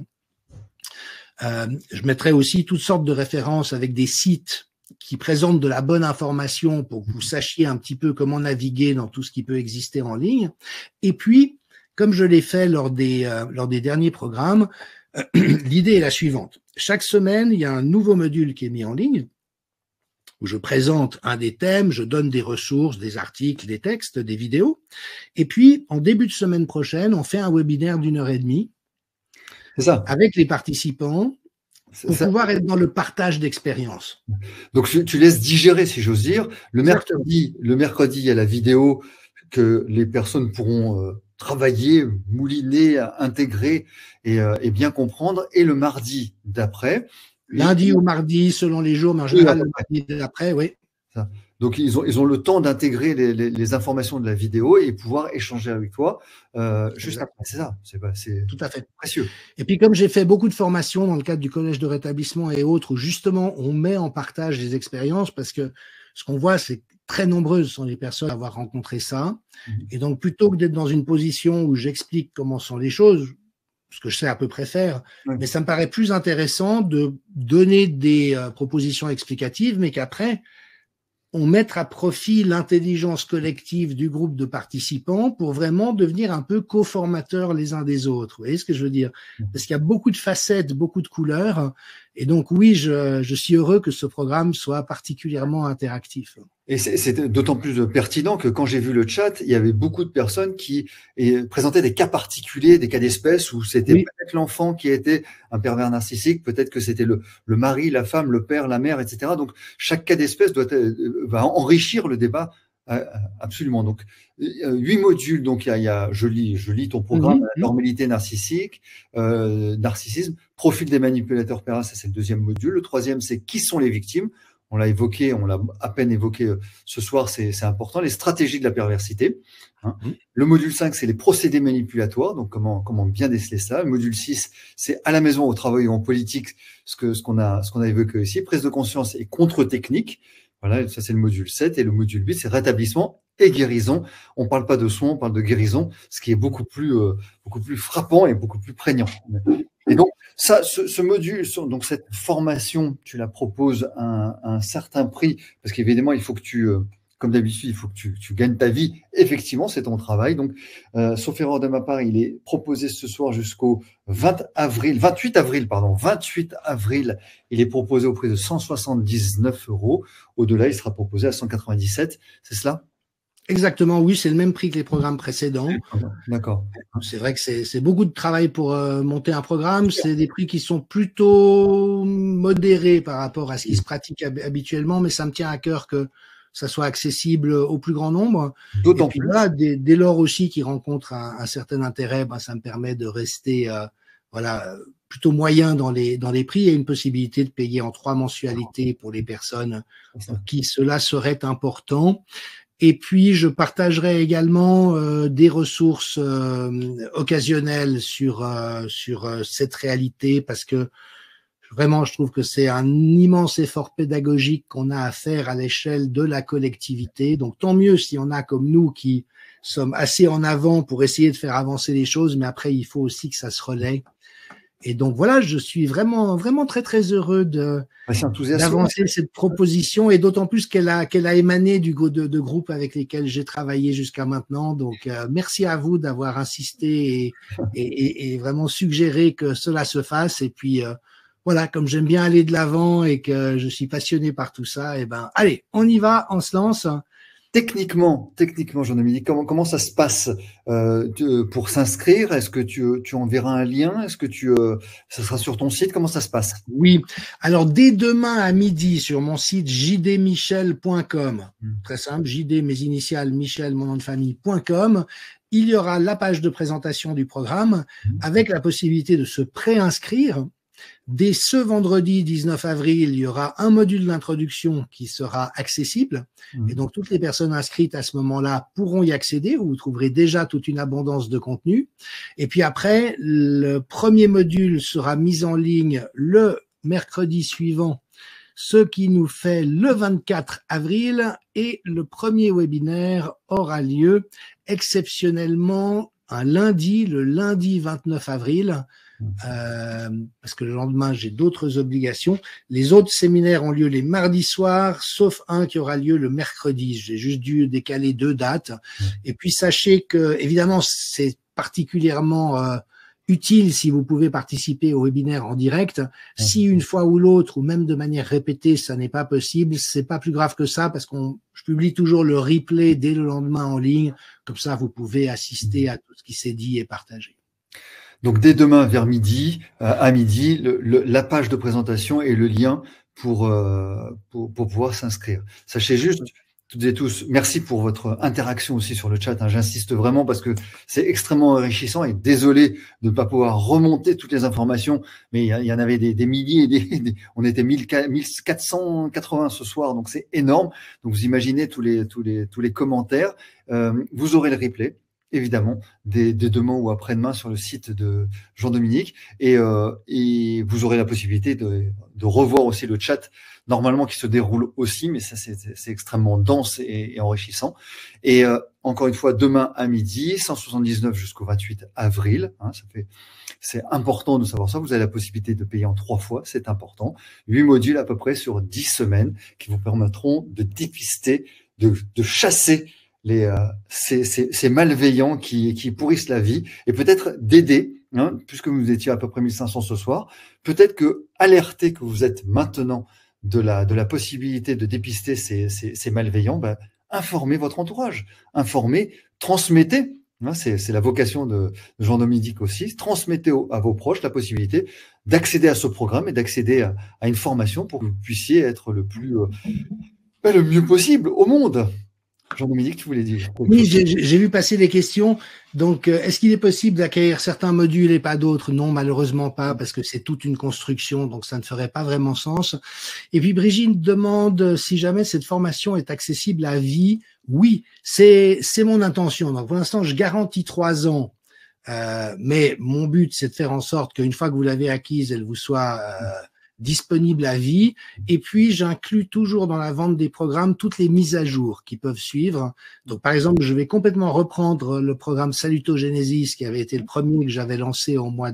Je mettrai aussi toutes sortes de références avec des sites qui présentent de la bonne information pour que vous sachiez un petit peu comment naviguer dans tout ce qui peut exister en ligne. Et puis, comme je l'ai fait lors des derniers programmes, l'idée est la suivante. Chaque semaine, il y a un nouveau module qui est mis en ligne. où je présente un des thèmes, je donne des ressources, des articles, des textes, des vidéos. Et puis, en début de semaine prochaine, on fait un webinaire d'1 h 30 avec les participants pour pouvoir être dans le partage d'expériences. Donc, tu laisses digérer, si j'ose dire. Le mercredi, il y a la vidéo que les personnes pourront travailler, mouliner, intégrer et bien comprendre. Et le mardi d'après. Lundi ou mardi, selon les jours, mais en général, le mardi d'après, oui. Ça. Donc, ils ont le temps d'intégrer les informations de la vidéo et pouvoir échanger avec toi juste après. C'est ça. C'est tout à fait précieux. Et puis, comme j'ai fait beaucoup de formations dans le cadre du collège de rétablissement et autres, où justement, on met en partage des expériences, parce que ce qu'on voit, c'est que très nombreuses sont les personnes à avoir rencontré ça. Et donc, plutôt que d'être dans une position où j'explique comment sont les choses, ce que je sais à peu près faire, mais ça me paraît plus intéressant de donner des propositions explicatives, mais qu'après, on mette à profit l'intelligence collective du groupe de participants pour vraiment devenir un peu co-formateurs les uns des autres. Vous voyez ce que je veux dire? Parce qu'il y a beaucoup de facettes, beaucoup de couleurs. Et donc, oui, je suis heureux que ce programme soit particulièrement interactif. Et c'est d'autant plus pertinent que quand j'ai vu le chat, il y avait beaucoup de personnes qui présentaient des cas particuliers, des cas d'espèce où c'était peut-être l'enfant qui était un pervers narcissique, peut-être que c'était le mari, la femme, le père, la mère, etc. Donc, chaque cas d'espèce va enrichir le débat absolument. Donc, 8 modules. Donc, je lis ton programme, normalité narcissique, narcissisme, profil des manipulateurs pervers, ça c'est le 2e module. Le 3e, c'est qui sont les victimes. On l'a évoqué, on l'a à peine évoqué ce soir, c'est important. Les stratégies de la perversité. Le module 5, c'est les procédés manipulatoires, donc comment bien déceler ça. Le module 6, c'est à la maison, au travail ou en politique, ce qu'on a évoqué ici. Prise de conscience et contre-technique. Voilà, ça c'est le module 7. Et le module 8, c'est rétablissement et guérison. On ne parle pas de soins, on parle de guérison, ce qui est beaucoup plus frappant et beaucoup plus prégnant. Et donc, ce module, donc cette formation, tu la proposes à un certain prix, parce qu'évidemment, il faut que comme d'habitude, il faut que tu gagnes ta vie. Effectivement, c'est ton travail. Donc, sauf erreur de ma part, il est proposé ce soir jusqu'au 28 avril. Il est proposé au prix de 179 €. Au-delà, il sera proposé à 197. C'est cela ? Exactement, oui, c'est le même prix que les programmes précédents. D'accord. C'est vrai que c'est beaucoup de travail pour monter un programme. C'est des prix qui sont plutôt modérés par rapport à ce qui se pratique habituellement, mais ça me tient à cœur que ça soit accessible au plus grand nombre. D'autant plus. Là, dès lors aussi qu'ils rencontrent un certain intérêt, ça me permet de rester plutôt moyen dans les prix et une possibilité de payer en 3 mensualités pour les personnes pour qui cela serait important. Et puis, je partagerai également des ressources occasionnelles sur cette réalité, parce que vraiment, je trouve que c'est un immense effort pédagogique qu'on a à faire à l'échelle de la collectivité. Donc, tant mieux s'il y en a comme nous qui sommes assez en avant pour essayer de faire avancer les choses, mais après, il faut aussi que ça se relaie. Et donc voilà, je suis vraiment très très heureux d'avancer cette proposition, et d'autant plus qu'elle a émané de groupes avec lesquels j'ai travaillé jusqu'à maintenant. Donc merci à vous d'avoir insisté et vraiment suggéré que cela se fasse. Et puis voilà, comme j'aime bien aller de l'avant et que je suis passionné par tout ça, allez, on y va, on se lance. Techniquement, Jean-Dominique, comment ça se passe pour s'inscrire? Est-ce que tu enverras un lien? Est-ce que ça sera sur ton site? Comment ça se passe? Oui. Alors, dès demain à midi, sur mon site jdmichel.com, très simple, JD, mes initiales, Michel, mon nom de famille.com, il y aura la page de présentation du programme avec la possibilité de se préinscrire. Dès ce vendredi 19 avril, il y aura un module d'introduction qui sera accessible. Et donc, toutes les personnes inscrites à ce moment-là pourront y accéder. Vous trouverez déjà toute une abondance de contenu. Et puis après, le premier module sera mis en ligne le mercredi suivant, ce qui nous fait le 24 avril. Et le premier webinaire aura lieu exceptionnellement le lundi 29 avril. Parce que le lendemain, j'ai d'autres obligations. Les autres séminaires ont lieu les mardis soirs, sauf un qui aura lieu le mercredi. J'ai juste dû décaler 2 dates. Et puis, sachez que, évidemment, c'est particulièrement utile si vous pouvez participer au webinaire en direct. Si une fois ou l'autre, ou même de manière répétée, ça n'est pas possible, c'est pas plus grave que ça parce je publie toujours le replay dès le lendemain en ligne. Comme ça, vous pouvez assister à tout ce qui s'est dit et partagé. Donc, dès demain vers midi, à midi, la page de présentation et le lien pour pouvoir s'inscrire. Sachez juste, toutes et tous, merci pour votre interaction aussi sur le chat. Hein. J'insiste vraiment parce que c'est extrêmement enrichissant et désolé de ne pas pouvoir remonter toutes les informations, mais il y en avait des milliers, on était 1480 ce soir, donc c'est énorme. Donc vous imaginez tous les commentaires. Vous aurez le replay, évidemment, dès demain ou après-demain sur le site de Jean-Dominique, et vous aurez la possibilité de revoir aussi le chat normalement qui se déroule aussi, mais ça c'est extrêmement dense et enrichissant. Et encore une fois, demain à midi, 179 jusqu'au 28 avril. Hein, c'est important de savoir ça. Vous avez la possibilité de payer en 3 fois, c'est important. 8 modules à peu près sur 10 semaines qui vous permettront de dépister, de chasser ces malveillants qui pourrissent la vie, et peut-être d'aider, hein, puisque vous étiez à peu près 1500 ce soir, peut-être que alerter que vous êtes maintenant de la possibilité de dépister ces malveillants, informez votre entourage, informez, transmettez, hein, c'est la vocation de Jean-Dominique aussi, transmettez à vos proches la possibilité d'accéder à ce programme et d'accéder à une formation pour que vous puissiez être le mieux possible au monde. Jean-Dominique, tu voulais dire? Oui, j'ai vu passer les questions. Donc, est-ce qu'il est possible d'acquérir certains modules et pas d'autres? Non, malheureusement pas, parce que c'est toute une construction, donc ça ne ferait pas vraiment sens. Et puis, Brigitte demande si jamais cette formation est accessible à vie. Oui, c'est mon intention. Donc, pour l'instant, je garantis 3 ans. Mais mon but, c'est de faire en sorte qu'une fois que vous l'avez acquise, elle vous soit disponible à vie. Et puis, j'inclus toujours dans la vente des programmes toutes les mises à jour qui peuvent suivre. Donc, par exemple, je vais complètement reprendre le programme Salutogenesis qui avait été le premier que j'avais lancé au mois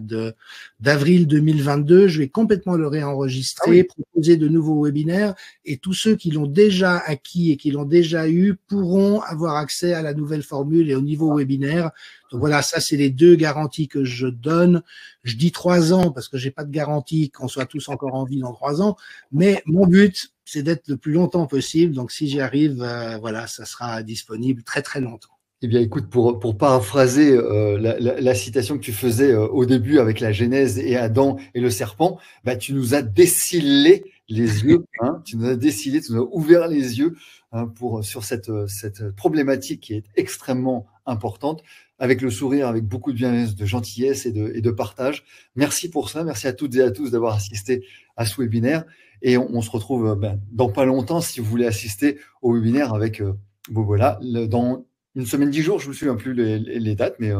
d'avril 2022. Je vais complètement le réenregistrer, proposer de nouveaux webinaires, et tous ceux qui l'ont déjà acquis et qui l'ont déjà eu pourront avoir accès à la nouvelle formule et au niveau webinaire. Donc voilà, ça c'est les 2 garanties que je donne. Je dis 3 ans parce que j'ai pas de garantie qu'on soit tous encore en vie dans 3 ans, mais mon but c'est d'être le plus longtemps possible. Donc si j'y arrive, voilà, ça sera disponible très très longtemps. Eh bien, écoute, pour paraphraser la citation que tu faisais au début avec la Genèse et Adam et le serpent, tu nous as dessillé les yeux, hein, tu nous as ouvert les yeux, hein, sur cette problématique qui est extrêmement importante, avec le sourire, avec beaucoup de bienveillance, de gentillesse et de partage. Merci pour ça, merci à toutes et à tous d'avoir assisté à ce webinaire, et on se retrouve dans pas longtemps si vous voulez assister au webinaire avec Bobola dans une semaine, 10 jours, je ne me souviens plus les dates, mais...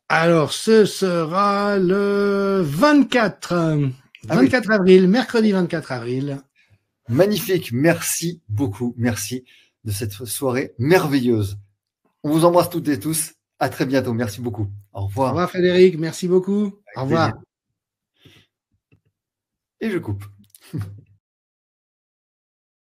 Alors, ce sera le 24 avril, mercredi 24 avril. Magnifique, merci beaucoup, merci de cette soirée merveilleuse. On vous embrasse toutes et tous, à très bientôt, merci beaucoup. Au revoir. Au revoir Frédéric, merci beaucoup. Au revoir. Et je coupe.